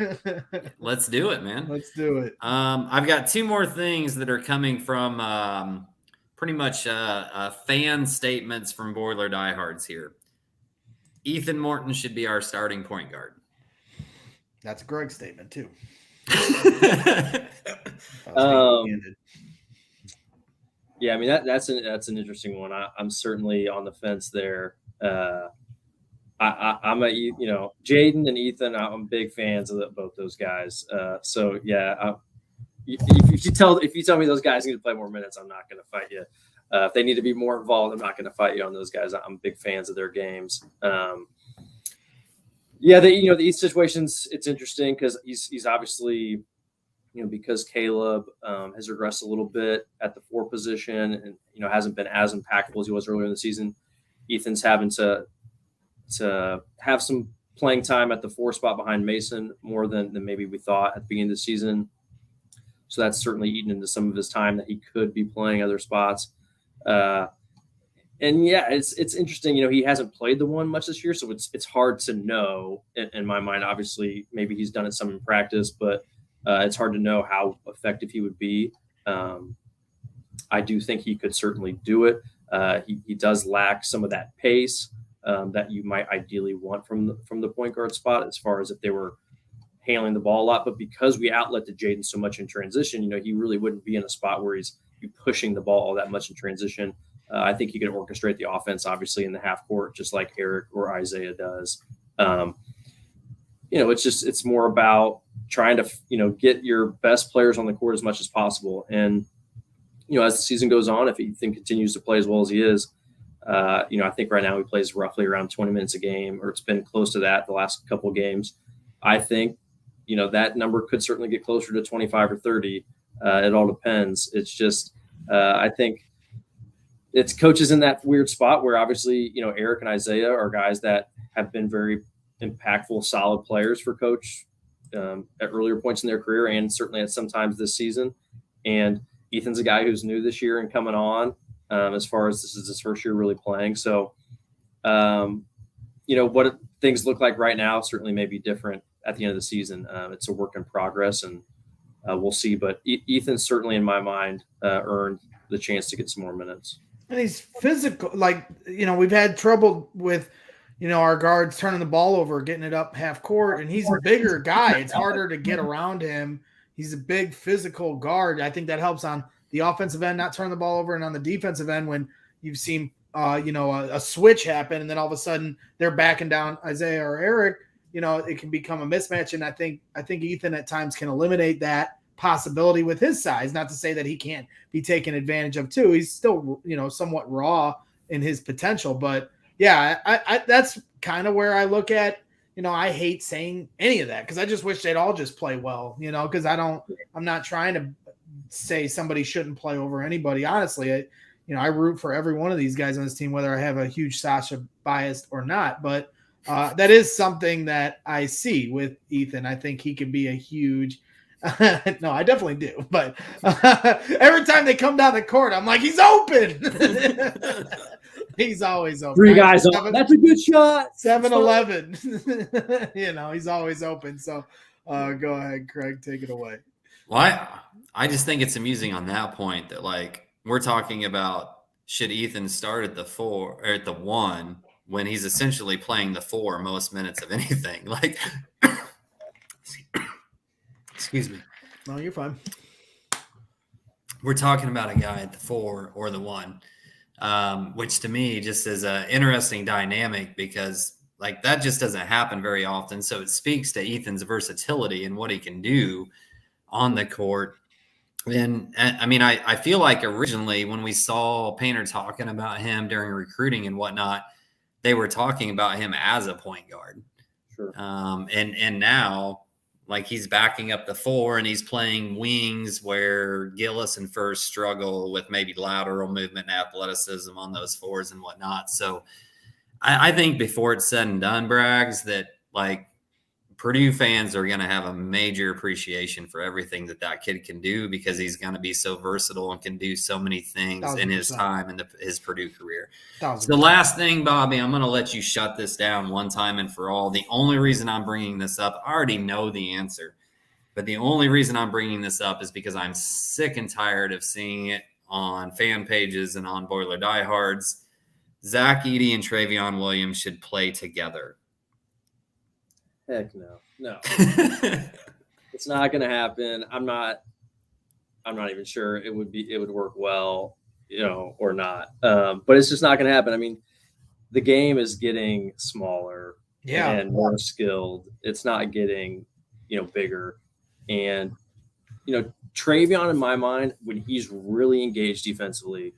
Let's do it, man. Let's do it. I've got 2 more things that are coming from pretty much fan statements from Boiler diehards here. Ethan Morton should be our starting point guard. That's a Greg statement too. Yeah, I mean that's an interesting one. I'm certainly on the fence there. I'm Jaden and Ethan. I'm big fans of both those guys. So yeah, if you tell me those guys need to play more minutes, I'm not going to fight you. If they need to be more involved, I'm not going to fight you on those guys. I'm big fans of their games. The East situations, it's interesting because he's obviously, because Caleb has regressed a little bit at the 4 position and, hasn't been as impactful as he was earlier in the season. Ethan's having to have some playing time at the 4 spot behind Mason more than maybe we thought at the beginning of the season. So that's certainly eaten into some of his time that he could be playing other spots. It's interesting. He hasn't played the 1 much this year, so it's hard to know in my mind. Obviously, maybe he's done it some in practice, but it's hard to know how effective he would be. I do think he could certainly do it. He does lack some of that pace that you might ideally want from the point guard spot, as far as if they were handling the ball a lot. But because we outletted Jaden so much in transition, he really wouldn't be in a spot where he's pushing the ball all that much in transition. I think he can orchestrate the offense, obviously, in the half court, just like Eric or Isaiah does. It's more about trying to, get your best players on the court as much as possible. And, as the season goes on, if Ethan continues to play as well as he is, I think right now he plays roughly around 20 minutes a game, or it's been close to that the last couple of games. I think, that number could certainly get closer to 25 or 30. It all depends. It's just, I think it's coaches in that weird spot where obviously, Eric and Isaiah are guys that have been very impactful, solid players for coach at earlier points in their career, and certainly at sometimes this season. And Ethan's a guy who's new this year and coming on, as far as this is his first year really playing. So, what things look like right now certainly may be different at the end of the season. It's a work in progress, and we'll see. But Ethan certainly, in my mind, earned the chance to get some more minutes. And he's physical. We've had trouble with, our guards turning the ball over, getting it up half court, and he's a bigger guy. It's harder to get around him. He's a big physical guard. I think that helps on the offensive end, not turning the ball over, and on the defensive end when you've seen, a switch happen, and then all of a sudden they're backing down Isaiah or Eric. It can become a mismatch, and I think Ethan at times can eliminate that possibility with his size. Not to say that he can't be taken advantage of too. He's still, somewhat raw in his potential, but yeah, I that's kind of where I look at. I hate saying any of that because I just wish they'd all just play well. Because I'm not trying to say somebody shouldn't play over anybody. Honestly, I root for every one of these guys on this team, whether I have a huge Sasha bias or not. But that is something that I see with Ethan. I think he can be a huge. No, I definitely do. But every time they come down the court, I'm like, he's open. He's always open. 3 guys open. That's a good shot. 7-11. He's always open. So go ahead, Craig, take it away. Well, I just think it's amusing on that point that we're talking about should Ethan start at the 4 or at the 1 when he's essentially playing the 4 most minutes of anything. Excuse me. No, you're fine. We're talking about a guy at the 4 or the 1, which to me just is an interesting dynamic because that just doesn't happen very often. So it speaks to Ethan's versatility and what he can do on the court. And I mean, I feel like originally when we saw Painter talking about him during recruiting and whatnot, they were talking about him as a point guard. Sure. And now, like, he's backing up the 4 and he's playing wings where Gillis and First struggle with maybe lateral movement and athleticism on those 4s and whatnot. So I think before it's said and done, Braggs, that like Purdue fans are going to have a major appreciation for everything that kid can do, because he's going to be so versatile and can do so many things in his time in his Purdue career. So last thing, Bobby, I'm going to let you shut this down one time and for all. The only reason I'm bringing this up, I already know the answer, but the only reason I'm bringing this up is because I'm sick and tired of seeing it on fan pages and on Boiler Diehards. Zach Edey and Travion Williams should play together. Heck no. It's not going to happen. I'm not even sure it would work well, or not. But it's just not going to happen. I mean, the game is getting smaller and more skilled. It's not getting, bigger. And, Travion, in my mind, when he's really engaged defensively,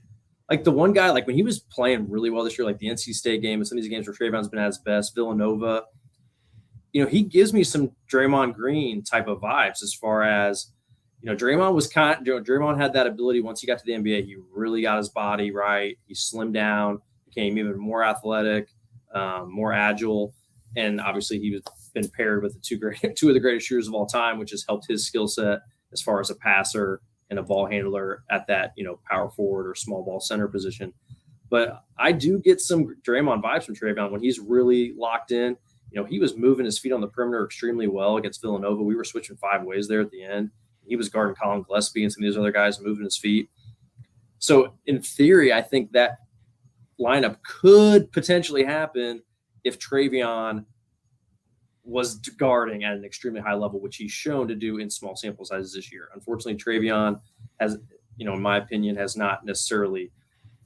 like the one guy, like when he was playing really well this year, like the NC State game and some of these games where Travion's been at his best, Villanova, he gives me some Draymond Green type of vibes as far as, Draymond had that ability once he got to the NBA. He really got his body right. He slimmed down, became even more athletic, more agile. And obviously he was been paired with two of the greatest shooters of all time, which has helped his skill set as far as a passer and a ball handler at that, power forward or small ball center position. But I do get some Draymond vibes from Travion when he's really locked in. He was moving his feet on the perimeter extremely well against Villanova. We were switching 5 ways there at the end. He was guarding Colin Gillespie and some of these other guys moving his feet. So in theory, I think that lineup could potentially happen if Travion was guarding at an extremely high level, which he's shown to do in small sample sizes this year. Unfortunately, Travion has, in my opinion, has not necessarily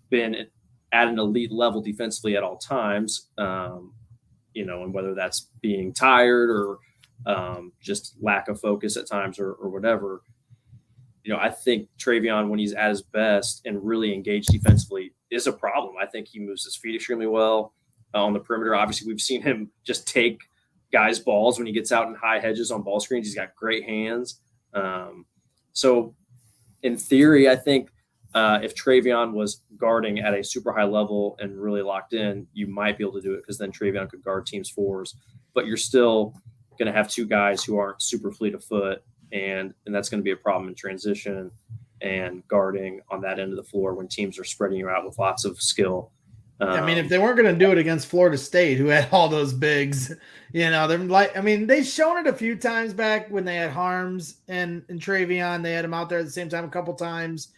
been at an elite level defensively at all times. And whether that's being tired or just lack of focus at times or whatever, I think Travion, when he's at his best and really engaged defensively, is a problem. I think he moves his feet extremely well on the perimeter. Obviously, we've seen him just take guys' balls when he gets out in high hedges on ball screens. He's got great hands. So in theory, I think if Travion was guarding at a super high level and really locked in, you might be able to do it, because then Travion could guard teams' 4s. But you're still going to have 2 guys who aren't super fleet of foot, and that's going to be a problem in transition and guarding on that end of the floor when teams are spreading you out with lots of skill. I mean, if they weren't going to do it against Florida State, who had all those bigs, they're like, I mean, they've shown it a few times back when they had Harms and Travion. They had him out there at the same time a couple times.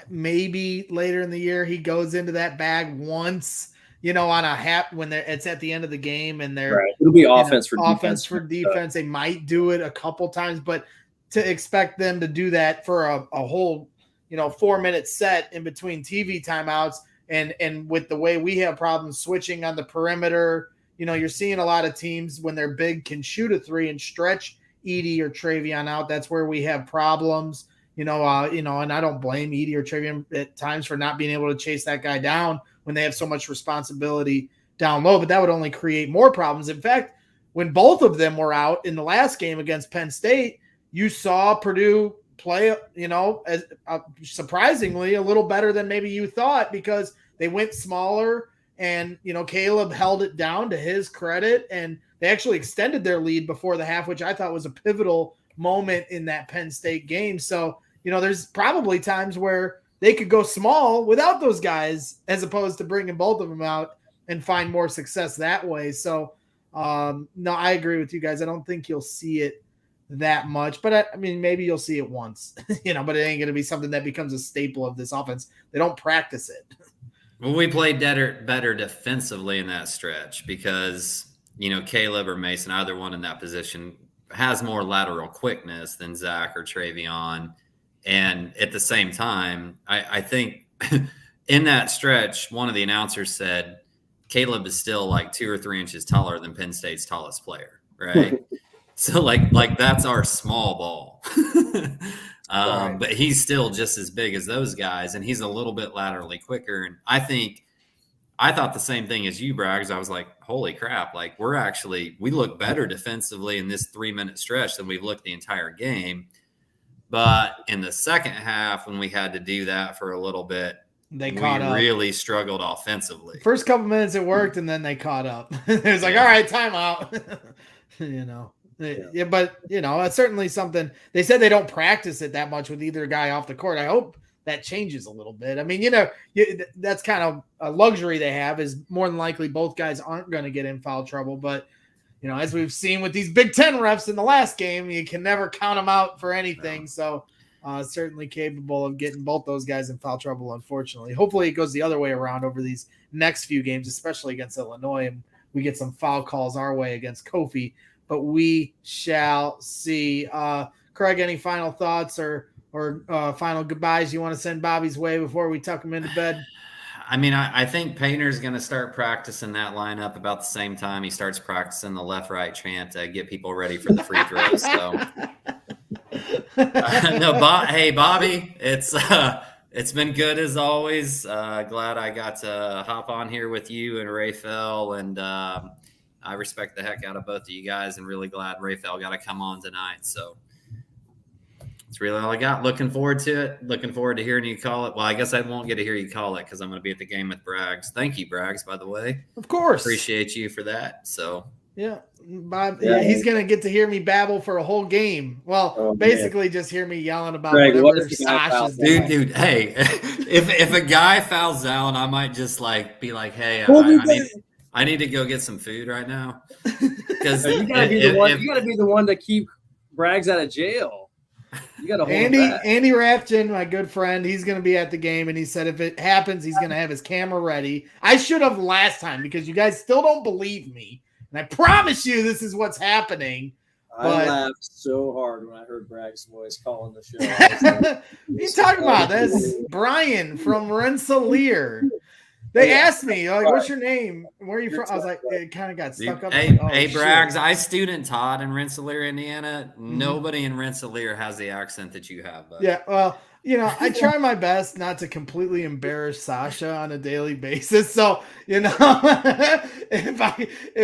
Maybe later in the year he goes into that bag once, on a when it's at the end of the game and they're right. It'll be offense for defense. They might do it a couple times, but to expect them to do that for a whole 4-minute set in between TV timeouts and with the way we have problems switching on the perimeter, you're seeing a lot of teams when they're big can shoot a 3 and stretch Edey or Travion out. That's where we have problems. And I don't blame Edey or Travion at times for not being able to chase that guy down when they have so much responsibility down low, but that would only create more problems. In fact, when both of them were out in the last game against Penn State, you saw Purdue play, as surprisingly a little better than maybe you thought, because they went smaller and, Caleb held it down to his credit, and they actually extended their lead before the half, which I thought was a pivotal moment in that Penn State game. So, there's probably times where they could go small without those guys as opposed to bringing both of them out and find more success that way. So, no, I agree with you guys. I don't think you'll see it that much, but I mean, maybe you'll see it once, but it ain't going to be something that becomes a staple of this offense. They don't practice it. Well, we played better defensively in that stretch because, Caleb or Mason, either one in that position, has more lateral quickness than Zach or Travion. And at the same time, I think in that stretch, one of the announcers said Caleb is still like 2 or 3 inches taller than Penn State's tallest player, right? So like that's our small ball. Right. But he's still just as big as those guys, and he's a little bit laterally quicker. And I thought the same thing as you, Braggs. I was like, holy crap, like we look better defensively in this 3-minute stretch than we've looked the entire game. But in the second half, when we had to do that for a little bit, they caught up. Really struggled offensively. First couple minutes it worked, and then they caught up. It was like, all right, timeout. Yeah, but it's certainly something. They said they don't practice it that much with either guy off the court. I hope that changes a little bit. I mean, that's kind of a luxury they have, is more than likely both guys aren't going to get in foul trouble. But, as we've seen with these Big Ten refs in the last game, you can never count them out for anything. So certainly capable of getting both those guys in foul trouble, unfortunately. Hopefully it goes the other way around over these next few games, especially against Illinois, and we get some foul calls our way against Kofi. But we shall see. Craig, any final thoughts or final goodbyes you want to send Bobby's way before we tuck him into bed? I mean, I think Painter's going to start practicing that lineup about the same time he starts practicing the left-right chant to get people ready for the free throws. So, hey, Bobby, it's been good as always. Glad I got to hop on here with you and Rapheal, and I respect the heck out of both of you guys, and really glad Rapheal got to come on tonight. So that's really all I got. Looking forward to it. Looking forward to hearing you call it. Well, I guess I won't get to hear you call it because I'm going to be at the game with Braggs. Thank you, Braggs, by the way. Of course. Appreciate you for that. So yeah, Bob. Yeah, he's going to get to hear me babble for a whole game. Well, basically just hear me yelling about whatever Sasha's doing. Dude, hey, if a guy fouls out, I might just be like, hey, I need to go get some food right now. Because you gotta be the one to keep Braggs out of jail. You gotta hold Andy Rapheal, my good friend, he's gonna be at the game, and he said if it happens, he's gonna have his camera ready. I should have last time because you guys still don't believe me, and I promise you this is what's happening. I laughed so hard when I heard Bragg's voice calling the show. What are you talking about? That's Brian from Rensselaer. They asked me, like, what's your name? Where are you from? I was like, it kind of got stuck up. Hey, Braggs, I student taught in Rensselaer, Indiana. Nobody in Rensselaer has the accent that you have. But. Yeah, well, I try my best not to completely embarrass Sasha on a daily basis. So, if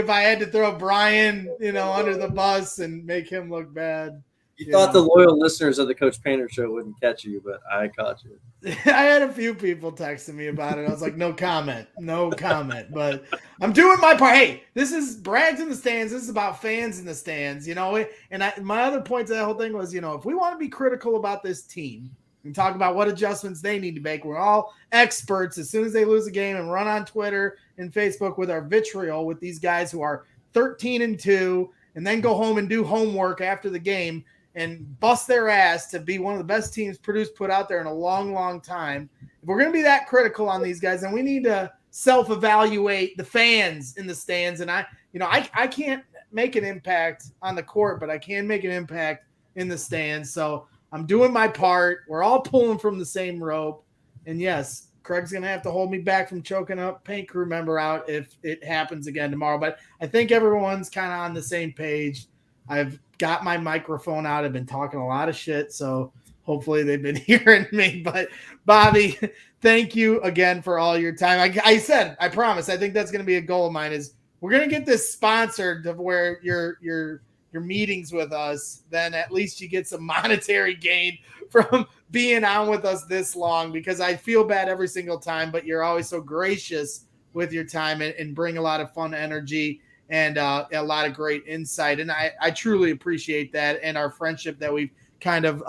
I had to throw Brian, under the bus and make him look bad. You thought the loyal listeners of the Coach Painter show wouldn't catch you, but I caught you. I had a few people texting me about it. I was like, no comment. But I'm doing my part. Hey, this is Braggs in the stands. This is about fans in the stands, And my other point to that whole thing was, if we want to be critical about this team and talk about what adjustments they need to make, we're all experts as soon as they lose a game and run on Twitter and Facebook with our vitriol with these guys who are 13-2 and then go home and do homework after the game and bust their ass to be one of the best teams Purdue's put out there in a long, long time. If we're going to be that critical on these guys, then we need to self-evaluate the fans in the stands. And I can't make an impact on the court, but I can make an impact in the stands. So I'm doing my part. We're all pulling from the same rope. And yes, Craig's going to have to hold me back from choking up paint crew member out if it happens again tomorrow. But I think everyone's kind of on the same page. I've got my microphone out. I've been talking a lot of shit, so hopefully they've been hearing me. But Bobby, thank you again for all your time. I promise. I think that's going to be a goal of mine. Is we're going to get this sponsored to where your meetings with us. Then at least you get some monetary gain from being on with us this long. Because I feel bad every single time, but you're always so gracious with your time and bring a lot of fun energy and a lot of great insight. And I truly appreciate that and our friendship that we've kind of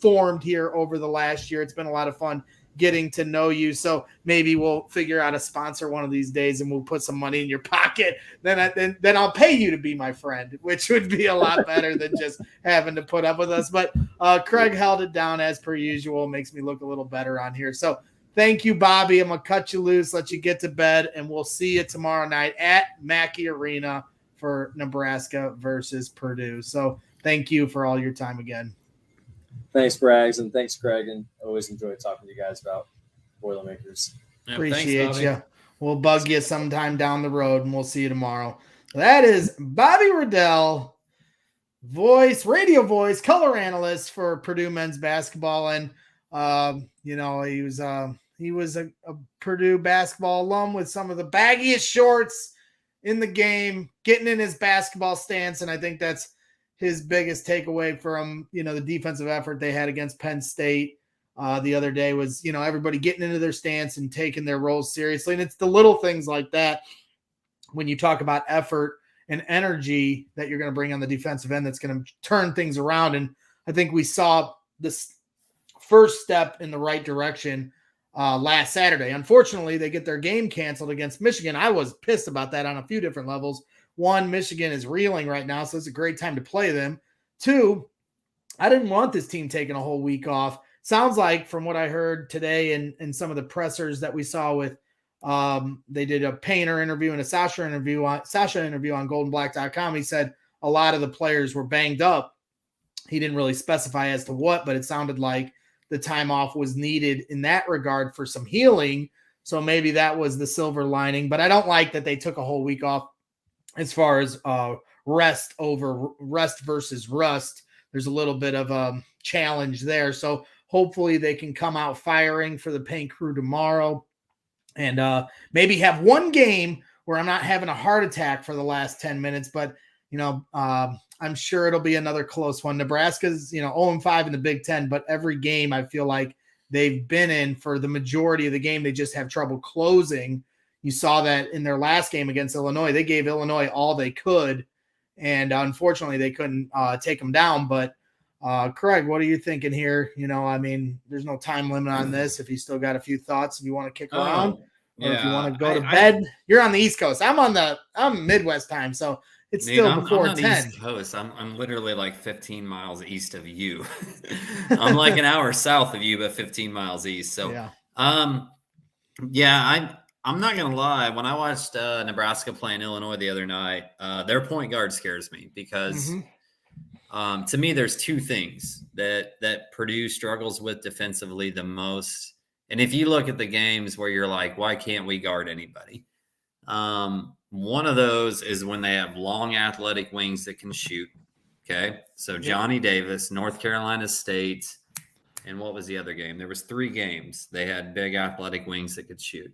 formed here over the last year. It's been a lot of fun getting to know you. So maybe we'll figure out a sponsor one of these days and we'll put some money in your pocket. Then I'll pay you to be my friend, which would be a lot better than just having to put up with us. But Craig held it down as per usual. Makes me look a little better on here. So thank you, Bobby. I'm going to cut you loose, let you get to bed, and we'll see you tomorrow night at Mackey Arena for Nebraska versus Purdue. So thank you for all your time again. Thanks, Braggs, and thanks, Craig, and always enjoy talking to you guys about Boilermakers. Yeah, appreciate you. We'll bug you sometime down the road, and we'll see you tomorrow. That is Bobby Riddell, radio voice, color analyst for Purdue men's basketball. And, he was a Purdue basketball alum with some of the baggiest shorts in the game, getting in his basketball stance. And I think that's his biggest takeaway from, the defensive effort they had against Penn State the other day was, everybody getting into their stance and taking their roles seriously. And it's the little things like that when you talk about effort and energy that you're going to bring on the defensive end that's going to turn things around. And I think we saw this first step in the right direction last Saturday. Unfortunately, they get their game canceled against Michigan. I was pissed about that on a few different levels. One, Michigan is reeling right now, so it's a great time to play them. Two, I didn't want this team taking a whole week off. Sounds like from what I heard today and some of the pressers that we saw with they did a Painter interview and a Sasha interview on goldenblack.com. He said a lot of the players were banged up. He didn't really specify as to what, but it sounded like the time off was needed in that regard for some healing. So maybe that was the silver lining, but I don't like that they took a whole week off as far as rest versus rust. There's a little bit of a challenge there. So hopefully they can come out firing for the Paint Crew tomorrow and maybe have one game where I'm not having a heart attack for the last 10 minutes, but I'm sure it'll be another close one. Nebraska's, 0-5 in the Big Ten, but every game I feel like they've been in for the majority of the game, they just have trouble closing. You saw that in their last game against Illinois. They gave Illinois all they could, and unfortunately they couldn't take them down. But Craig, what are you thinking here? There's no time limit on this. If you still got a few thoughts and you want to kick around, or if you want to go to bed, you're on the East Coast. I'm Midwest time, so it's still before I'm 10. East Coast. I'm literally like 15 miles east of you. I'm like an hour south of you, but 15 miles east. So, I'm not gonna lie. When I watched Nebraska playing Illinois the other night, their point guard scares me because to me, there's two things that Purdue struggles with defensively the most. And if you look at the games where you're like, why can't we guard anybody? One of those is when they have long athletic wings that can shoot. Okay. So Johnny Davis, North Carolina State, and what was the other game? There was 3 games. They had big athletic wings that could shoot.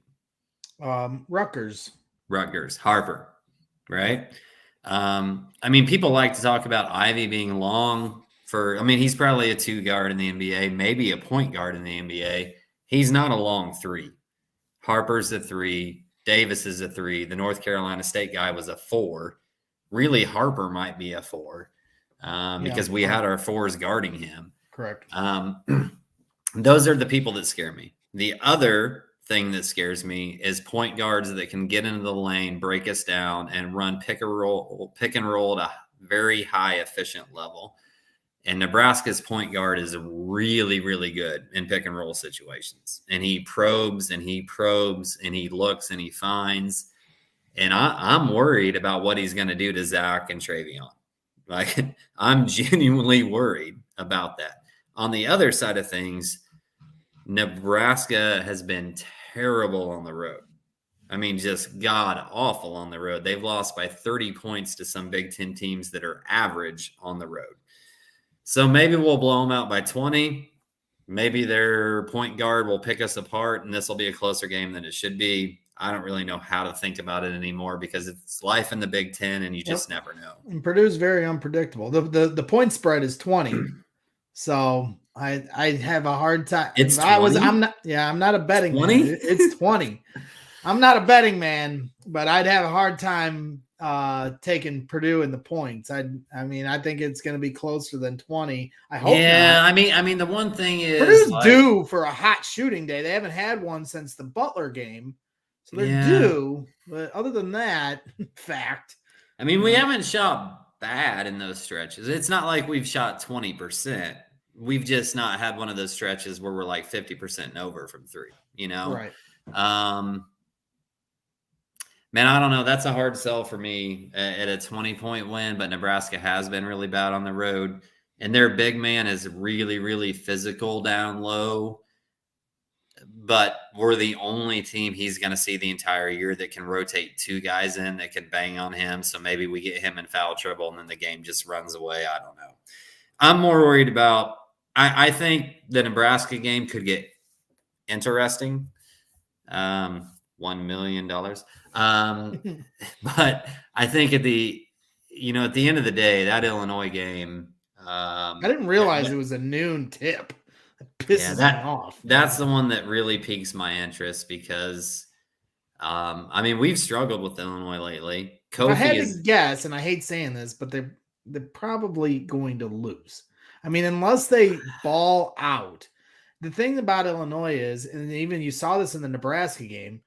Rutgers, Harper, right? People like to talk about Ivy being long he's probably a 2 guard in the NBA, maybe a point guard in the NBA. He's not a long 3. Harper's a 3. Davis is a 3. The North Carolina State guy was a 4. Really, Harper might be a 4 because we had our 4s guarding him. Correct. Those are the people that scare me. The other thing that scares me is point guards that can get into the lane, break us down, and run pick and roll at a very high efficient level. And Nebraska's point guard is really, really good in pick and roll situations. And he probes and he looks and he finds. And I'm worried about what he's going to do to Zach and Travion. Like, I'm genuinely worried about that. On the other side of things, Nebraska has been terrible on the road. Just god awful on the road. They've lost by 30 points to some Big Ten teams that are average on the road. So maybe we'll blow them out by 20. Maybe their point guard will pick us apart, and this will be a closer game than it should be. I don't really know how to think about it anymore because it's life in the Big Ten, and you just never know. And Purdue's very unpredictable. The point spread is 20, so I have a hard time. It's 20? I'm not a betting 20? man. It's 20. I'm not a betting man, but I'd have a hard time taking Purdue in the points. I think it's going to be closer than 20. I hope. Yeah, not. The one thing is Purdue's due for a hot shooting day. They haven't had one since the Butler game, so they're due. But other than that, fact. We haven't shot bad in those stretches. It's not like we've shot 20%. We've just not had one of those stretches where we're like 50% and over from 3. Right. Man, I don't know. That's a hard sell for me at a 20-point win, but Nebraska has been really bad on the road. And their big man is really, really physical down low. but we're the only team he's going to see the entire year that can rotate 2 guys in that can bang on him. So maybe we get him in foul trouble and then the game just runs away. I don't know. I'm more worried about, I think the Nebraska game could get interesting. $1 million. But I think at the end of the day, that Illinois game, I didn't realize it was a noon tip. It pisses me off. That's the one that really piques my interest because, we've struggled with Illinois lately. I had to guess, and I hate saying this, but they're probably going to lose. I mean, unless they ball out. The thing about Illinois is, and even you saw this in the Nebraska game,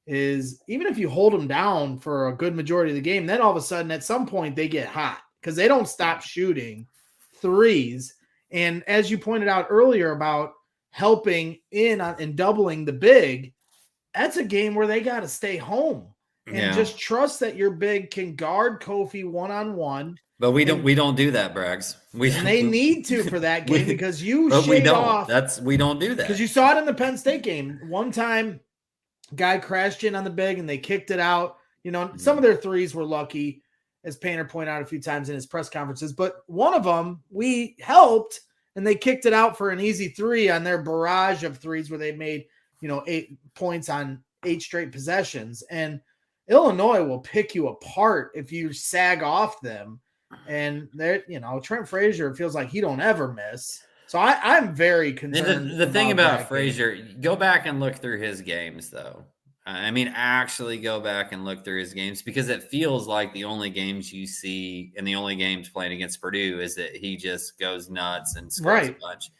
is even if you hold them down for a good majority of the game, then all of a sudden at some point they get hot because they don't stop shooting threes. And as you pointed out earlier about helping in and doubling the big, that's a game where they got to stay home and just trust that your big can guard Kofi one-on-one. But we don't do that, Braggs. They need to for that game because you shade off. We don't do that. Because you saw it in the Penn State game. One time, guy crashed in on the big and they kicked it out. Some of their threes were lucky, as Painter pointed out a few times in his press conferences. But one of them, we helped, and they kicked it out for an easy 3 on their barrage of threes where they made 8 points on 8 straight possessions. And Illinois will pick you apart if you sag off them. And they're, Trent Frazier feels like he don't ever miss. So I'm very concerned. The thing about Frazier, go back and look through his games, though. Actually go back and look through his games because it feels like the only games you see and the only games playing against Purdue is that he just goes nuts and scores a bunch.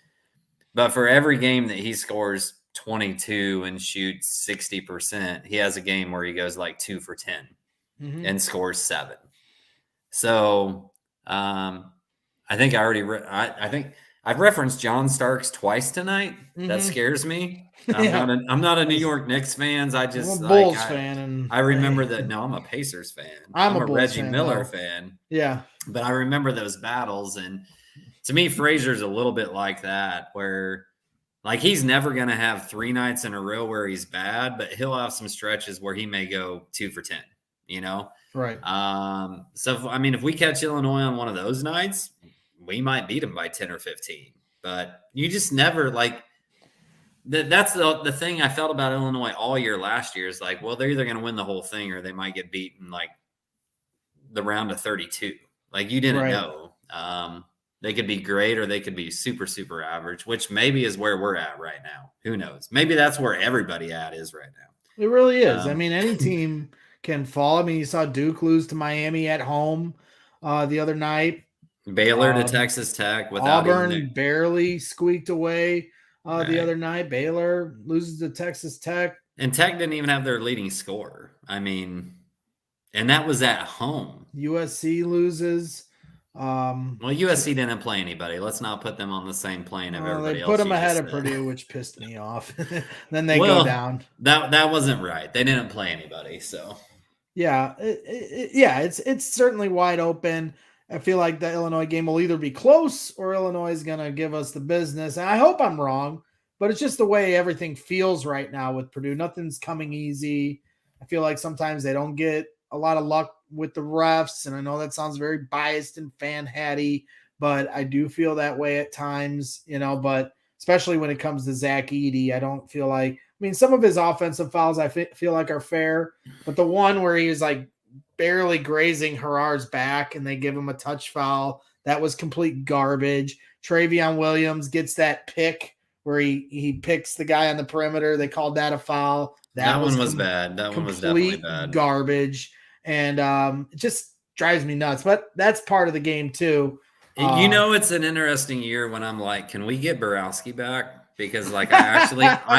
But for every game that he scores 22 and shoots 60%, he has a game where he goes like 2 for 10 and scores 7. So I think I think I've referenced John Starks twice tonight. That scares me. I'm not a New York Knicks fan. I'm a Bulls fan. And I remember that. No, I'm a Pacers fan. I'm a Bulls Reggie Miller fan. Yeah. But I remember those battles. And to me, Frazier's a little bit like that, where he's never going to have 3 nights in a row where he's bad, but he'll have some stretches where he may go 2 for 10, Right. So, if we catch Illinois on one of those nights, we might beat them by 10 or 15. But you just never that's the thing I felt about Illinois all year last year is they're either going to win the whole thing or they might get beaten the round of 32. You didn't know. They could be great or they could be super, super average, which maybe is where we're at right now. Who knows? Maybe that's where everybody is right now. It really is. Any team can fall. You saw Duke lose to Miami at home the other night. Baylor to Texas Tech without Auburn barely squeaked away the other night. Baylor loses to Texas Tech. And Tech didn't even have their leading scorer. And that was at home. USC loses. USC didn't play anybody. Let's not put them on the same plane of everybody else. They put them ahead of Purdue, which pissed me off. Then they go down. That wasn't right. They didn't play anybody. So yeah, it's certainly wide open. I feel like the Illinois game will either be close or Illinois is going to give us the business. And I hope I'm wrong, but it's just the way everything feels right now with Purdue. Nothing's coming easy. I feel like sometimes they don't get a lot of luck with the refs. And I know that sounds very biased and fan-hatty, but I do feel that way at times, but especially when it comes to Zach Edey, I don't feel like, some of his offensive fouls I feel like are fair, but the one where he was barely grazing Harar's back and they give him a touch foul, that was complete garbage. Travion Williams gets that pick where he picks the guy on the perimeter. They called that a foul. That one was bad. That one was definitely bad. Garbage. And it just drives me nuts. But that's part of the game too. It's an interesting year when I'm can we get Borowski back? Because I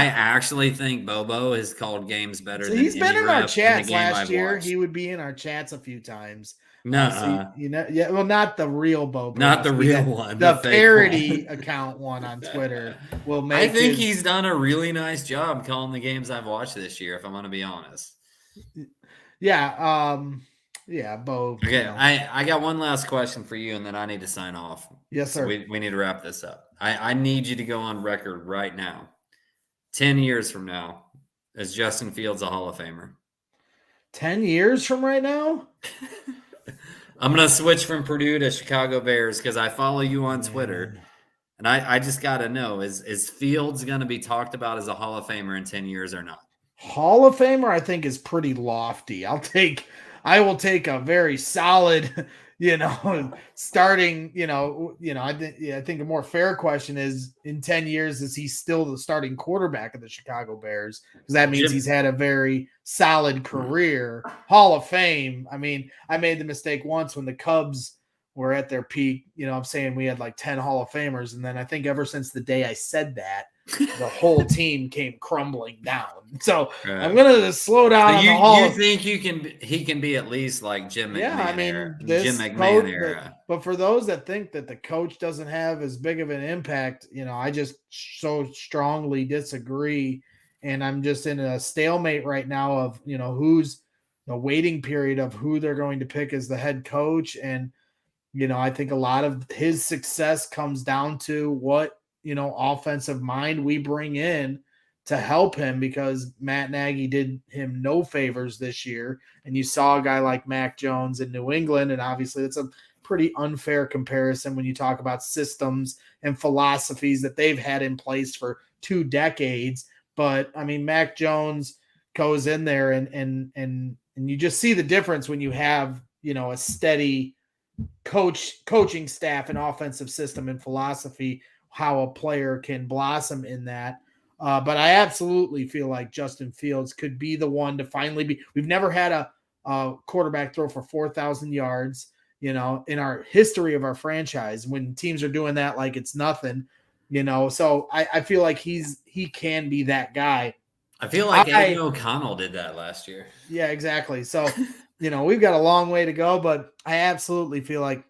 actually think Bobo has called games better than he's been in our chats last year. He would be in our chats a few times. Not the real Bobo. Not the real one. The parody account one on Twitter will make. I think he's done a really nice job calling the games I've watched this year, if I'm going to be honest. Yeah. Bo. Okay, I got one last question for you, and then I need to sign off. Yes, sir. So we need to wrap this up. I need you to go on record right now 10 years from now, is Justin Fields a Hall of Famer? 10 years from right now? I'm going to switch from Purdue to Chicago Bears because I follow you on Twitter. And I just got to know, is Fields going to be talked about as a Hall of Famer in 10 years or not? Hall of Famer, I think, is pretty lofty. I will take a very solid, starting, I think a more fair question is, in 10 years, is he still the starting quarterback of the Chicago Bears? Because that means he's had a very solid career. Hall of Fame. I mean, I made the mistake once when the Cubs were at their peak. I'm saying we had like 10 Hall of Famers. And then I think ever since the day I said that, the whole team came crumbling down. So I'm gonna slow down. So you think he can be at least like Jim McMahon? Jim McMahon era. But for those that think that the coach doesn't have as big of an impact, I just so strongly disagree. And I'm just in a stalemate right now of who's the waiting period of who they're going to pick as the head coach. And I think a lot of his success comes down to what offensive mind we bring in to help him, because Matt Nagy did him no favors this year. And you saw a guy like Mac Jones in New England. And obviously it's a pretty unfair comparison when you talk about systems and philosophies that they've had in place for 2 decades. But I mean, Mac Jones goes in there and you just see the difference when you have, a steady coaching staff and offensive system and philosophy, how a player can blossom in that. But I absolutely feel like Justin Fields could be the one to finally be. We've never had a quarterback throw for 4,000 yards, in our history of our franchise, when teams are doing that like it's nothing, So I feel like he can be that guy. I feel like Aiden O'Connell did that last year. Yeah, exactly. So, we've got a long way to go, but I absolutely feel like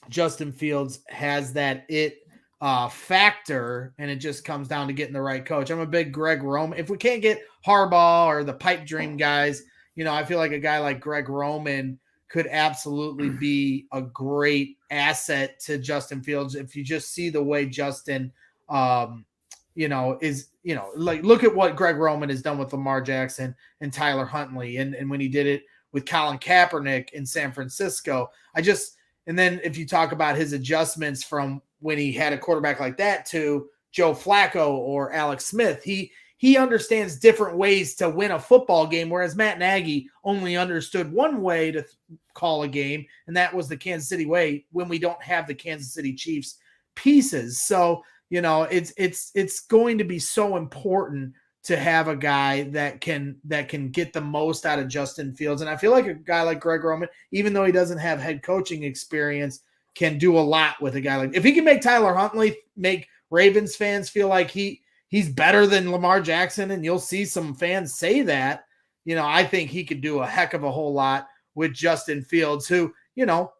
Justin Fields has that factor, and it just comes down to getting the right coach. I'm a big Greg Roman. If we can't get Harbaugh or the pipe dream guys, I feel like a guy like Greg Roman could absolutely be a great asset to Justin Fields. If you just see the way Justin, is, like, look at what Greg Roman has done with Lamar Jackson and Tyler Huntley. And when he did it with Colin Kaepernick in San Francisco, and then if you talk about his adjustments from when he had a quarterback like that to Joe Flacco or Alex Smith, he understands different ways to win a football game, whereas Matt Nagy only understood one way to call a game, and that was the Kansas City way when we don't have the Kansas City Chiefs pieces. So, it's going to be so important to have a guy that can get the most out of Justin Fields. And I feel like a guy like Greg Roman, even though he doesn't have head coaching experience, can do a lot with a guy like, if he can make Tyler Huntley, make Ravens fans feel like he's better than Lamar Jackson, and you'll see some fans say that, I think he could do a heck of a whole lot with Justin Fields, who,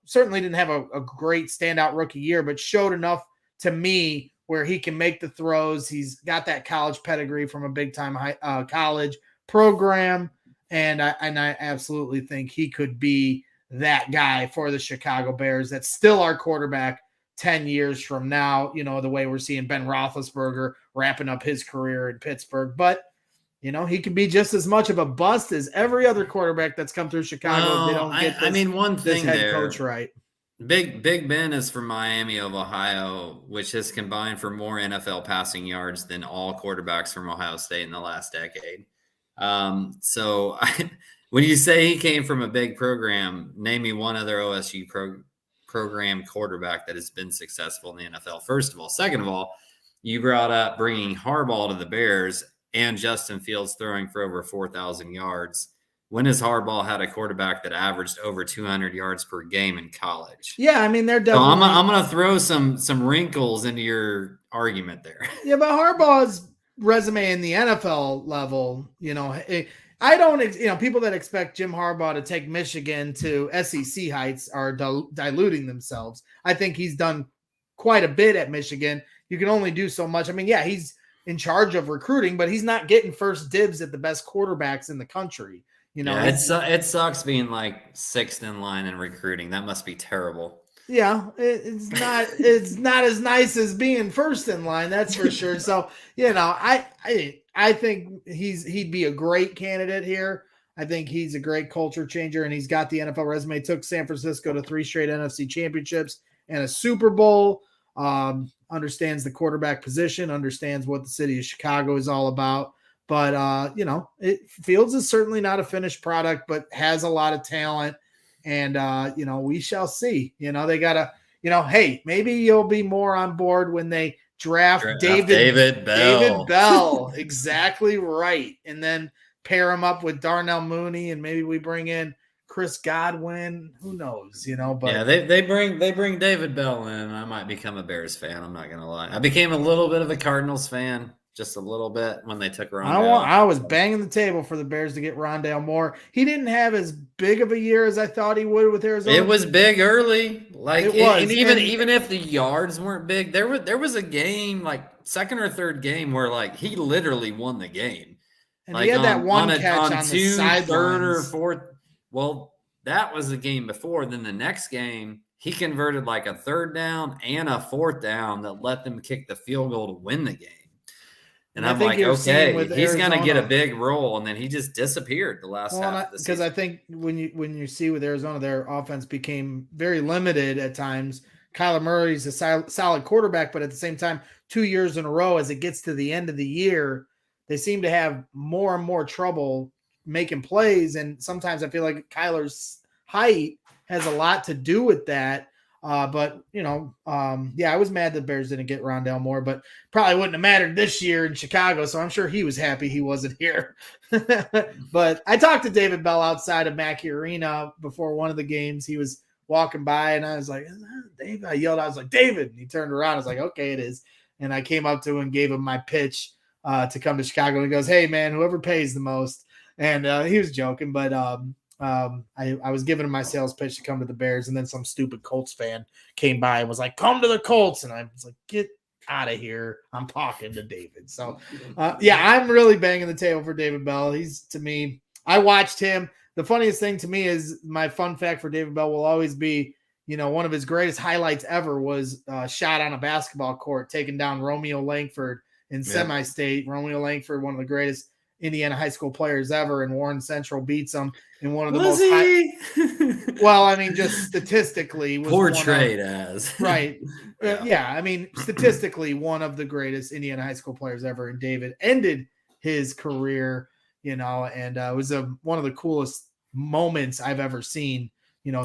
certainly didn't have a great standout rookie year, but showed enough to me where he can make the throws. He's got that college pedigree from a big-time college program, and I absolutely think he could be that guy for the Chicago Bears. That's still our quarterback 10 years from now, the way we're seeing Ben Roethlisberger wrapping up his career in Pittsburgh. But, he can be just as much of a bust as every other quarterback that's come through Chicago. If they don't get one thing head there, coach right. Big Ben is from Miami of Ohio, which has combined for more NFL passing yards than all quarterbacks from Ohio State in the last decade. When you say he came from a big program, name me one other OSU program quarterback that has been successful in the NFL, first of all. Second of all, you brought up bringing Harbaugh to the Bears and Justin Fields throwing for over 4,000 yards. When has Harbaugh had a quarterback that averaged over 200 yards per game in college? Yeah, I mean, they're definitely. So I'm going to throw some wrinkles into your argument there. Yeah, but Harbaugh's resume in the NFL level, I don't, people that expect Jim Harbaugh to take Michigan to SEC heights are diluting themselves. I think he's done quite a bit at Michigan. You can only do so much. I mean, yeah, he's in charge of recruiting, but he's not getting first dibs at the best quarterbacks in the country. It sucks being like sixth in line in recruiting. That must be terrible. Yeah, it's not as nice as being first in line, that's for sure. So, I think he'd be a great candidate here. I think he's a great culture changer, and he's got the NFL resume. Took San Francisco to 3 straight NFC championships and a Super Bowl. Understands the quarterback position, understands what the city of Chicago is all about. But Fields is certainly not a finished product, but has a lot of talent. And we shall see. They gotta, hey, maybe you'll be more on board when they draft David Bell. David Bell. Exactly right. And then pair him up with Darnell Mooney, and maybe we bring in Chris Godwin. Who knows? But yeah, they bring David Bell in. I might become a Bears fan. I'm not gonna lie. I became a little bit of a Cardinals fan. Just a little bit when they took Rondale. I was banging the table for the Bears to get Rondale Moore. He didn't have as big of a year as I thought he would with Arizona. It was big early, it was, and even if the yards weren't big, there was a game like second or third game where he literally won the game. And he had that one catch on the sidelines. Third or fourth. Well, that was the game before. Then the next game, he converted a third down and a fourth down that let them kick the field goal to win the game. And I'm like, okay, he's going to get a big role. And then he just disappeared the last half of the season. Because I think when you see with Arizona, their offense became very limited at times. Kyler Murray's a solid quarterback, but at the same time, 2 years in a row, as it gets to the end of the year, they seem to have more and more trouble making plays. And sometimes I feel like Kyler's height has a lot to do with that. I was mad the Bears didn't get Rondale Moore, but probably wouldn't have mattered this year in Chicago. So I'm sure he was happy he wasn't here. But I talked to David Bell outside of Mackey Arena before one of the games. He was walking by and I was like, "Is that David?" I yelled, I was like, "David." And he turned around. I was like, "Okay, it is." And I came up to him and gave him my pitch to come to Chicago. And he goes, "Hey man, whoever pays the most." And he was joking, but I was giving him my sales pitch to come to the Bears, and then some stupid Colts fan came by and was like, "Come to the Colts," and I was like, "Get out of here! I'm talking to David." So, I'm really banging the table for David Bell. He's, to me, I watched him. The funniest thing to me is my fun fact for David Bell will always be, one of his greatest highlights ever was a shot on a basketball court, taking down Romeo Langford in semi-state. Romeo Langford, one of the greatest Indiana high school players ever, and Warren Central beats him in one of the most high. Well, I mean, just statistically, was portrayed as right. Statistically, one of the greatest Indiana high school players ever. And David ended his career, and it was one of the coolest moments I've ever seen.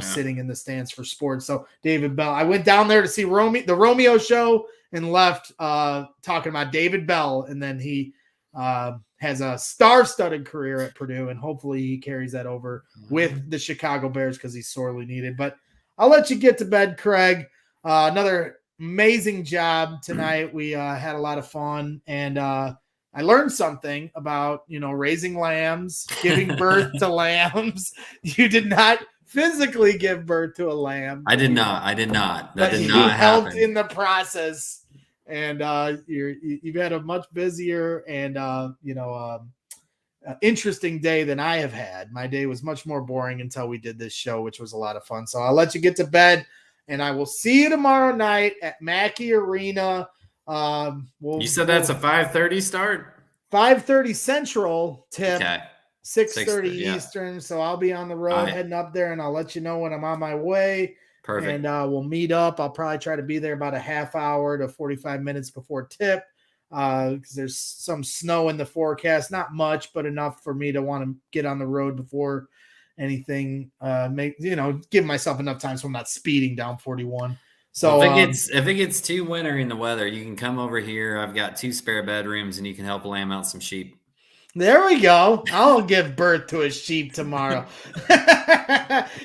Sitting in the stands for sports. So David Bell, I went down there to see the Romeo show and left talking about David Bell, and then he has a star-studded career at Purdue, and hopefully he carries that over with the Chicago Bears because he's sorely needed. But I'll let you get to bed, Craig. Another amazing job tonight. We had a lot of fun, and I learned something about, raising lambs, giving birth to lambs. You did not physically give birth to a lamb. I did not. That did not happen. You helped in the process. And you've had a much busier and interesting day than I have had. My day was much more boring until we did this show, which was a lot of fun. So I'll let you get to bed, and I will see you tomorrow night at Mackey Arena. You said that's a 5:30 start? 5:30 Central, Tim. Okay. 6:30 Eastern. So I'll be on the road heading up there, and I'll let you know when I'm on my way. Perfect. And we'll meet up. I'll probably try to be there about a half hour to 45 minutes before tip because there's some snow in the forecast. Not much, but enough for me to want to get on the road before anything. Give myself enough time so I'm not speeding down 41. So if it gets too wintry in the weather, you can come over here. I've got 2 spare bedrooms, and you can help lamb out some sheep. There we go. I'll give birth to a sheep tomorrow.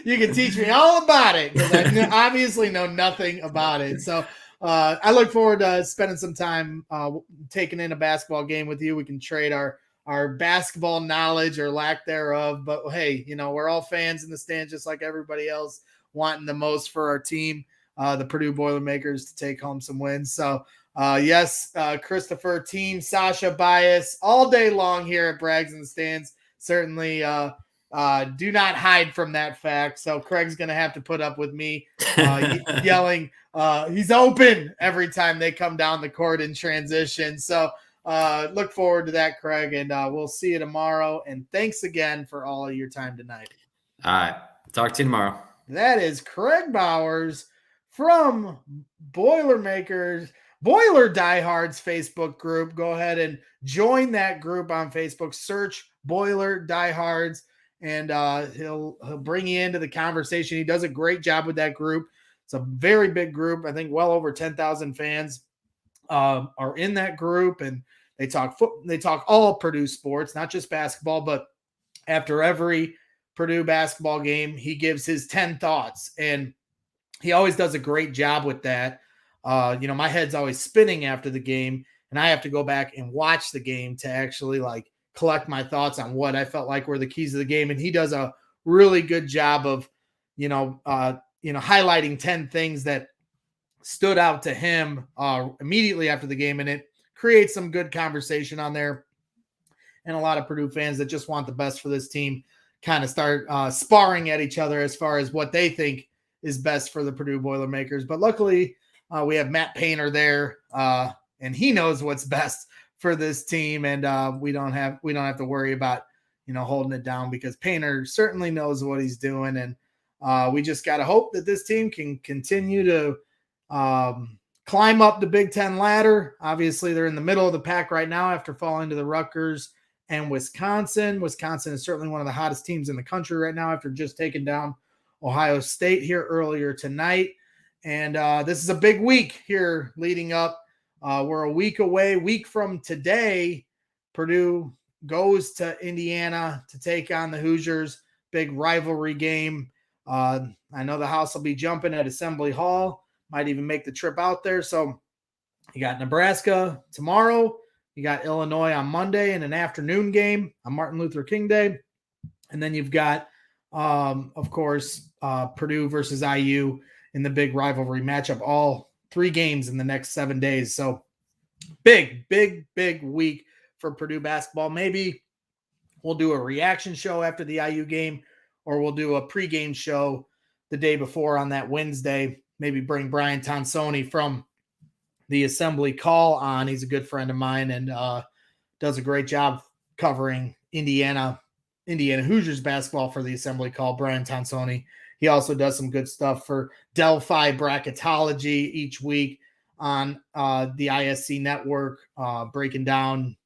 You can teach me all about it because I obviously know nothing about it. So I look forward to spending some time taking in a basketball game with you. We can trade our basketball knowledge or lack thereof. But, hey, we're all fans in the stands just like everybody else, wanting the most for our team, the Purdue Boilermakers, to take home some wins. So, yes, Christopher, team Sasha bias all day long here at Brags in the Stands. Certainly Do not hide from that fact. So Craig's going to have to put up with me yelling, he's open every time they come down the court in transition. So look forward to that, Craig, and we'll see you tomorrow. And thanks again for all of your time tonight. All right. Talk to you tomorrow. That is Craig Bowers from Boilermakers, Boiler Diehards Facebook group. Go ahead and join that group on Facebook. Search Boiler Diehards, and he'll bring you into the conversation. He does a great job with that group. It's a very big group. I think well over 10,000 fans are in that group, and they talk all Purdue sports, not just basketball. But after every Purdue basketball game, he gives his 10 thoughts, and he always does a great job with that. My head's always spinning after the game, and I have to go back and watch the game to actually like collect my thoughts on what I felt like were the keys of the game. And he does a really good job of, highlighting 10 things that stood out to him immediately after the game. And it creates some good conversation on there. And a lot of Purdue fans that just want the best for this team kind of start sparring at each other as far as what they think is best for the Purdue Boilermakers. But luckily we have Matt Painter there, and he knows what's best for this team. And we don't have to worry about, holding it down, because Painter certainly knows what he's doing. And we just got to hope that this team can continue to climb up the Big Ten ladder. Obviously they're in the middle of the pack right now after falling to the Rutgers and Wisconsin. Wisconsin is certainly one of the hottest teams in the country right now after just taking down Ohio State here earlier tonight. And this is a big week here leading up. We're a week from today. Purdue goes to Indiana to take on the Hoosiers. Big rivalry game. I know the house will be jumping at Assembly Hall. Might even make the trip out there. So you got Nebraska tomorrow. You got Illinois on Monday in an afternoon game on Martin Luther King Day. And then you've got, of course, Purdue versus IU in the big rivalry matchup, all 3 games in the next 7 days. So big week for Purdue basketball. Maybe we'll do a reaction show after the IU game, or we'll do a pregame show the day before on that Wednesday. Maybe bring Brian Tonsoni from the Assembly Call on. He's a good friend of mine and does a great job covering Indiana Hoosiers basketball for the Assembly Call. Brian Tonsoni. He also does some good stuff for Delphi Bracketology each week on the ISC network, breaking down,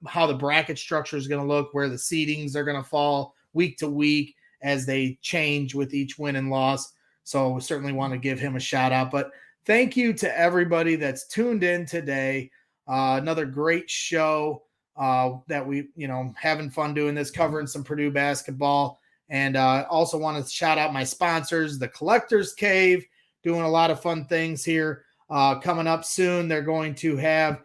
how the bracket structure is going to look, where the seedings are going to fall week to week as they change with each win and loss. So we certainly want to give him a shout out. But thank you to everybody that's tuned in today. Another great show that we, having fun doing this, covering some Purdue basketball. And also want to shout out my sponsors, the Collectors Cave, doing a lot of fun things here. Coming up soon, they're going to have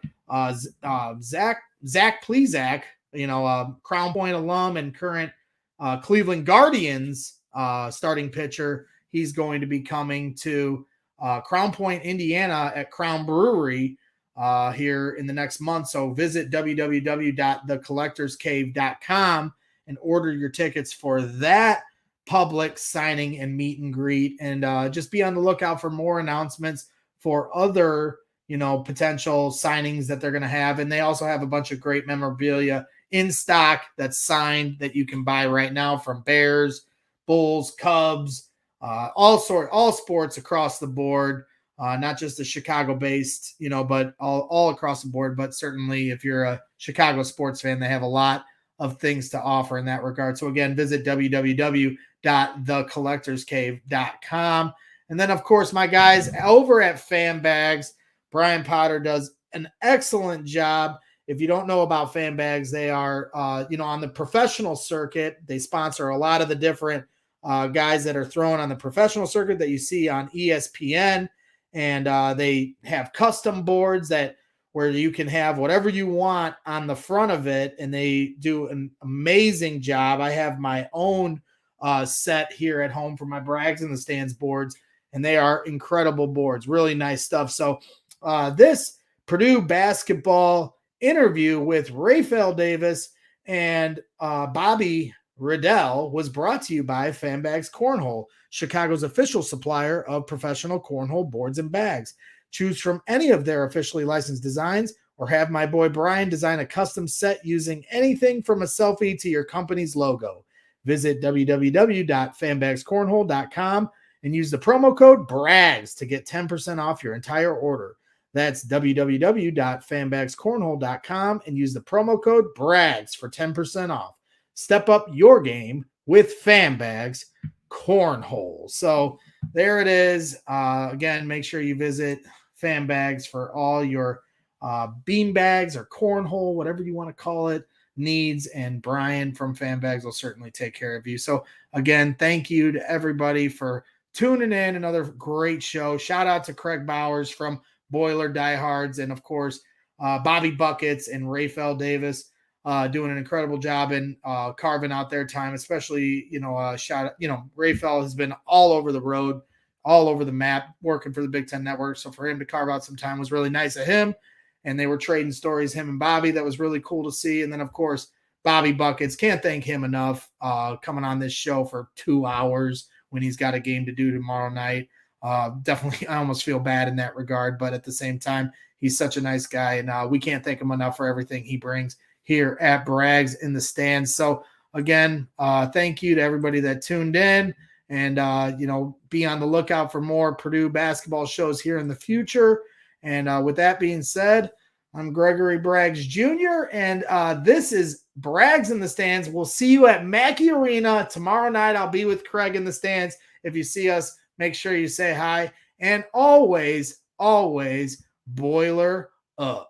Zach Plezak, Crown Point alum and current Cleveland Guardians starting pitcher. He's going to be coming to Crown Point, Indiana at Crown Brewery here in the next month. So visit www.thecollectorscave.com and order your tickets for that public signing and meet and greet. And just be on the lookout for more announcements for other, potential signings that they're going to have. And they also have a bunch of great memorabilia in stock that's signed that you can buy right now from Bears, Bulls, Cubs, all sports across the board, not just the Chicago-based, but all across the board. But certainly if you're a Chicago sports fan, they have a lot of things to offer in that regard. So again, visit www.thecollectorscave.com. And then, of course, my guys over at Fan Bags, Brian Potter does an excellent job. If you don't know about Fan Bags, they are, on the professional circuit. They sponsor a lot of the different guys that are thrown on the professional circuit that you see on ESPN. And they have custom boards where you can have whatever you want on the front of it. And they do an amazing job. I have my own set here at home for my Brags in the Stands boards, and they are incredible boards, really nice stuff. So this Purdue basketball interview with Rapheal Davis and Bobby Riddell was brought to you by Fanbags Cornhole, Chicago's official supplier of professional cornhole boards and bags. Choose from any of their officially licensed designs or have my boy Brian design a custom set using anything from a selfie to your company's logo. Visit www.fanbagscornhole.com and use the promo code BRAGS to get 10% off your entire order. That's www.fanbagscornhole.com and use the promo code BRAGS for 10% off. Step up your game with Fanbags Cornhole. So there it is. Again, make sure you visit Fanbags for all your bean bags or cornhole, whatever you want to call it, needs. And Brian from Fanbags will certainly take care of you. So again, thank you to everybody for tuning in. Another great show. Shout out to Craig Bowers from Boiler Diehards, and of course, Bobby Buckets and Rapheal Davis doing an incredible job in carving out their time, especially, Rapheal has been all over the road, all over the map, working for the Big Ten Network. So for him to carve out some time was really nice of him. And they were trading stories, him and Bobby. That was really cool to see. And then, of course, Bobby Buckets, can't thank him enough, coming on this show for 2 hours when he's got a game to do tomorrow night. Definitely, I almost feel bad in that regard, but at the same time, he's such a nice guy, and we can't thank him enough for everything he brings here at Brags in the Stands. So again, thank you to everybody that tuned in, and be on the lookout for more Purdue basketball shows here in the future. And with that being said, I'm Gregory Braggs Jr., and this is Brags in the Stands. We'll see you at Mackey Arena tomorrow night. I'll be with Craig in the stands. If you see us, make sure you say hi. And always, always boiler up.